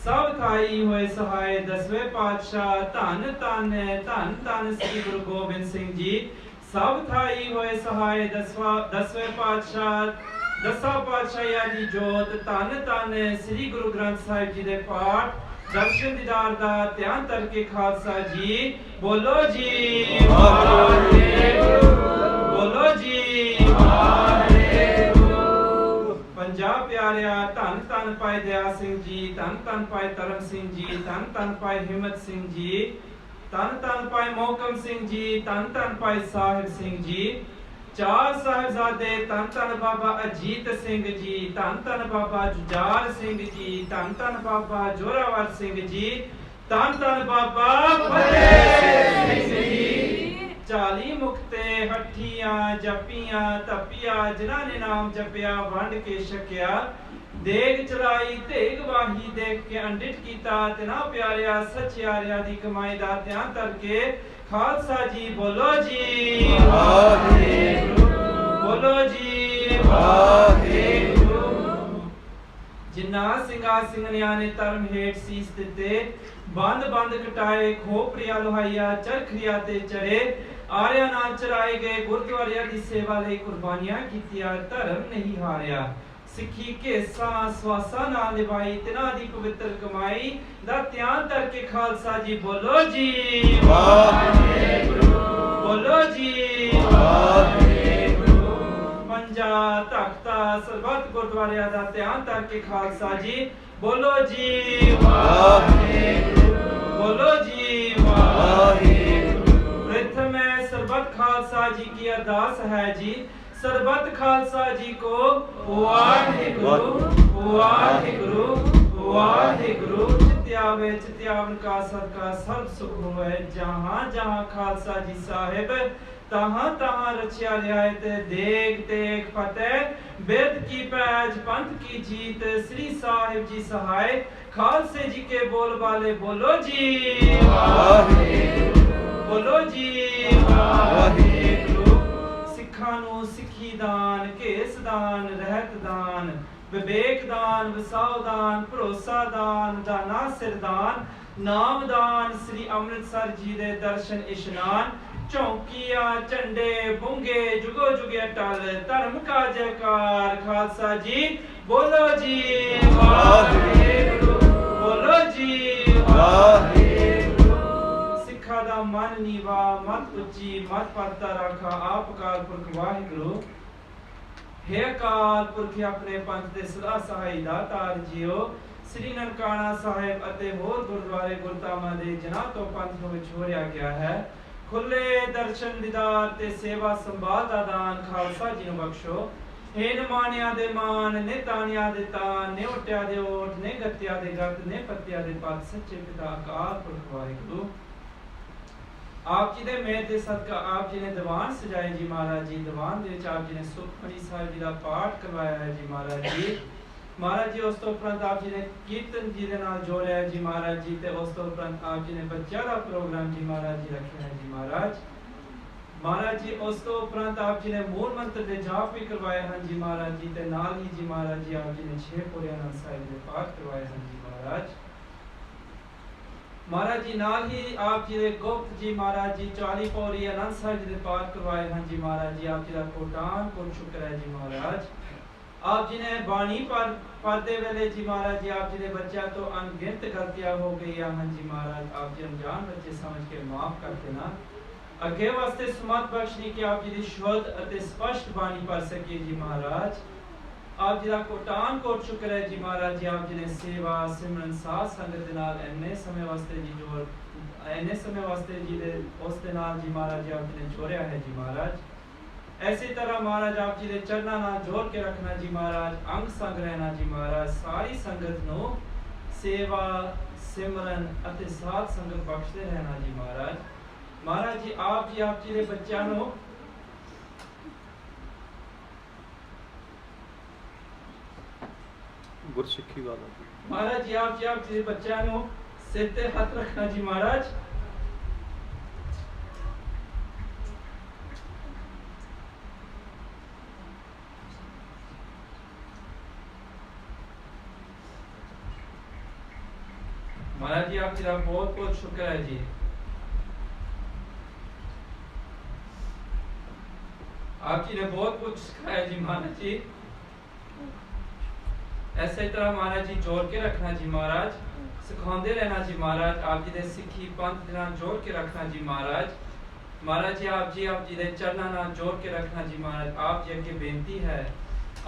सब थाई होए सहाय दसवें पातशाह धन धन धन धन श्री गुरु गोबिंद सिंह जी सब थाई होए सहाय दसवें पातशाह दसा पातशाह दी जोत धन धन श्री गुरु ग्रंथ साहिब जी दे पाठ दर्शन दीदार दा ध्यान करके खालसा जी बोलो जी बोलो जी 50 ਪਿਆਰਿਆ ਧੰਨ ਧੰਨ ਭਾਈ ਦਇਆ ਸਿੰਘ ਜੀ, ਧੰਨ ਧੰਨ ਭਾਈ ਧਰਮ ਸਿੰਘ ਜੀ, ਧੰਨ ਧੰਨ ਭਾਈ ਹਿੰਮਤ ਸਿੰਘ ਜੀ, ਧੰਨ ਧੰਨ ਭਾਈ ਮੋਹਕਮ ਸਿੰਘ ਜੀ, ਧੰਨ ਧੰਨ ਭਾਈ ਸਾਹਿਬ ਸਿੰਘ ਜੀ। 4 ਸਾਹਿਬਜ਼ਾਦੇ ਧੰਨ ਧੰਨ ਬਾਬਾ ਅਜੀਤ ਸਿੰਘ ਜੀ, ਧੰਨ ਧੰਨ ਬਾਬਾ ਜੁਝਾਰ ਸਿੰਘ ਜੀ, ਧੰਨ ਧੰਨ ਬਾਬਾ ਜੋਰਾਵਰ ਸਿੰਘ ਜੀ, ਧੰਨ ਧੰਨ ਬਾਬਾ ਫਤਿਹ ਸਿੰਘ ਜੀ। 40 ਮੁਕਤੇ ਹੱਠੀਆਂ ਜਪੀਆਂ ਤਪੀਆਂ, ਜਿਨ੍ਹਾਂ ਨੇ ਨਾਮ ਜਪਿਆ ਵੰਡ ਕੇ ਛਕਿਆ। ਦੇਗ ਚਲਾਈ ਧੇਗ ਵਾਹੀ ਦੇਖ ਕੇ ਅੰਡਿਤ ਕੀਤਾ, ਤਿਨਾ ਪਿਆਰਿਆ ਸੱਚਿਆਰਿਆਂ ਦੀ ਕਮਾਈ ਦਾ ਧਿਆਨ ਕਰਕੇ। ਖਾਲਸਾ ਜੀ ਬੋਲੋ ਜੀ ਵਾਹਿਗੁਰੂ, ਬੋਲੋ ਜੀ ਵਾਹਿਗੁਰੂ। ਜਿਨ੍ਹਾਂ ਸਿੰਘਾਂ ਸਿੰਘਣੀਆਂ ਨੇ ਧਰਮ ਹੇਠ ਸੀਸ ਦਿੱਤੇ, ਬੰਦ ਬੰਦ ਕਟਾਏ, ਖੋਪੜੀਆਂ ਲੋਹਾਈਆਂ ਚਰਖੀਆਂ ਤੇ ਚੜੇ, ਆਰਿਆਂ ਨਾਲ ਚਰਾਏ ਗਏ, ਗੁਰਦੁਆਰਿਆਂ ਦੀ ਸੇਵਾ ਲਈ ਕੁਰਬਾਨੀਆਂ ਕੀਤੀਆਂ, ਧਰਮ ਨਹੀਂ ਹਾਰਿਆ। ਸਿੱਖੀ ਕੇਸਾਂ ਸਵਾਸਾਂ ਨਾਲ ਨਿਭਾਈ, ਤਿਨਾਂ ਦੀ ਪਵਿੱਤਰ ਕਮਾਈ ਦਾ ਧਿਆਨ ਕਰਕੇ। ਖਾਲਸਾ ਜੀ ਬੋਲੋ ਜੀ ਵਾਹਿਗੁਰੂ, ਬੋਲੋ ਜੀ ਵਾਹਿਗੁਰੂ। ਪੰਜਾ ਤਖਤਾ ਸਰਬੱਤ ਗੁਰਦੁਆਰਿਆਂ ਦਾ ਧਿਆਨ ਕਰਕੇ। ਖਾਲਸਾ ਜੀ ਬੋਲੋ ਜੀ ਵਾਹਿਗੁਰੂ, ਬੋਲੋ ਜੀ ਵਾਹਿਗੁਰੂ। प्रथम सर्बत खालसा जी की अरदास है जी, सर्बत खालसा जी को वाहिगुरु वाहिगुरु वाहिगुरु। चित्यावे चित्यावन का सदका सर्व सुख होवे, जहाँ जहाँ खालसा जी साहिब तहाँ तहाँ रचिया रियायत। देग तेग फतेह बेद की पैज पंथ की जीत, श्री साहिब जी सहाय खालसे जी के बोल वाले। बोलो जी वाहिगुरु, बोलो जी वाहिगुरु। सिखां नूं सिखी दान, घेस दान, रहत दान, विवेक दान, वसाव दान, भरोसा दान, दाना सिर दान, नाम दान। श्री अमृतसर जी दे दर्शन इशनान, चौकियां झंडे बुंगे जुगो जुगे अटल, धर्म का जयकार। खालसा जी बोलो जी वाहिगुरु, बोलो जी वाहिगुरु। सिखा दा मन नीवा, मत उच्ची मत पत्ता रखा, आप अकाल पुरख वाहिगुरु। हे अकाल पुरख अपने पंथ दे सदा सहाय दातार जियो। श्री ननकाना साहिब ਅਤੇ ਹੋਰ ਗੁਰਦੁਆਰੇ ਗੁਰਧਾਮਾਂ ਦੇ ਜਿਨ੍ਹਾਂ ਤੋਂ ਪੰਥ ਨੂੰ ਵਿਛੋੜਿਆ ਗਿਆ ਹੈ, ਖੁੱਲੇ ਦਰਸ਼ਨ ਦੀਦਾਰ ਤੇ ਸੇਵਾ ਸੰਭਾਲ ਦਾ ਦਾਨ ਖਾਲਸਾ ਜੀ ਨੂੰ ਬਖਸ਼ੋ। हे ਨਿਮਾਣਿਆਂ ਦੇ ਮਾਨ, ਨੇ ਤਾਣਿਆਂ ਦੇ ਤਾਨ, ਨੇ ਓਟਿਆਂ ਦੇ ਓਟ, ਨੇ ਗੱਤਿਆਂ ਦੇ ਗੱਤ, ਨੇ ਪੱਤਿਆਂ ਦੇ ਪੱਤ, ਸੱਚੇ ਪਿਤਾ ਅਕਾਲ ਪੁਰਖ ਵਾਹਿਗੁਰੂ। ਆਪ ਜੀ ਦੇ ਮਿਹਰ ਦੇ ਸਦਕਾ ਆਪ ਜੀ ਨੇ ਦੀਵਾਨ ਸਜਾਏ ਜੀ ਮਹਾਰਾਜ ਜੀ। ਦੀਵਾਨ ਦੇ ਵਿੱਚ ਆਪ ਜੀ ਨੇ ਸੁਖਮਨੀ ਸਾਹਿਬ ਜੀ ਦਾ ਪਾਠ ਕਰਵਾਇਆ ਹੈ ਜੀ ਮਹਾਰਾਜ ਜੀ। ਮਹਾਰਾਜ ਜੀ ਉਸ ਤੋਂ ਉਪਰੰਤ ਆਪ ਜੀ ਨੇ ਕੀਰਤਨ ਜੀ ਦੇ ਨਾਲ ਜੋੜਿਆ ਜੀ ਮਹਾਰਾਜ ਜੀ, ਤੇ ਉਸ ਤੋਂ ਉਪਰੰਤ ਆਪ ਜੀ ਨੇ ਬੱਚਿਆਂ ਦਾ ਪ੍ਰੋਗਰਾਮ ਜੀ ਮਹਾਰਾਜ ਜੀ ਰੱਖਿਆ ਹੈ ਜੀ ਮਹਾਰਾਜ। ਮਹਾਰਾਜ ਜੀ ਉਸ ਤੋਂ ਉਪਰੰਤ ਆਪ ਜੀ ਨੇ ਮੂਲ ਮੰਤਰ ਦੇ ਜਾਪ ਵੀ ਕਰਵਾਏ ਹਨ ਜੀ ਮਹਾਰਾਜ ਜੀ, ਤੇ ਨਾਲ ਹੀ ਜੀ ਮਹਾਰਾਜ ਜੀ ਆਪ ਜੀ ਨੇ 6 ਪੌੜੀਆਂ ਨਾਲ ਸਾਹਿਬ ਦੇ ਪਾਠ ਕਰਵਾਏ ਹਨ ਜੀ ਮਹਾਰਾਜ। ਮਹਾਰਾਜ ਜੀ ਨਾਲ ਹੀ ਆਪ ਜੀ ਦੇ ਗੁਪਤ ਜੀ ਮਹਾਰਾਜ ਜੀ 40 ਪੌੜੀ ਅਨੰਦ ਸਾਹਿਬ ਜੀ ਦੇ ਪਾਠ ਕਰਵਾਏ ਹਨ ਜੀ ਮਹਾਰਾਜ ਜੀ। ਆਪ ਜੀ ਦਾ ਕੋਟਾਨ ਕੋਟ ਸ਼ੁਕਰ ਹੈ ਜੀ ਮਹਾਰਾਜ। आप जी ने बाणी पर पढ़ते वेले जी महाराज जी आप जी ने बच्चा तो अनगिनत गलतियां हो गई हैं जी महाराज। आप जी अनजान बच्चे समझ के माफ कर देना। अगे वास्ते सुमत बख्शनी कि आप जी दी शुद्ध अते स्पष्ट बाणी पढ़ सके जी महाराज। आप जी दा कोटान कोट शुक्र है जी महाराज जी। आप जी ने सेवा सिमरन साथ संगत दे नाल इन्ने समय वास्ते जी जोड़, इन्ने समय वास्ते जी दे उस दे नाल जी महाराज जी आप जी ने जोड़िया है जी महाराज। ऐसी तरह महाराज आप जी दे चरणा नाल जोड़ के रखना जी महाराज, अंग संग रहना जी महाराज। सारी संगत नो सेवा सिमरन अते साथ संगत बख्शते रहना जी महाराज। महाराज जी आप जी दे बच्चों नो गुरसिक्खी वाला महाराज जी आप जी दे बच्चों नो सिर ते हाथ रखना जी महाराज। महाराज जी आप जी का बहुत बहुत शुक्र है जी। आप जी ने बहुत कुछ सिखाया जी महाराज जी। ऐसे तरह महाराज जी जोड़ के रखना जी महाराज, सिखाते रहना जी महाराज। आप जी ने सिखी पंथ दे नाल जोड़ के रखना जी महाराज। महाराज जी आप जी दे चरणा नाल जोड़ के रखना जी महाराज। आप जी अगे बेनती है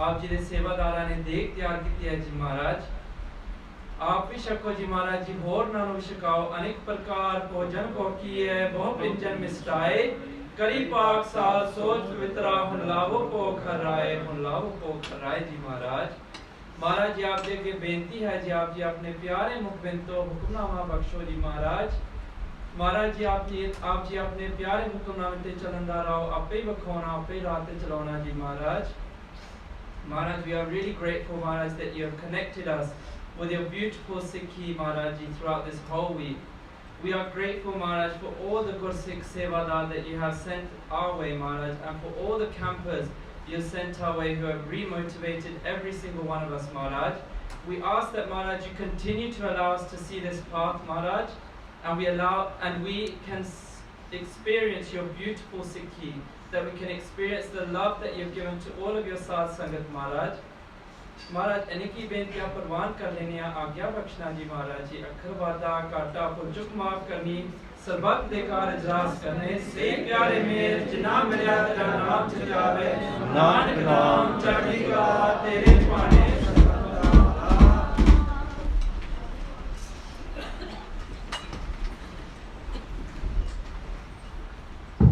आप जी दे सेवादारां ने देख तैयार की है जी महाराज। आप भी छको जी महाराज जी, होर नालों भी छकाओ। अनेक प्रकार भोजन को किए बहु व्यंजन मिष्टाए, करी पाक साल सोच पवित्रा हुलावो को खराए जी महाराज। महाराज जी आप जी के बेनती है जी, आप जी अपने प्यारे मुखबिंतो हुक्मनामा बख्शो जी महाराज। महाराज जी आप जी अपने प्यारे हुक्मनामे ते चलंदा रहो, आपे ही बखौना आपे ही राह ते चलाना जी महाराज। Maharaj, we are really grateful, Maharaj, that you have connected us with your beautiful Sikhi, Maharaj, throughout this whole week. We are grateful, Maharaj, for all the Gursikh Sevadar that you have sent our way, Maharaj, and for all the campers you have sent our way who have remotivated every single one of us, Maharaj. We ask that, Maharaj, you continue to allow us to see this path, Maharaj, and we can experience your beautiful Sikhi, that we can experience the love that you've given to all of your Sadh Sangat, Maharaj. Maharaj, aniki bentiyan parwan kar lene aagya bakshna ji Maharaj ji, akhar wada kaata purjuk maaf karni, sabak dekar ijlas karne, se pyare mere jina milya tera naam chilave, nanak naam chaddi ka tere paane.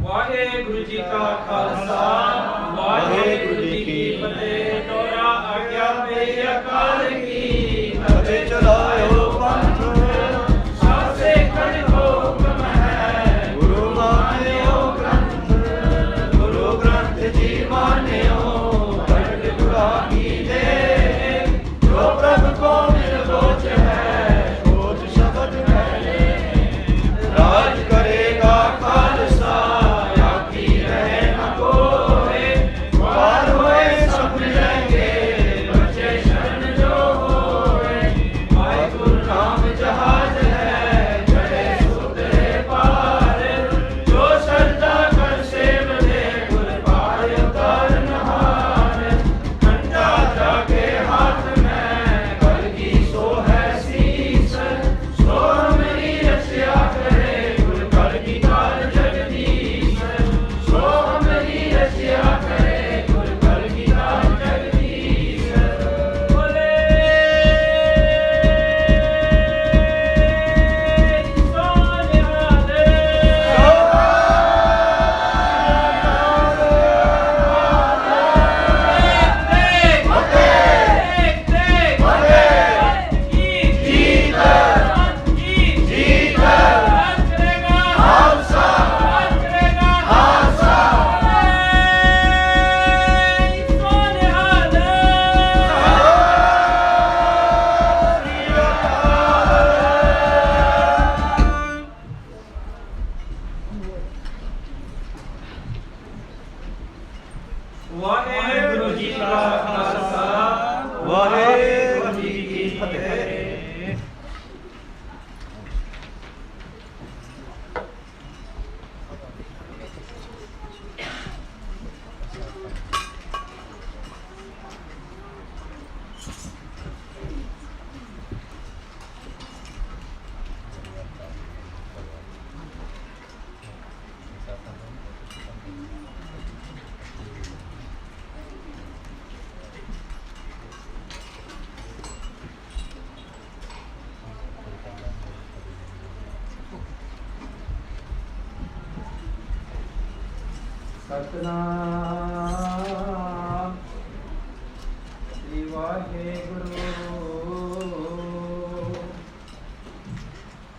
Waheguru ji का खालसा वाहेगुरु जी की फतेह। तोरा आज्ञा पे अकाल की फतेह चलायो पंथ, सासे खड़ को हुक्म है गुरु मान्यो ग्रंथ, गुरु ग्रंथ जी मान्यो खड़ गुरा की दे, जो प्रभु को मिल बोझ है बोझ शब्द पहले, राज करेगा खालसा सतनाम श्री वाहेगुरु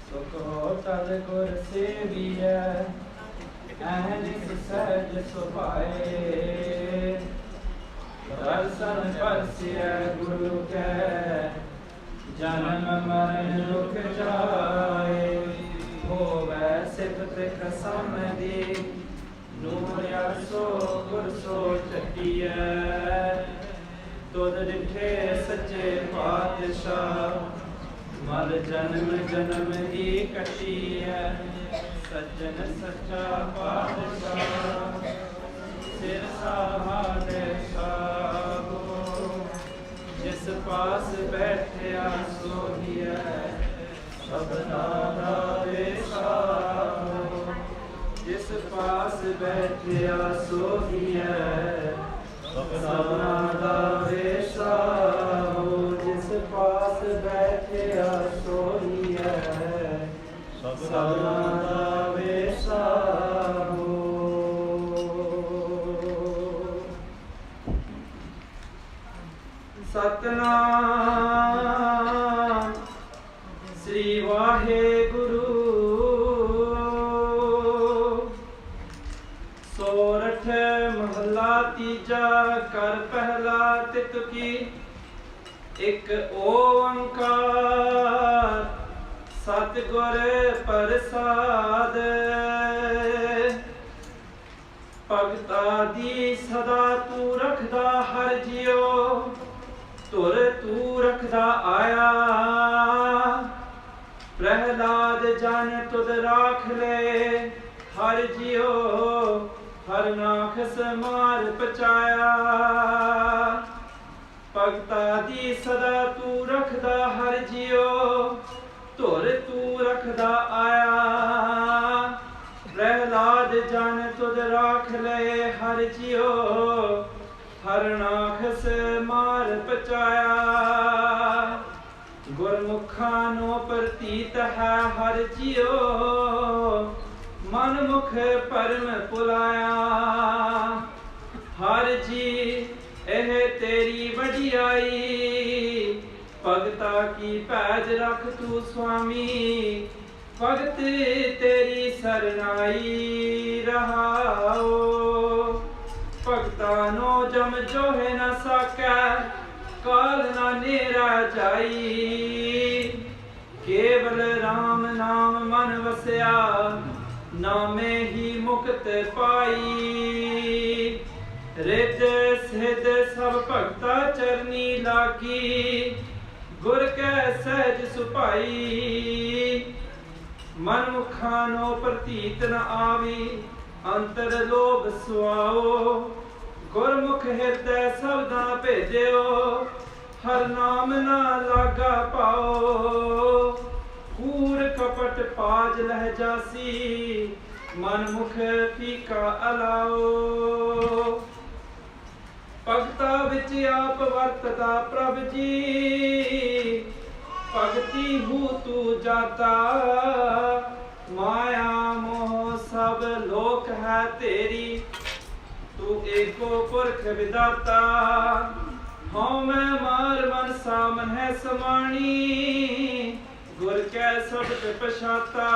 सुख होटल गुर सेविया अहनिस सहज सुभाए दर्शन परसिया गुरु के जन्म मरण रुक जाए होवे सिफत कसम दी नूर अरसो गुरसो चटिया तुद डिठे सच्चे पातशाह मल जन्म जन्म दी कटी है सज्जन सच्चा पातशाह सिर साहादे साहो जिस पास बैठया सोही है सबना दा साहो जिस पास बैठया सोही है सबना दा वेसा हो जिस पास बैठिया सोई है सबना दा वेसा हो। सतनाम श्री वाहेगुरु। सोरठ महला तीजा कर पहला तित की एक ओंकार सतगुर प्रसाद। भगता दी सदा तू रखदा हर जियो तुर तू रखदा आया। प्रहलाद जन तुद राख ले हर जियो हर नाख समार पचाया। भगता दी सदा तू रखदा हर जियो तुर तू रखदा आया। प्रहलाद जन तुद राख ले हर जियो हर नाख समार पचाया। गुरमुखा नो प्रतीत है हर जियो मन मुख परम पुलाया। हर जी एह तेरी वडियाई भगता की पैज रख तू स्वामी। भगत तेरी सरनाई रहाओ। भगता नो जम जोहे न साकै काल ना नेरा जाई। केवल राम नाम मन वसया नामे ही मुक्त पाई। रिद सिद्ध सब भगता चरनी लागी गुर कै सहज सुपाई। मन मुखानो प्रतीत न आवी अंतर लोभ सुआओ। गुरमुख हिरदै सबदा भेजो हर नाम ना लागा पाओ। कूड़ कपट पाज लह जासी मन मुख फीका अलाओ। भगता विच आप वरतदा प्रभ जी भगती हूँ तू जाता। माया मोह सब लोक है तेरी तू एको पुरख विदाता। हाँ मैं मार मन सामन है समाणी गुर कै शब्द पछाता।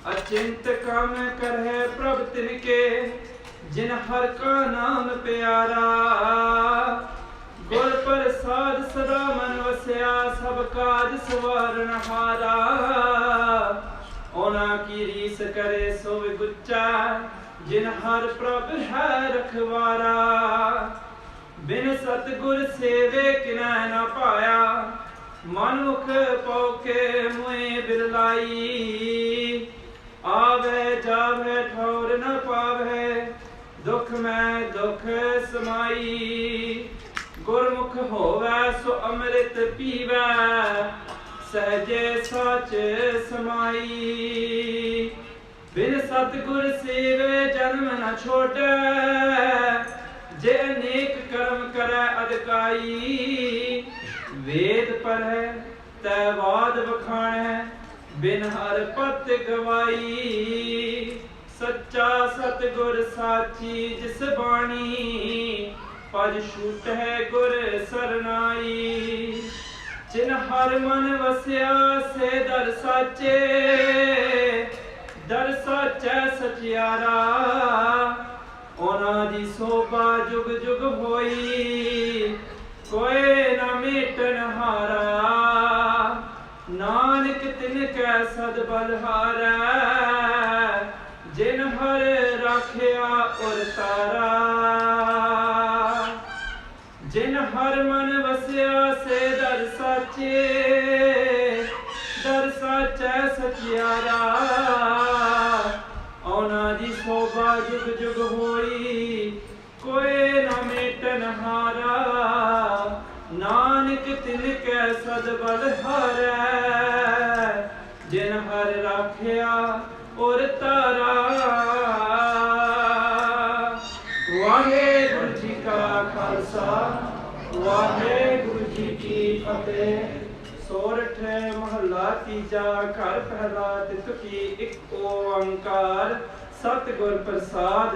अचिंत काम कर है प्रभ तिनके जिन हर का नाम प्यारा। गुर प्रसाद सदा मन वसया सब काज सवारन हारा। ओना की रीस करे सो गुच्चा जिन हर प्रभ है रखवारा। बिन सतगुर सेवे किनै न पाया मन मुख पौके मुए बिरलाई। आवे जावे ठौर न पावे दुख में दुख समाई। गुरमुख होवे सो अमृत पीवै सहजे सच समाई। बिन सतगुर सेवे जन्म न छोड़े जे अनेक कर्म करे अधिकाई। वेद पढ़े तैवाद बखाणे बिन हर पत गवाई। सच्चा सतगुर साची जिस बाणी पज छूट है गुर सरनाई। जिन हर मन वसया से दर साचे दर साचै सचियारा। ओना दी शोभा जुग जुग होई कोई न मेटन हारा। नानक तिन कै सद बलहारै जिन हर राखिया उर तारा। जिन हर मन वसया से दर साचे दर साचै सचियारा। औना दी शोभा जुग जुग होई कोई न मेटन हारा। नानक तिन कै सद बलहारै जिन हर राखिया उर तारा। वाहेगुरु जी का वाहेगुरु जी की फतेह। सोरठ महला तीजा घर पहला तितुकी एक ओंकार सतगुर प्रसाद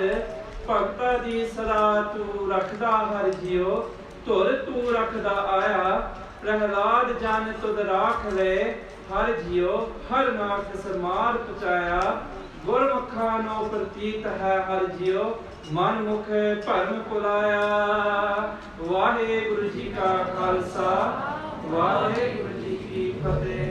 भगता दी सदा तू रखदा हर जियो धुर तू रखदा आया प्रहलाद जन तुद राख ले हर जियो हर नाथ समार पचाया गुरमुखा नो प्रतीत है हर जियो मन मुख भरम पुलाया। वाहेगुरु जी का खालसा वाहेगुरु जी की फतेह।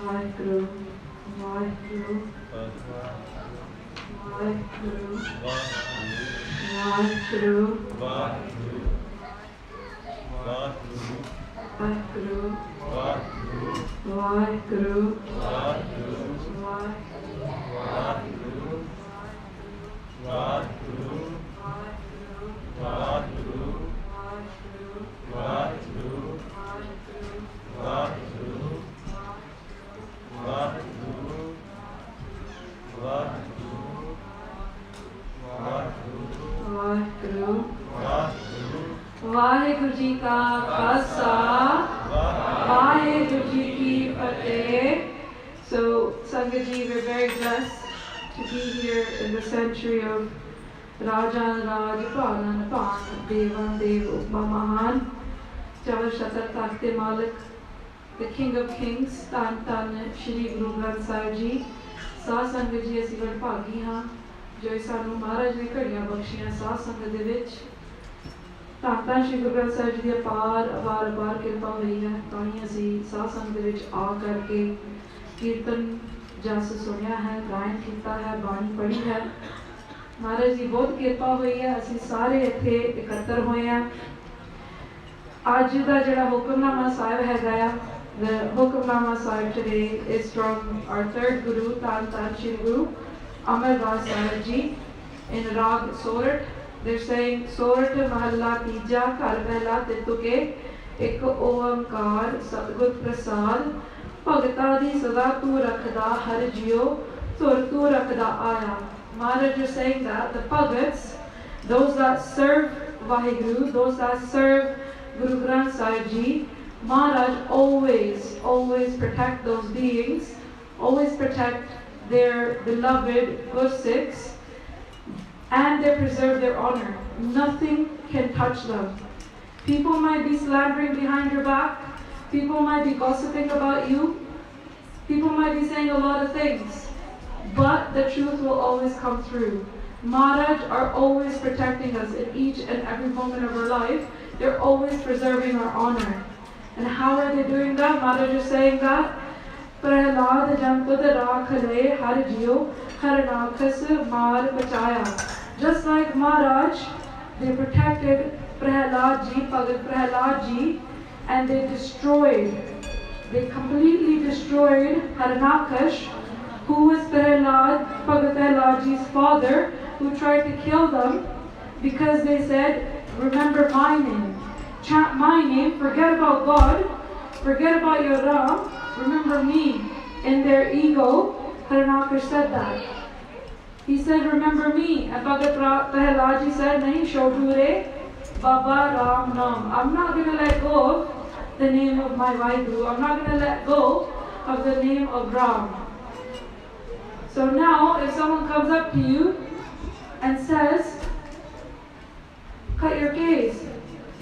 वाहेगुरु वाहेगुरु वाहेगुरु वाहेगुरु वाहेगुरु वाहेगुरु वाहेगुरु जी का खालसा वाहेगुरु जी की फतेह। So, Sangaji, we're very blessed to be here in the century of Rajan Raj Palan Pan Devan Dev Upma Mahan Jawar Shatar Takte Malik, the King of Kings, Tan Tan Shri Guru Granth Sahib Ji। ਸਾਧ ਸੰਗਤ ਜੀ ਅਸੀਂ ਬੜੇ ਭਾਗੀ ਹਾਂ ਜੋ ਸਾਨੂੰ ਮਹਾਰਾਜ ਨੇ ਘੜੀਆਂ ਬਖਸ਼ੀਆਂ ਸਾਧ ਸੰਗਤ ਦੇ ਵਿੱਚ। ਧੰਨ ਧੰਨ ਸ਼੍ਰੀ ਗੁਰੂ ਗ੍ਰੰਥ ਸਾਹਿਬ ਜੀ ਦੀ ਅਪਾਰ ਕਿਰਪਾ ਹੋਈ ਹੈ ਤਾਂ ਹੀ ਅਸੀਂ ਸਾਧ ਸੰਗਤ ਦੇ ਵਿੱਚ ਆ ਕਰਕੇ ਕੀਰਤਨ ਜਸ ਸੁਣਿਆ ਹੈ ਗਾਇਨ ਕੀਤਾ ਹੈ ਬਾਣੀ ਪੜ੍ਹੀ ਹੈ। ਮਹਾਰਾਜ ਦੀ ਬਹੁਤ ਕਿਰਪਾ ਹੋਈ ਹੈ ਅਸੀਂ ਸਾਰੇ ਇੱਥੇ ਇਕੱਤਰ ਹੋਏ ਹਾਂ। ਅੱਜ ਦਾ ਜਿਹੜਾ ਹੁਕਮਨਾਮਾ ਸਾਹਿਬ ਹੈਗਾ ਆ the Hukamnama Sahib today is from our third Guru, Tan Tan Shri Guru Gurdwara Sahib Ji in Rag Sorat. They're saying Sorat Mahalla Tija Ghar Pehla Tituke Ek Oankar Satgur Prasad Bhagta Di Sada Tu Rakhda Har Jiyo Tur Tu Rakhda Aya. Maharaj is saying that the Bhagats, those that serve Vaheguru, those that serve Guru Granth Sahib Ji, Maharaj always protect those beings, always protect their beloved Gursikhs, and they preserve their honor. Nothing can touch them. People might be slandering behind your back, people might be gossiping about you, people might be saying a lot of things, but the truth will always come through. Maharaj are always protecting us in each and every moment of our life. They're always preserving our honor. And how are they doing that? Maharaj is saying that Prahlad Jantud Rakhale Har Jiyo Haranakhas Mar Pachaya. Just like Maharaj, they protected Prahlad Ji, Bhagat Prahlad Ji, and they completely destroyed Haranakhas, who was Prahlad, Bhagat Prahlad Ji's father, who tried to kill them because they said, remember my name. Chant my name, forget about God, forget about your Ram, remember me. In their ego, Haranakhas said that. He said, remember me. And Bhagat Prahlad Ji said, nahi Shodhure Baba Ram Nam. I'm not going to let go of the name of my Vaheguru. I'm not going to let go of the name of Ram. So now, if someone comes up to you and says, cut your gaze,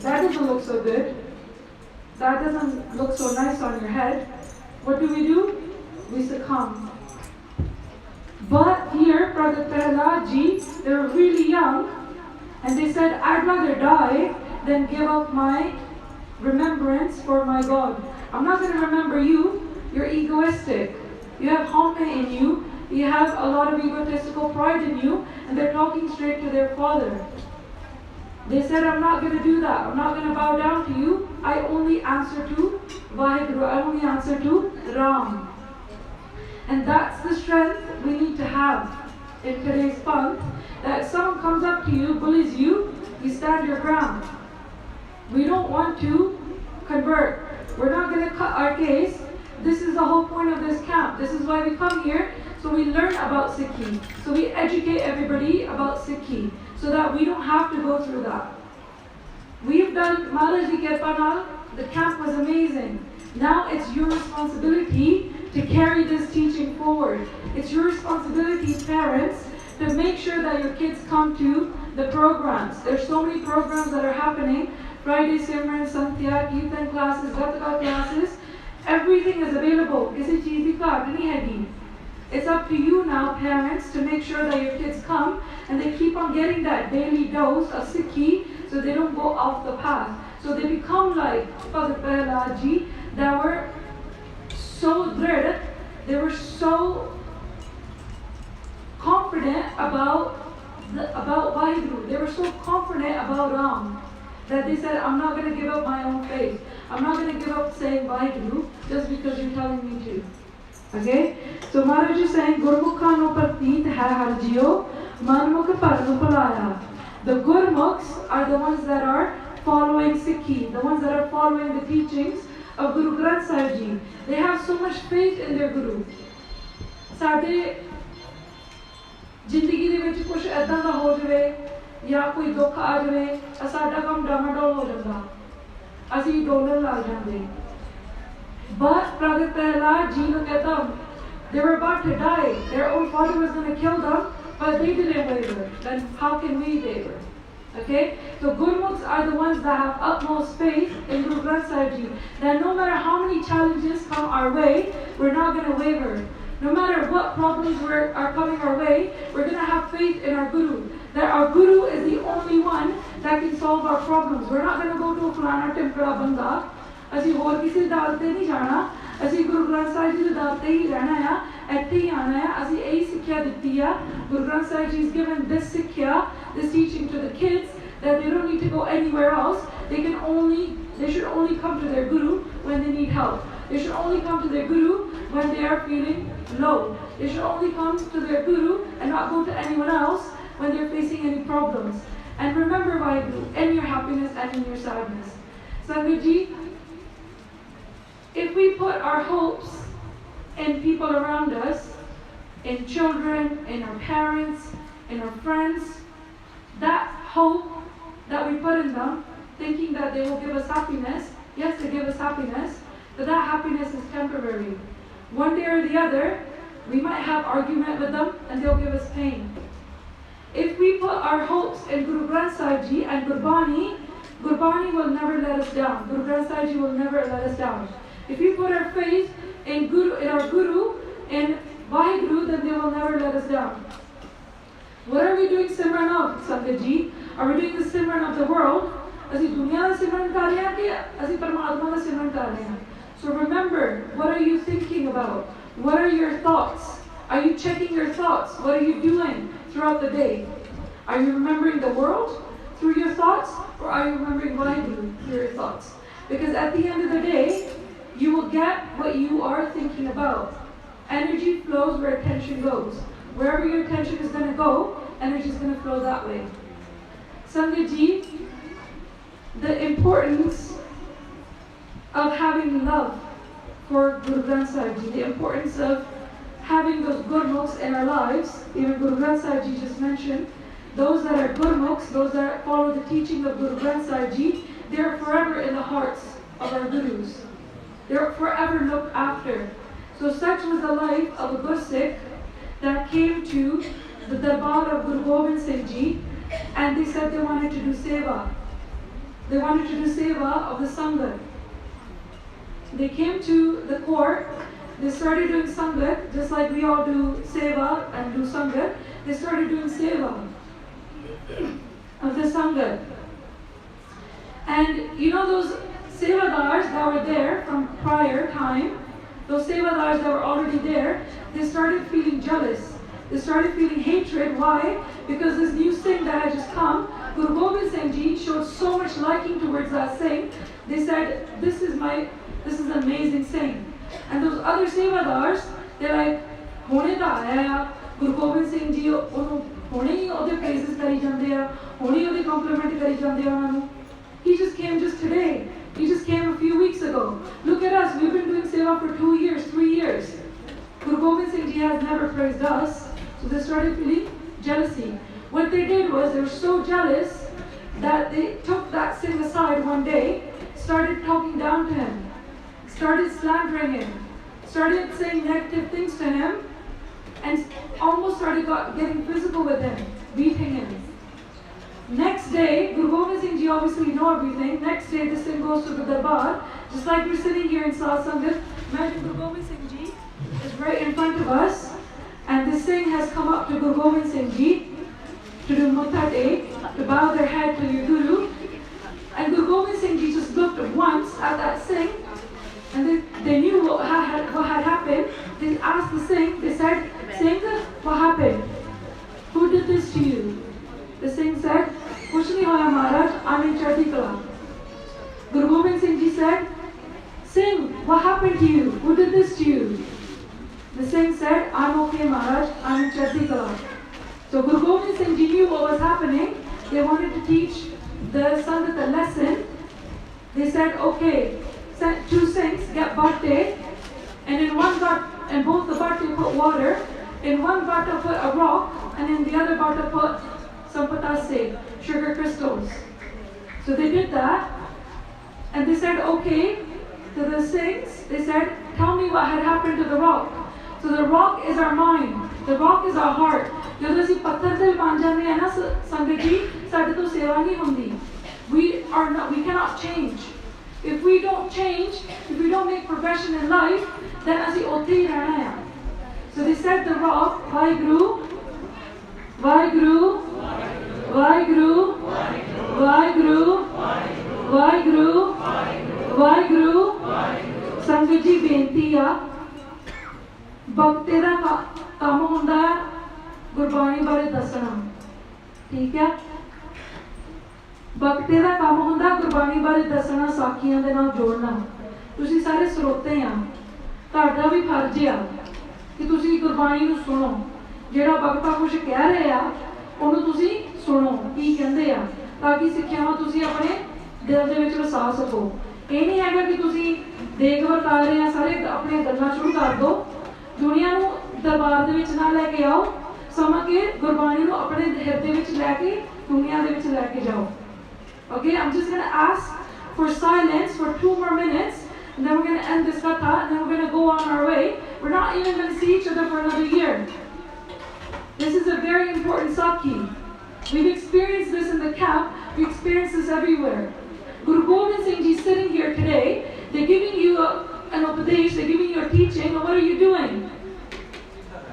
that doesn't look so good. That doesn't look so nice on your head. What do? We succumb. But here, Brother Prahlad Ji, they were really young, and they said, I'd rather die than give up my remembrance for my God. I'm not going to remember you. You're egoistic. You have home in you. You have a lot of egotistical pride in you, and they're talking straight to their father. They said, I'm not going to do that. I'm not going to bow down to you. I only answer to Vaheguru. I only answer to Ram. And that's the strength we need to have in today's month, that if someone comes up to you, bullies you, you stand your ground. We don't want to convert. We're not going to cut our case. This is the whole point of this camp. This is why we come here, so we learn about Sikhi. So we educate everybody about Sikhi, so that we don't have to go through that. We've done Maharaj Ji Kirpa Naal. The camp was amazing. Now it's your responsibility to carry this teaching forward. It's your responsibility, parents, to make sure that your kids come to the programs. There's so many programs that are happening. Friday Simran, Santya, Kirtan classes, Gataka classes. Everything is available. Kisi cheez di kaat nahi hai. It's up to you now, parents, to make sure that your kids come and they keep on getting that daily dose of Sikhi so they don't go off the path. So they become like Bhagat Prahlad Ji, that were so drid, they were so confident about Vaheguru. They were so confident about Ram that they said, I'm not going to give up my own faith. I'm not going to give up saying Vaheguru just because you're telling me to. Okay? So Maharaj is saying, Gurmukha no prateet hai har jiyo, manmukh par no palaya. The Gurmukhs are the ones that are following Sikhi, the ones that are following the teachings of Guru Granth Sahib Ji. They have so much faith in their Guru. Sade जिंदगी दे विच कुछ ऐदां दा हो जावे या कोई दुख आ जावे साडा काम डामाडोल हो जांदा असीं डोलण लग जांदे but Bhagat Prahlad Ji look at them, they were about to die, their own father was going to kill them, but they didn't waver. Then how can we waver? Okay, so Gurmukhs are the ones that have utmost faith in Guru Granth Sahib Ji, that no matter how many challenges come our way, we're not going to waver. No matter what problems are coming our way, we're going to have faith in our Guru. That our Guru is the only one that can solve our problems. We're not going to go to a Fulana Timpra Banda. ਅਸੀਂ ਹੋਰ ਕਿਸੇ ਦਾਲ ਤੇ ਨਹੀਂ ਜਾਣਾ ਅਸੀਂ ਗੁਰੂ ਗ੍ਰੰਥ ਸਾਹਿਬ ਜੀ ਦੇ ਦਾਲ ਤੇ ਹੀ ਰਹਿਣਾ ਆ ਇੱਥੇ ਹੀ ਆਣਾ ਆ ਅਸੀਂ ਇਹੀ ਸਿੱਖਿਆ ਦਿੱਤੀ ਆ Guru Granth Sahib ji has given this ਸਿੱਖਿਆ this teaching to the kids that they don't need to go anywhere else they should only come to their guru when they need help they should only come to their guru when they are feeling low they should only come to their guru and not go to anyone else when they're facing any problems and remember Vaheguru in your happiness and in your sadness Sangat Ji, if we put our hopes in people around us, in children, in our parents, in our friends, that hope that we put in them, thinking that they will give us happiness, yes, they give us happiness, but that happiness is temporary. One day or the other, we might have argument with them and they'll give us pain. If we put our hopes in Guru Granth Sahib Ji and Gurbani will never let us down. Guru Granth Sahib Ji will never let us down. If we put our faith in our Guru, in Vaheguru, then they will never let us down. What are we doing Simran of, Sangat Ji? Are we doing the Simran of the world? Asi duniya da Simran kar rahe hain ki asi Paramatma da Simran kar rahe hain? So remember, what are you thinking about? What are your thoughts? Are you checking your thoughts? What are you doing throughout the day? Are you remembering the world through your thoughts? Or are you remembering Vaheguru through your thoughts? Because at the end of the day, you will get what you are thinking about. Energy flows where attention goes. Wherever your attention is going to go, energy is going to flow that way. Sangat Ji, the importance of having love for Guru Granth Sahib Ji, the importance of having those Gurmukhs in our lives, even Guru Granth Sahib Ji just mentioned, those that are Gurmukhs, those that follow the teaching of Guru Granth Sahib Ji, they are forever in the hearts of our Gurus. They're forever looked after. So such was the life of a Gursikh that came to the Darbar of Guru Gobind Singh Ji and they said they wanted to do seva. They wanted to do seva of the Sangat. They came to the court, they started doing Sangat, just like we all do seva and do Sangat. They started doing seva of the Sangat. And you know those Sevadars that were there from prior time, those Sevadars that were already there, they started feeling jealous. They started feeling hatred. Why? Because this new Singh that had just come, Guru Gobind Singh Ji showed so much liking towards that Singh. They said, this is an amazing Singh. And those other Sevadars, they're like, Hone da aaya, Guru Gobind Singh Ji, ਹੁਣੇ ਹੀ ਉਹਦੇ praises ਕਰੀ ਜਾਂਦੇ ਆ, ਹੁਣੇ ਹੀ ਉਹਦੀ compliment ਕਰੀ ਜਾਂਦੇ ਆ ਉਹਨਾਂ ਨੂੰ। He just came just today. He just came a few weeks ago. Look at us. We've been doing seva for 2 years, 3 years. Guru Gobind Singh Ji has never praised us. So they started feeling jealousy. What they did was they were so jealous that they took that Singh aside one day, started talking down to him, started slandering him, started saying negative things to him, and almost started getting physical with him, beating him. Next day, Guru Gobind Singh Ji obviously know everything. Next day, this thing goes to the Darbar. Just like we're sitting here in Sat Sangat, imagine Guru Gobind Singh Ji is right in front of us, and this thing has come up to Guru Gobind Singh Ji to do Matha Tek, to bow their head to your Guru. And Guru Gobind Singh Ji just looked once at that Singh, and they knew what had happened. They asked the Singh, they said, Singh, what happened? Who did this to you? The Singh said, Kuch nahi hoya Maharaj, I'm in Chardi Kala. Guru Gobind Singh Ji said, Singh, what happened to you? Who did this to you? The Singh said, I'm okay Maharaj, I'm in Chardi Kala. So Guru Gobind Singh Ji knew what was happening. They wanted to teach the Sangat a lesson. They said, okay, 2 Singhs get batte, and in one in both the batte put water, in one batte put a rock, and in the other batte put some potasse, sugar crystals. So they did that, and they said, okay, to the Singhs, they said, tell me what had happened to the rock. So the rock is our mind, the rock is our heart. ਜਦੋਂ ਅਸੀਂ ਪੱਥਰ ਤੇ ਬਣ ਜਾਂਦੇ ਆ ਨਾ ਸੰਗਤ ਜੀ, ਸਾਡੇ ਤੋਂ ਸੇਵਾ ਨਹੀਂ ਹੁੰਦੀ. We cannot change. If we don't change, if we don't make progression in life, then ਅਸੀਂ ਉੱਥੇ ਹੀ ਰਹਿਣਾ ਆ. So they said the rock, Vaheguru, Vaheguru, Vaheguru, Vaheguru, Vaheguru, Vaheguru. ਸੰਗਤ ਜੀ ਬੇਨਤੀ ਆ, ਭਗਤੇ ਦਾ ਕੰਮ ਹੁੰਦਾ ਹੈ ਗੁਰਬਾਣੀ ਬਾਰੇ ਦੱਸਣਾ, ਠੀਕ ਹੈ? ਭਗਤੇ ਦਾ ਕੰਮ ਹੁੰਦਾ ਗੁਰਬਾਣੀ ਬਾਰੇ ਦੱਸਣਾ, ਸਾਖੀਆਂ ਦੇ ਨਾਲ ਜੋੜਨਾ। ਤੁਸੀਂ ਸਾਰੇ ਸਰੋਤੇ ਆ, ਤੁਹਾਡਾ ਵੀ ਫਰਜ਼ ਆ ਕਿ ਤੁਸੀਂ ਗੁਰਬਾਣੀ ਨੂੰ ਸੁਣੋ। ਜਿਹੜਾ ਭਗਤਾ ਕੁਝ ਕਹਿ ਰਹੇ ਆ ਉਹਨੂੰ ਤੁਸੀਂ ਸੁਣੋ ਕੀ ਕਹਿੰਦੇ ਆ, ਤਾਂ ਕਿ ਸਿੱਖਿਆਵਾਂ ਤੁਸੀਂ ਆਪਣੇ ਦਿਲ ਦੇ ਵਿੱਚ ਵਸਾ ਸਕੋ। ਇਹ ਨਹੀਂ ਹੈਗਾ ਕਿ ਤੁਸੀਂ ਦੇਖ ਵਰਤਾ ਰਹੇ ਆ ਸਾਰੇ ਆਪਣੀਆਂ ਗੱਲਾਂ ਸ਼ੁਰੂ ਕਰ ਦਿਓ, ਦੁਨੀਆ ਨੂੰ ਦਰਬਾਰ ਦੇ ਵਿੱਚ ਨਾ ਲੈ ਕੇ ਆਓ, ਸਮਾਂ ਕੇ ਗੁਰਬਾਣੀ ਨੂੰ ਆਪਣੇ ਹਿਰਦੇ ਵਿੱਚ ਲੈ ਕੇ ਦੁਨੀਆ ਦੇ ਵਿੱਚ ਲੈ ਕੇ ਜਾਓ। Okay, I'm just going to ask for silence for 2 more minutes, and then we're going to end this katha, and then we're going to go on our way. We're not even going to see each other for another year. This is a very important sakhi. We've experienced this in the camp, we experience this everywhere. Guru Gobind Singh Ji sitting here today, they're giving you an upadesh, they're giving you a teaching, and what are you doing?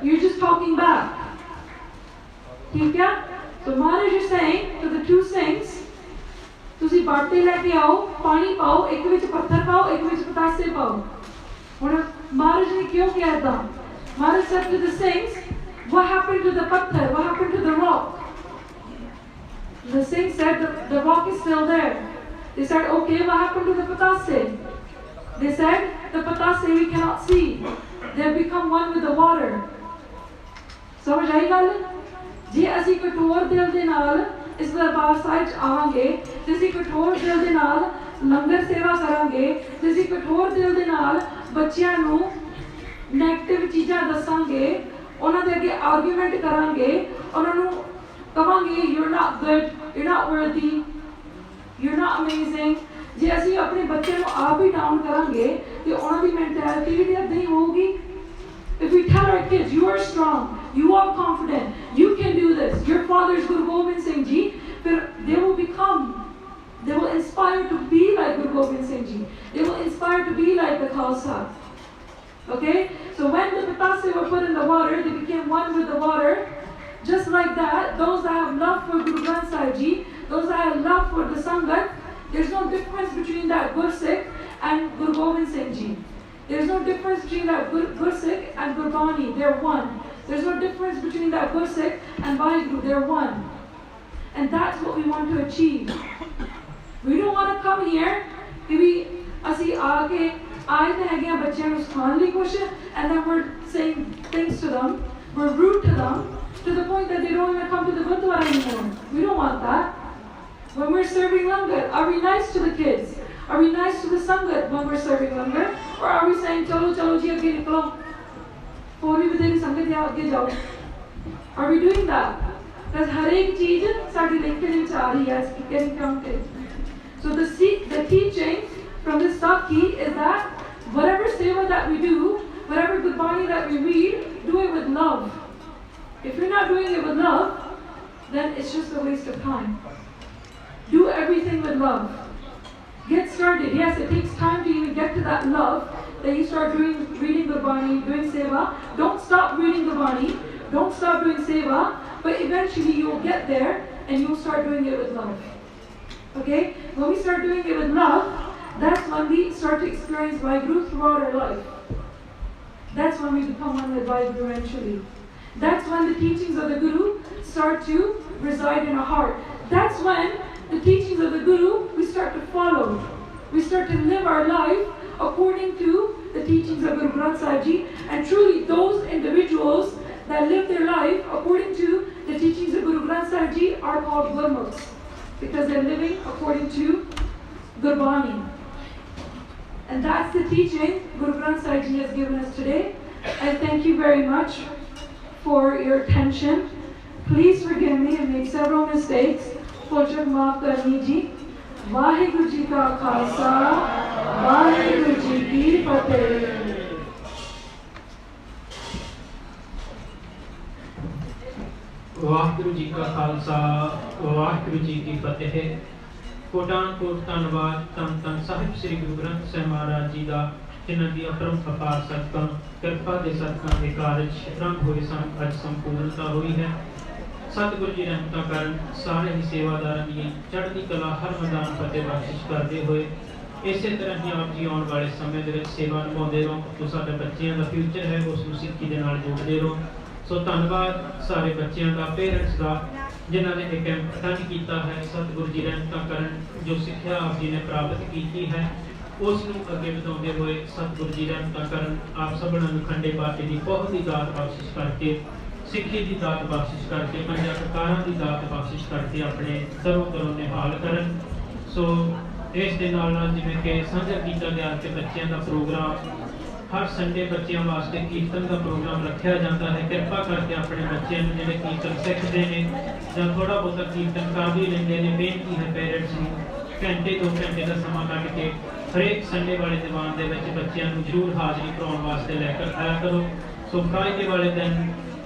You're just talking back. Okay? So Maharaj is saying to the 2 Singhs, ਤੁਸੀਂ ਬਾਟੇ ਲੈ ਕੇ ਆਓ, ਪਾਣੀ ਪਾਓ, ਇੱਕ ਵਿੱਚ ਪੱਥਰ ਪਾਓ, ਇੱਕ ਵਿੱਚ ਪਤਾਸੇ ਪਾਓ। ਹੁਣ ਮਹਾਰਾਜ ਨੇ ਕਿਉਂ ਕਿਹਾ ਏਦਾਂ? Maharaj said to the Singhs, what happened to the patthar? What happened to the rock? The Singhs said the rock is still there. They said, okay, what happened to the patasse? They said, the patasse we cannot see. They have become one with the water. ਸਮਝ ਆਈ ਗੱਲ? ਜੇ ਅਸੀਂ ਕਠੋਰ ਦਿਲ ਦੇ ਨਾਲ ਇਸ ਦਰਬਾਰ ਸਾਹਿਬ 'ਚ ਆਵਾਂਗੇ, ਤੇ ਅਸੀਂ ਕਠੋਰ ਦਿਲ ਦੇ ਨਾਲ ਲੰਗਰ ਸੇਵਾ ਕਰਾਂਗੇ, ਤੇ ਅਸੀਂ ਕਠੋਰ ਦਿਲ ਦੇ ਨਾਲ ਬੱਚਿਆਂ ਨੂੰ ਨੈਗੇਟਿਵ ਚੀਜ਼ਾਂ ਦੱਸਾਂਗੇ, ਉਹਨਾਂ ਦੇ ਅੱਗੇ ਆਰਗੂਮੈਂਟ ਕਰਾਂਗੇ, ਉਹਨਾਂ ਨੂੰ ਕਹਾਂਗੇ you're not good, you're not worthy, you're not amazing। ਜੇ ਅਸੀਂ ਆਪਣੇ ਬੱਚੇ ਨੂੰ ਆਪ ਹੀ ਡਾਊਨ ਕਰਾਂਗੇ ਤੇ ਉਹਨਾਂ ਦੀ ਮੈਂਟੈਲਿਟੀ ਵੀ ਏਦਾਂ ਹੀ ਹੋਊਗੀ। If we tell our kids, you are strong, you are confident, you can do this, your father is Guru Gobind Singh Ji, they will inspire to be like Guru Gobind Singh Ji, they will inspire to be like the Khalsa. Okay? So when the patasse were put in the water, they became one with the water. Just like that, those that have love for Guru Granth Sahib Ji, those that have love for the Sangat, there's no difference between that Gursikh and Guru Gobind Singh Ji. There's no difference between that Gursikh and Gurbani, they're one. There's no difference between that Gursikh and Vaheguru, they're one. And that's what we want to achieve. We don't want to come here, ਅਸੀਂ ਆ ਕੇ ਆਏ ਤਾਂ ਹੈਗੇ ਆ ਬੱਚਿਆਂ ਨੂੰ ਸਿਖਾਉਣ ਲਈ ਕੁਛ, and then we're saying things to them, we're rude to them, to the point that they don't even come to the Gurdwara anymore. We don't want that. When we're serving langar, are we nice to the kids? Are we nice to the sangat when we're serving langar? Or are we saying, chalo, chalo ji, aage niklo? Puri vidheri sangat ya, aage jao. Are we doing that? Because har ek cheez saadi linkage vich aa rahi hai, it's getting counted. So the teaching from this Sakhi is that whatever seva that we do, whatever Gurbani that we read, do it with love. If you're not doing it with love, then it's just a waste of time. Do everything with love. Get started. Yes, it takes time to even get to that love that you start reading Gurbani, doing seva. Don't stop reading Gurbani. Don't stop doing seva. But eventually you will get there and you will start doing it with love. Okay? When we start doing it with love, that's when we start to experience Vaheguru throughout our life. That's when we become one with Vaheguru eventually. That's when the teachings of the Guru start to reside in our heart. That's when the teachings of the Guru we start to follow. We start to live our life according to the teachings of Guru Granth Sahib Ji. And truly those individuals that live their life according to the teachings of Guru Granth Sahib Ji are called Gurmukhs, because they're living according to Gurbani. And that's the teaching Guru Granth Sahib Ji has given us today. I thank you very much for your attention. Please forgive me, I made several mistakes. Pojak maaf karni ji. Vaheguru ji ka khalsa, Vaheguru ji ki fateh. Waheguru ji ਕਾ ਖਾਲਸਾ ਵਾਹਿਗੁਰੂ ਜੀ ਕੀ ਫਤਿਹ। ਕੋਟਾਨ ਕੋਟ ਧੰਨਵਾਦ ਧੰਨ ਧੰਨ ਸਾਹਿਬ ਸ੍ਰੀ ਗੁਰੂ ਗ੍ਰੰਥ ਸਾਹਿਬ ਮਹਾਰਾਜ ਜੀ ਦਾ, ਜਿਨ੍ਹਾਂ ਦੀ ਅਪਰਮ ਅਪਾਰ ਸਦਕਾ ਕਿਰਪਾ ਦੇ ਸਦਕਾ ਇਹ ਕਾਰਜ ਆਰੰਭ ਹੋਏ ਸਨ, ਅੱਜ ਸੰਪੂਰਨਤਾ ਹੋਈ ਹੈ। ਸਤਿਗੁਰੂ ਜੀ ਰਹਿਮਤਾਂ ਕਾਰਨ ਸਾਰੇ ਹੀ ਸੇਵਾਦਾਰਾਂ ਦੀ ਚੜ੍ਹਦੀ ਕਲਾ ਹਰ ਮੈਦਾਨ ਫਤਿਹ ਬਖਸ਼ਿਸ਼ ਕਰਦੇ ਹੋਏ ਇਸੇ ਤਰ੍ਹਾਂ ਹੀ ਆਪ ਜੀ ਆਉਣ ਵਾਲੇ ਸਮੇਂ ਦੇ ਵਿੱਚ ਸੇਵਾ ਨਿਭਾਉਂਦੇ ਰਹੋ। ਜੋ ਸਾਡੇ ਬੱਚਿਆਂ ਦਾ ਫਿਊਚਰ ਹੈ ਉਸ ਨੂੰ ਸਿੱਖੀ ਦੇ ਨਾਲ ਜੋੜਦੇ ਰਹੋ। ਸੋ ਧੰਨਵਾਦ ਸਾਰੇ ਬੱਚਿਆਂ ਦਾ, ਪੇਰੈਂਟਸ ਦਾ, ਜਿਨ੍ਹਾਂ ਨੇ ਇਹ ਕੈਂਪ ਅਟੈਂਡ ਕੀਤਾ ਹੈ। ਸਤਿਗੁਰੂ ਜੀ ਰਹਿਮਤਾਂ ਕਰਨ ਜੋ ਸਿੱਖਿਆ ਆਪ ਜੀ ਨੇ ਪ੍ਰਾਪਤ ਕੀਤੀ ਹੈ ਉਸ ਨੂੰ ਅੱਗੇ ਵਧਾਉਂਦੇ ਹੋਏ ਸਤਿਗੁਰੂ ਜੀ ਰਹਿਮਤਾਂ ਕਰਨ ਆਪ ਸਭਨਾਂ ਨੂੰ ਖੰਡੇ ਬਾਟੇ ਦੀ ਬਹੁਤ ਹੀ ਦਾਤ ਬਖਸ਼ਿਸ਼ ਕਰਕੇ, ਸਿੱਖੀ ਦੀ ਦਾਤ ਬਖਸ਼ਿਸ਼ ਕਰਕੇ, ਪੰਜਾਂ ਪ੍ਰਕਾਰਾਂ ਦੀ ਦਾਤ ਬਖਸ਼ਿਸ਼ ਕਰਕੇ ਆਪਣੇ ਸਰੋਂ ਘਰੋਂ ਨਿਹਾਲ ਕਰਨ। ਸੋ ਇਸ ਦੇ ਨਾਲ ਨਾਲ ਜਿਵੇਂ ਕਿ ਸਾਂਝਾ ਕੀਤਾ ਗਿਆ ਕਿ ਬੱਚਿਆਂ ਦਾ ਪ੍ਰੋਗਰਾਮ ਹਰ ਸੰਡੇ ਬੱਚਿਆਂ ਵਾਸਤੇ ਕੀਰਤਨ ਦਾ ਪ੍ਰੋਗਰਾਮ ਰੱਖਿਆ ਜਾਂਦਾ ਹੈ। ਕਿਰਪਾ ਕਰਕੇ ਆਪਣੇ ਬੱਚਿਆਂ ਨੂੰ ਜਿਹੜੇ ਕੀਰਤਨ ਸਿੱਖਦੇ ਨੇ ਜਾਂ ਥੋੜਾ ਬਹੁਤਾ ਕੀਰਤਨ ਕਰ ਵੀ ਲੈਂਦੇ ਨੇ, ਬੇਨਤੀ ਹੈ ਪੇਰੈਂਟਸ ਨੂੰ ਘੰਟੇ 2 ਘੰਟੇ ਦਾ ਸਮਾਂ ਕੱਢ ਕੇ ਹਰੇਕ ਸੰਡੇ ਵਾਲੇ ਦੀਵਾਨ ਦੇ ਵਿੱਚ ਬੱਚਿਆਂ ਨੂੰ ਜ਼ਰੂਰ ਹਾਜ਼ਰੀ ਕਰਾਉਣ ਵਾਸਤੇ ਲੈ ਕੇ ਆਇਆ ਕਰੋ। ਸੋ ਫਰਾਈਡੇ ਵਾਲੇ ਦਿਨ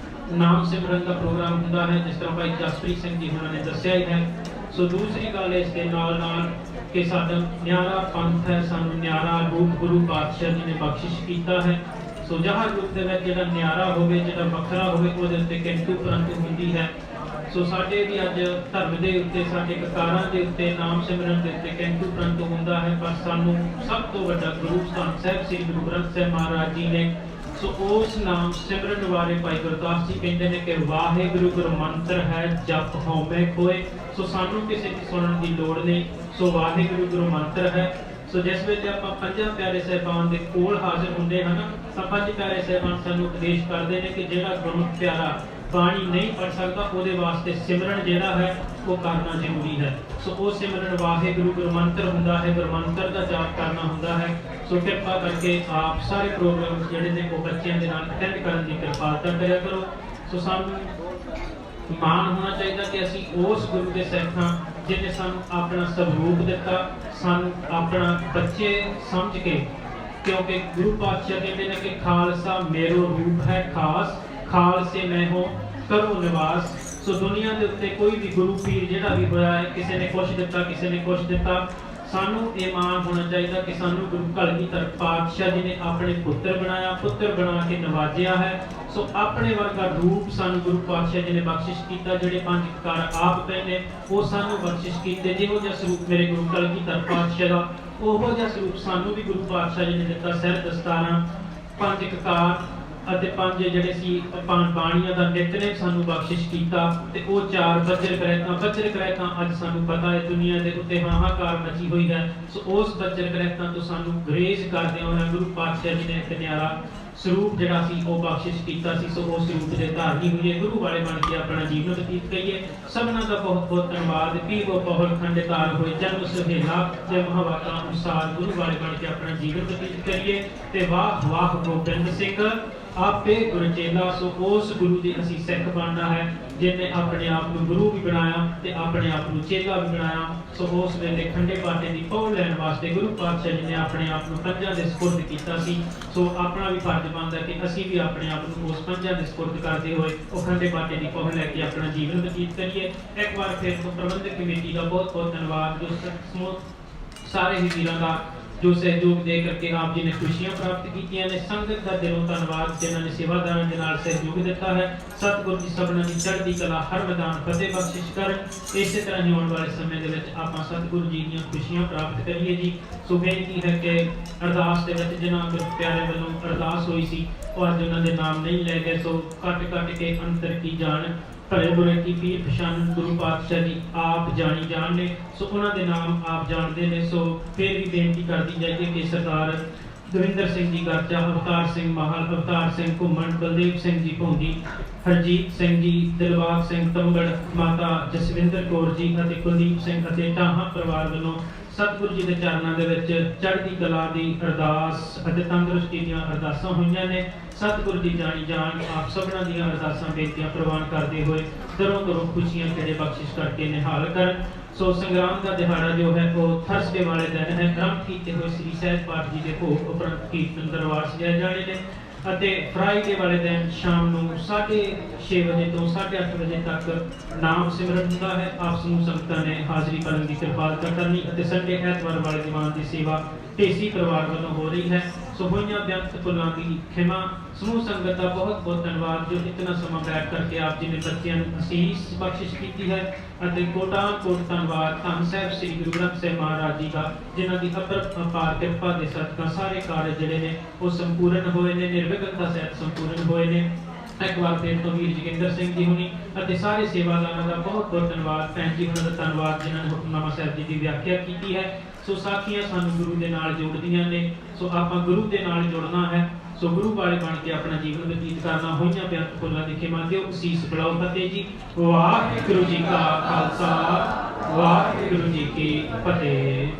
ਨਾਮ ਸਿਮਰਨ ਦਾ ਪ੍ਰੋਗਰਾਮ ਹੁੰਦਾ ਹੈ, ਜਿਸ ਤਰ੍ਹਾਂ ਭਾਈ ਜਸਪ੍ਰੀਤ ਸਿੰਘ ਜੀ ਉਹਨਾਂ ਨੇ ਦੱਸਿਆ ਹੀ ਹੈ। ਸੋ ਦੂਸਰੀ ਗੱਲ ਇਸ ਦੇ ਨਾਲ ਨਾਲ ਕਿ ਸਾਡਾ ਨਿਆਰਾ ਪੰਥ ਹੈ, ਸਾਨੂੰ ਨਿਆਰਾ ਰੂਪ ਗੁਰੂ ਪਾਤਸ਼ਾਹ ਜੀ ਨੇ ਬਖਸ਼ਿਸ਼ ਕੀਤਾ ਹੈ। ਸੋ ਜਹਰ ਰੂਪ ਦੇ ਵਿੱਚ ਜਿਹੜਾ ਨਿਆਰਾ ਹੋਵੇ, ਜਿਹੜਾ ਵੱਖਰਾ ਹੋਵੇ, ਉਹਦੇ ਉੱਤੇ ਕਿੰਤੂ ਪਰੰਤੂ ਹੁੰਦੀ ਹੈ। ਸੋ ਸਾਡੇ ਵੀ ਅੱਜ ਧਰਮ ਦੇ ਉੱਤੇ, ਸਾਡੇ ਕਕਾਰਾਂ ਦੇ ਉੱਤੇ, ਨਾਮ ਸਿਮਰਨ ਦੇ ਉੱਤੇ ਕਿੰਤੂ ਪਰੰਤੂ ਹੁੰਦਾ ਹੈ, ਪਰ ਸਾਨੂੰ ਸਭ ਤੋਂ ਵੱਡਾ ਗੁਰੂ ਧੰਨ ਸਾਹਿਬ ਸ੍ਰੀ ਗੁਰੂ ਗ੍ਰੰਥ ਸਾਹਿਬ ਮਹਾਰਾਜ ਜੀ ਨੇ ਸੋ ਉਸ ਨਾਮ ਸਿਮਰਨ ਬਾਰੇ ਭਾਈ ਗੁਰਦਾਸ ਜੀ ਕਹਿੰਦੇ ਨੇ ਕਿ ਵਾਹਿਗੁਰੂ ਗੁਰ ਮੰਤਰ ਹੈ ਜਪ ਹਉਮੈ ਖੋਏ। ਸੋ ਸਾਨੂੰ ਕਿਸੇ ਦੀ ਸੁਣਨ ਦੀ ਲੋੜ ਨਹੀਂ। ਸੋ ਵਾਹਿਗੁਰੂ ਗੁਰੂ ਮੰਤਰ ਹੈ। ਸੋ ਜਿਸ ਵੇਲੇ ਆਪਾਂ ਪੰਜਾਂ ਪਿਆਰੇ ਸਾਹਿਬਾਨ ਦੇ ਕੋਲ ਹਾਜ਼ਰ ਹੁੰਦੇ ਹਨ ਤਾਂ ਪੰਜ ਪਿਆਰੇ ਸਾਹਿਬਾਨ ਸਾਨੂੰ ਉਪਦੇਸ਼ ਕਰਦੇ ਨੇ ਕਿ ਜਿਹੜਾ ਗੁਰਮੁਖ ਪਿਆਰਾ ਬਾਣੀ ਨਹੀਂ ਪੜ ਸਕਦਾ ਉਹਦੇ ਵਾਸਤੇ ਸਿਮਰਨ ਜਿਹੜਾ ਹੈ ਉਹ ਕਰਨਾ ਜ਼ਰੂਰੀ ਹੈ। ਸੋ ਉਹ ਸਿਮਰਨ ਵਾਹਿਗੁਰੂ ਗੁਰੂ ਮੰਤਰ ਹੁੰਦਾ ਹੈ, ਗੁਰੂ ਮੰਤਰ ਦਾ ਜਾਪ ਕਰਨਾ ਹੁੰਦਾ ਹੈ। ਸੋ ਕਿਰਪਾ ਕਰਕੇ ਆਪ ਸਾਰੇ ਪ੍ਰੋਗਰਾਮ ਜਿਹੜੇ ਨੇ ਉਹ ਬੱਚਿਆਂ ਦੇ ਨਾਲ ਅਟੈਂਡ ਕਰਨ ਦੀ ਕਿਰਪਾਲਤਾ ਕਰਿਆ ਕਰੋ। ਸੋ ਸਾਨੂੰ ਮਾਣ ਹੋਣਾ ਚਾਹੀਦਾ ਕਿ ਅਸੀਂ ਉਸ ਗੁਰੂ ਦੇ ਸਿੱਖ ਹਾਂ ਜਿਹਨੇ ਸਾਨੂੰ ਆਪਣਾ ਸਰੂਪ ਦਿੱਤਾ, ਸਾਨੂੰ ਆਪਣਾ ਬੱਚੇ ਸਮਝ ਕੇ, ਕਿਉਂਕਿ ਗੁਰੂ ਪਾਤਸ਼ਾਹ ਕਹਿੰਦੇ ਨੇ ਕਿ ਖਾਲਸਾ ਮੇਰੋ ਰੂਪ ਹੈ ਖਾਸ, ਖਾਲਸੇ ਮੈਂ ਹੋ ਕਰੋ ਨਿਵਾਸ। ਸੋ ਦੁਨੀਆ ਦੇ ਉੱਤੇ ਕੋਈ ਵੀ ਗੁਰੂ ਪੀਰ ਜਿਹੜਾ ਵੀ ਹੋਇਆ ਹੈ, ਕਿਸੇ ਨੇ ਕੁਛ ਦਿੱਤਾ, ਕਿਸੇ ਨੇ ਕੁਛ ਦਿੱਤਾ, ਸਾਨੂੰ ਇਹ ਮਾਣ ਹੋਣਾ ਚਾਹੀਦਾ ਕਿ ਸਾਨੂੰ ਗੁਰੂ ਕਲਗੀਧਰ ਪਾਤਸ਼ਾਹ ਜੀ ਨੇ ਆਪਣੇ ਪੁੱਤਰ ਬਣਾਇਆ, ਪੁੱਤਰ ਬਣਾ ਕੇ ਨਵਾਜਿਆ ਹੈ। ਸੋ ਆਪਣੇ ਵਰਗਾ ਰੂਪ ਸਾਨੂੰ ਗੁਰੂ ਪਾਤਸ਼ਾਹ ਜੀ ਨੇ ਬਖਸ਼ਿਸ਼ ਕੀਤਾ। ਜਿਹੜੇ ਪੰਜ ਕਕਾਰ ਆਪ ਕਹਿੰਦੇ ਉਹ ਸਾਨੂੰ ਬਖਸ਼ਿਸ਼ ਕੀਤੇ। ਜਿਹੋ ਜਿਹਾ ਸਰੂਪ ਮੇਰੇ ਗੁਰੂ ਕਲਗੀਧਰ ਪਾਤਸ਼ਾਹ ਦਾ, ਉਹੋ ਜਿਹਾ ਸਰੂਪ ਸਾਨੂੰ ਵੀ ਗੁਰੂ ਪਾਤਸ਼ਾਹ ਜੀ ਨੇ ਦਿੱਤਾ। ਸਿਰ ਦਸਤਾਰਾਂ, ਪੰਜ ਕਕਾਰ ਅਤੇ ਪੰਜ ਜਿਹੜੇ ਸੀ ਬਾਣੀਆਂ ਦਾ ਨਿਤਨੇਮ ਸਾਨੂੰ ਬਖਸ਼ਿਸ਼ ਕੀਤਾ। ਤੇ ਉਹ ਚਾਰ ਬੱਜਰ ਗ੍ਰਹਿਤਾਂ ਅੱਜ ਸਾਨੂੰ ਪਤਾ ਹੈ ਦੁਨੀਆ ਦੇ ਉੱਤੇ ਹਾਹਾਕਾਰ ਮਚੀ ਹੋਈ ਹੈ। ਸੋ ਉਸ ਬੱਜਰ ਗ੍ਰਹਿਤਾਂ ਤੋਂ ਸਾਨੂੰ ਗਰੇਜ਼ ਕਰਦੇ ਹੋਏ ਗੁਰੂ ਪਾਤਸ਼ਾਹ ਜੀ ਨੇ ਇੱਕ ਨਿਆਰਾ ਸਰੂਪ ਜਿਹੜਾ ਸੀ ਉਹ ਬਖਸ਼ਿਸ਼ ਕੀਤਾ ਸੀ। ਸੋ ਉਸ ਸਰੂਪ ਦੇ ਧਾਰਨੀ ਹੋਈਏ, ਗੁਰੂ ਵਾਲੇ ਬਣ ਕੇ ਆਪਣਾ ਜੀਵਨ ਬਤੀਤ ਕਰੀਏ। ਸਭਨਾਂ ਦਾ ਬਹੁਤ ਬਹੁਤ ਧੰਨਵਾਦ। ਪੀਵੋ ਬਹੁਲ ਖੰਡਿਤਾਰ ਹੋਏ ਜਨਮ ਸੁਹੇਲਾ ਤੇ ਮਹਾਵਾਤਾ ਅਨੁਸਾਰ ਗੁਰੂ ਵਾਲੇ ਬਣ ਕੇ ਆਪਣਾ ਜੀਵਨ ਬਤੀਤ ਕਰੀਏ। ਤੇ ਵਾਹ ਵਾਹ ਗੋਬਿੰਦ ਸਿੰਘ ਆਪੇ ਗੁਰਚੇਲਾ। ਸੋ ਉਸ ਗੁਰੂ ਦੇ ਅਸੀਂ ਸਿੱਖ ਬਣਨਾ ਹੈ ਜਿਹਨੇ ਆਪਣੇ ਆਪ ਨੂੰ ਗੁਰੂ ਵੀ ਬਣਾਇਆ ਤੇ ਆਪਣੇ ਆਪ ਨੂੰ ਚੇਲਾ ਵੀ ਬਣਾਇਆ। ਸੋ ਉਸ ਵੇਲੇ ਖੰਡੇ ਬਾਟੇ ਦੀ ਪਹੁਲ ਲੈਣ ਵਾਸਤੇ ਗੁਰੂ ਪਾਤਸ਼ਾਹ ਜੀ ਨੇ ਆਪਣੇ ਆਪ ਨੂੰ ਪੰਜਾਂ ਦੇ ਸਪੁਰਦ ਕੀਤਾ ਸੀ। ਸੋ ਆਪਣਾ ਵੀ ਫਰਜ਼ ਬਣਦਾ ਕਿ ਅਸੀਂ ਵੀ ਆਪਣੇ ਆਪ ਨੂੰ ਉਸ ਪੰਜਾਂ ਦੇ ਸਪੁਰਦ ਕਰਦੇ ਹੋਏ ਉਹ ਖੰਡੇ ਬਾਟੇ ਦੀ ਪਹੁਲ ਲੈ ਕੇ ਆਪਣਾ ਜੀਵਨ ਬਤੀਤ ਕਰੀਏ। ਇੱਕ ਵਾਰ ਫਿਰ ਪ੍ਰਬੰਧਕ ਕਮੇਟੀ ਦਾ ਬਹੁਤ ਬਹੁਤ ਧੰਨਵਾਦ, ਜੋ ਸਾਰੇ ਹੀ ਵੀਰਾਂ ਦਾ ਜੋ ਸਹਿਯੋਗ ਦੇ ਕਰਕੇ ਆਪ ਜੀ ਨੇ ਖੁਸ਼ੀਆਂ ਪ੍ਰਾਪਤ ਕੀਤੀਆਂ ਨੇ। ਸੰਗਤ ਦਾ ਦਿਲੋਂ ਧੰਨਵਾਦ ਜਿਨ੍ਹਾਂ ਨੇ ਸੇਵਾਦਾਰਾਂ ਦੇ ਨਾਲ ਸਹਿਯੋਗ ਦਿੱਤਾ ਹੈ। ਸਤਿਗੁਰੂ ਜੀ ਸਭਨਾਂ ਦੀ ਚੜ੍ਹਦੀ ਕਲਾ ਹਰ ਮੈਦਾਨ ਫਤਿਹ ਬਖਸ਼ਿਸ਼ ਕਰਨ। ਇਸੇ ਤਰ੍ਹਾਂ ਹੀ ਆਉਣ ਵਾਲੇ ਸਮੇਂ ਦੇ ਵਿੱਚ ਆਪਾਂ ਸਤਿਗੁਰੂ ਜੀ ਦੀਆਂ ਖੁਸ਼ੀਆਂ ਪ੍ਰਾਪਤ ਕਰੀਏ ਜੀ। ਸੋ ਬੇਨਤੀ ਹੈ ਕਿ ਅਰਦਾਸ ਦੇ ਵਿੱਚ ਜਿਨ੍ਹਾਂ ਗੁਰੂ ਪਿਆਰੇ ਵੱਲੋਂ ਅਰਦਾਸ ਹੋਈ ਸੀ ਉਹ ਅੱਜ ਉਹਨਾਂ ਦੇ ਨਾਮ ਨਹੀਂ ਲੈ ਗਏ। ਸੋ ਕੱਟ ਕੇ ਅੰਤਰ ਕੀ ਜਾਣ ਭਲੇ ਬੁਰੇ ਕੀ ਪੀਰ ਪਛਾਣ ਗੁਰੂ ਪਾਤਸ਼ਾਹ ਜੀ ਆਪ ਜਾਣੀ ਜਾਣ ਨੇ। ਸੋ ਉਹਨਾਂ ਦੇ ਨਾਮ ਆਪ ਜਾਣਦੇ ਨੇ। ਸੋ ਫਿਰ ਵੀ ਬੇਨਤੀ ਕਰਦੀ ਜਾਈਏ ਕਿ ਸਰਦਾਰ ਦਵਿੰਦਰ ਸਿੰਘ ਜੀ ਗਰਚਾ, ਅਵਤਾਰ ਸਿੰਘ ਮਾਹਲ, ਅਵਤਾਰ ਸਿੰਘ ਘੁੰਮਣ, ਬਲਦੇਵ ਸਿੰਘ ਜੀ ਭੌਂਦੀ, ਹਰਜੀਤ ਸਿੰਘ ਜੀ, ਦਿਲਬਾਗ ਸਿੰਘ ਤੰਬੜ, ਮਾਤਾ ਜਸਵਿੰਦਰ ਕੌਰ ਜੀ ਅਤੇ ਕੁਲਦੀਪ ਸਿੰਘ ਅਤੇ ਢਾਹਾਂ ਪਰਿਵਾਰ ਵੱਲੋਂ ਸਤਿਗੁਰੂ ਜੀ ਦੇ ਚਰਨਾਂ ਦੇ ਵਿੱਚ ਚੜ੍ਹਦੀ ਕਲਾ ਦੀ ਅਰਦਾਸ ਅਤੇ ਤੰਦਰੁਸਤੀ ਦੀਆਂ ਅਰਦਾਸਾਂ ਹੋਈਆਂ ਨੇ। ਸਤਿਗੁਰੂ ਜੀ ਜਾਣੀ ਜਾਣ ਆਪ ਸਭਨਾਂ ਦੀਆਂ ਅਰਦਾਸਾਂ ਬੇਨਤੀਆਂ ਪ੍ਰਵਾਨ ਕਰਦੇ ਹੋਏ ਦਰੋਂ ਖੁਸ਼ੀਆਂ ਕਿਹੜੇ ਬਖਸ਼ਿਸ਼ ਕਰਕੇ ਨਿਹਾਲ ਕਰਨ। ਸੋ ਸੰਗਰਾਮ ਦਾ ਦਿਹਾੜਾ ਜੋ ਹੈ ਉਹ ਥਰਸਡੇ ਵਾਲੇ ਦਿਨ ਹੈ। ਆਰੰਭ ਕੀਤੇ ਹੋਏ ਸ੍ਰੀ ਸਹਿਜ ਪਾਠ ਜੀ ਦੇ ਭੋਗ ਉਪਰੰਤ ਕੀਰਤਨ ਦਰਬਾਰ ਸਜਾਏ ਜਾਣੇ ਨੇ ਅਤੇ ਫਰਾਈਡੇ ਵਾਲੇ ਦਿਨ ਸ਼ਾਮ ਨੂੰ 6:30 ਵਜੇ ਤੋਂ 8:30 ਵਜੇ ਤੱਕ ਨਾਮ ਸਿਮਰਨ ਹੁੰਦਾ ਹੈ। ਆਪ ਸਮੂਹ ਸੰਗਤਾਂ ਨੇ ਹਾਜ਼ਰੀ ਕਰਨ ਦੀ ਕਿਰਪਾਲਤਾ ਕਰਨੀ ਅਤੇ ਸੰਡੇ ਐਤਵਾਰ ਵਾਲੇ ਦੀਵਾਨ ਦੀ ਸੇਵਾ ਢੇਸੀ ਪਰਿਵਾਰ ਵੱਲੋਂ ਹੋ ਰਹੀ ਹੈ। ਸੋ ਹੋਈਆਂ ਬੇਅੰਤ ਭੁੱਲਾਂ ਦੀ ਖਿਮਾ। ਸਮੂਹ ਸੰਗਤ ਦਾ ਬਹੁਤ ਬਹੁਤ ਧੰਨਵਾਦ ਜੋ ਇਤਨਾ ਸਮਾਂ ਬੈਠ ਕਰਕੇ ਆਪ ਜੀ ਨੇ ਬੱਚਿਆਂ ਨੂੰ ਅਸੀਸ ਬਖਸ਼ਿਸ਼ ਕੀਤੀ ਹੈ ਅਤੇ ਕੋਟਾਂ ਕੋਟ ਧੰਨਵਾਦ ਧੰਨ ਸਾਹਿਬ ਸ੍ਰੀ ਗੁਰੂ ਗ੍ਰੰਥ ਸਾਹਿਬ ਮਹਾਰਾਜ ਜੀ ਦਾ ਜਿਨ੍ਹਾਂ ਦੀ ਅਪਾਰ ਕਿਰਪਾ ਦੇ ਸਦਕਾ ਸਾਰੇ ਕਾਰਜ ਜਿਹੜੇ ਨੇ ਉਹ ਸੰਪੂਰਨ ਹੋਏ ਨੇ, ਨਿਰਵਿਘਨਤਾ ਸਹਿਤ ਸੰਪੂਰਨ ਹੋਏ ਨੇ। ਇੱਕ ਵਾਰ ਫਿਰ ਤੋਂ ਵੀਰ ਜੋਗਿੰਦਰ ਸਿੰਘ ਜੀ ਹੁਣੀ ਅਤੇ ਸਾਰੇ ਸੇਵਾਦਾਰਾਂ ਦਾ ਬਹੁਤ ਬਹੁਤ ਧੰਨਵਾਦ। ਭੈਣ ਜੀ ਹੁਣਾਂ ਦਾ ਧੰਨਵਾਦ ਜਿਨ੍ਹਾਂ ਨੇ ਹੁਕਮਨਾਮਾ ਸਾਹਿਬ ਜੀ ਦੀ ਵਿਆਖਿਆ ਕੀਤੀ ਹੈ। ਸੋ ਸਾਖੀਆਂ ਸਾਨੂੰ ਗੁਰੂ ਦੇ ਨਾਲ ਜੋੜਦੀਆਂ ਨੇ। ਸੋ ਆਪਾਂ ਗੁਰੂ ਦੇ ਨਾਲ ਜੁੜਨਾ ਹੈ। ਸੋ ਗੁਰੂ ਵਾਲੇ ਬਣ ਕੇ ਆਪਣਾ ਜੀਵਨ ਬਤੀਤ ਕਰਨਾ। ਹੋਈਆਂ ਬੇਅੰਤ ਫੁੱਲਾਂ ਦੀ ਖਿਮਾ ਦਿਓ ਅਸੀਸ ਬੁਲਾਓ ਫਤਿਹ ਜੀ। ਵਾਹਿਗੁਰੂ ਜੀ ਕਾ ਖਾਲਸਾ ਵਾਹਿਗੁਰੂ ਜੀ ਕੀ ਫਤਿਹ।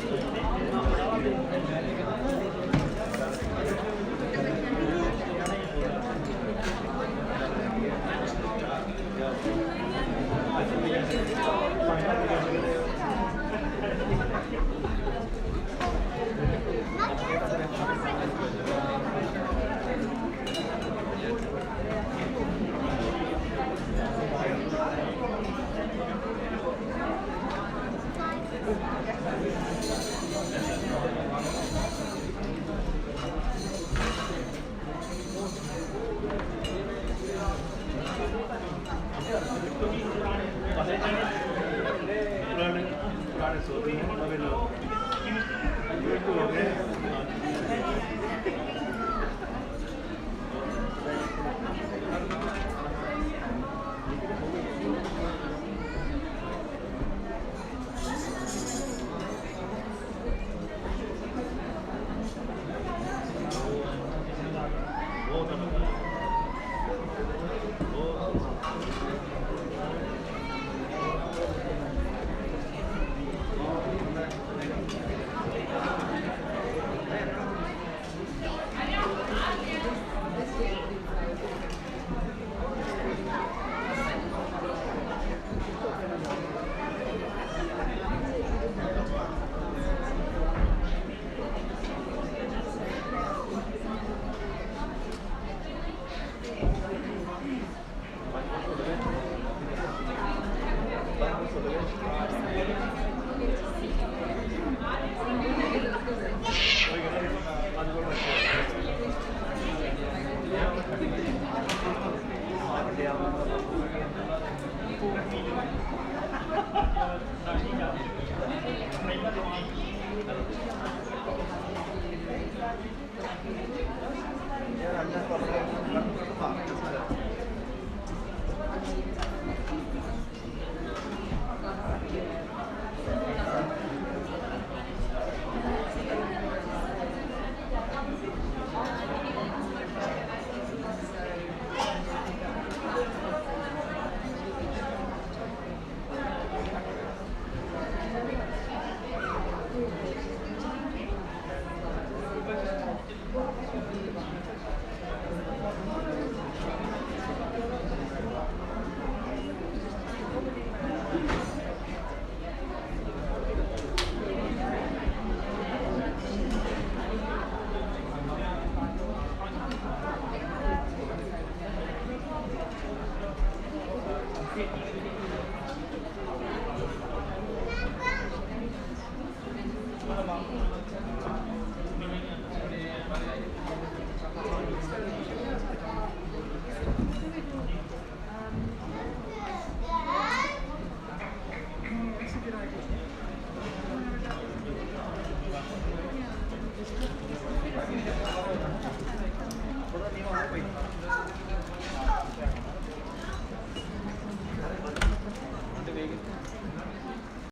Thank you.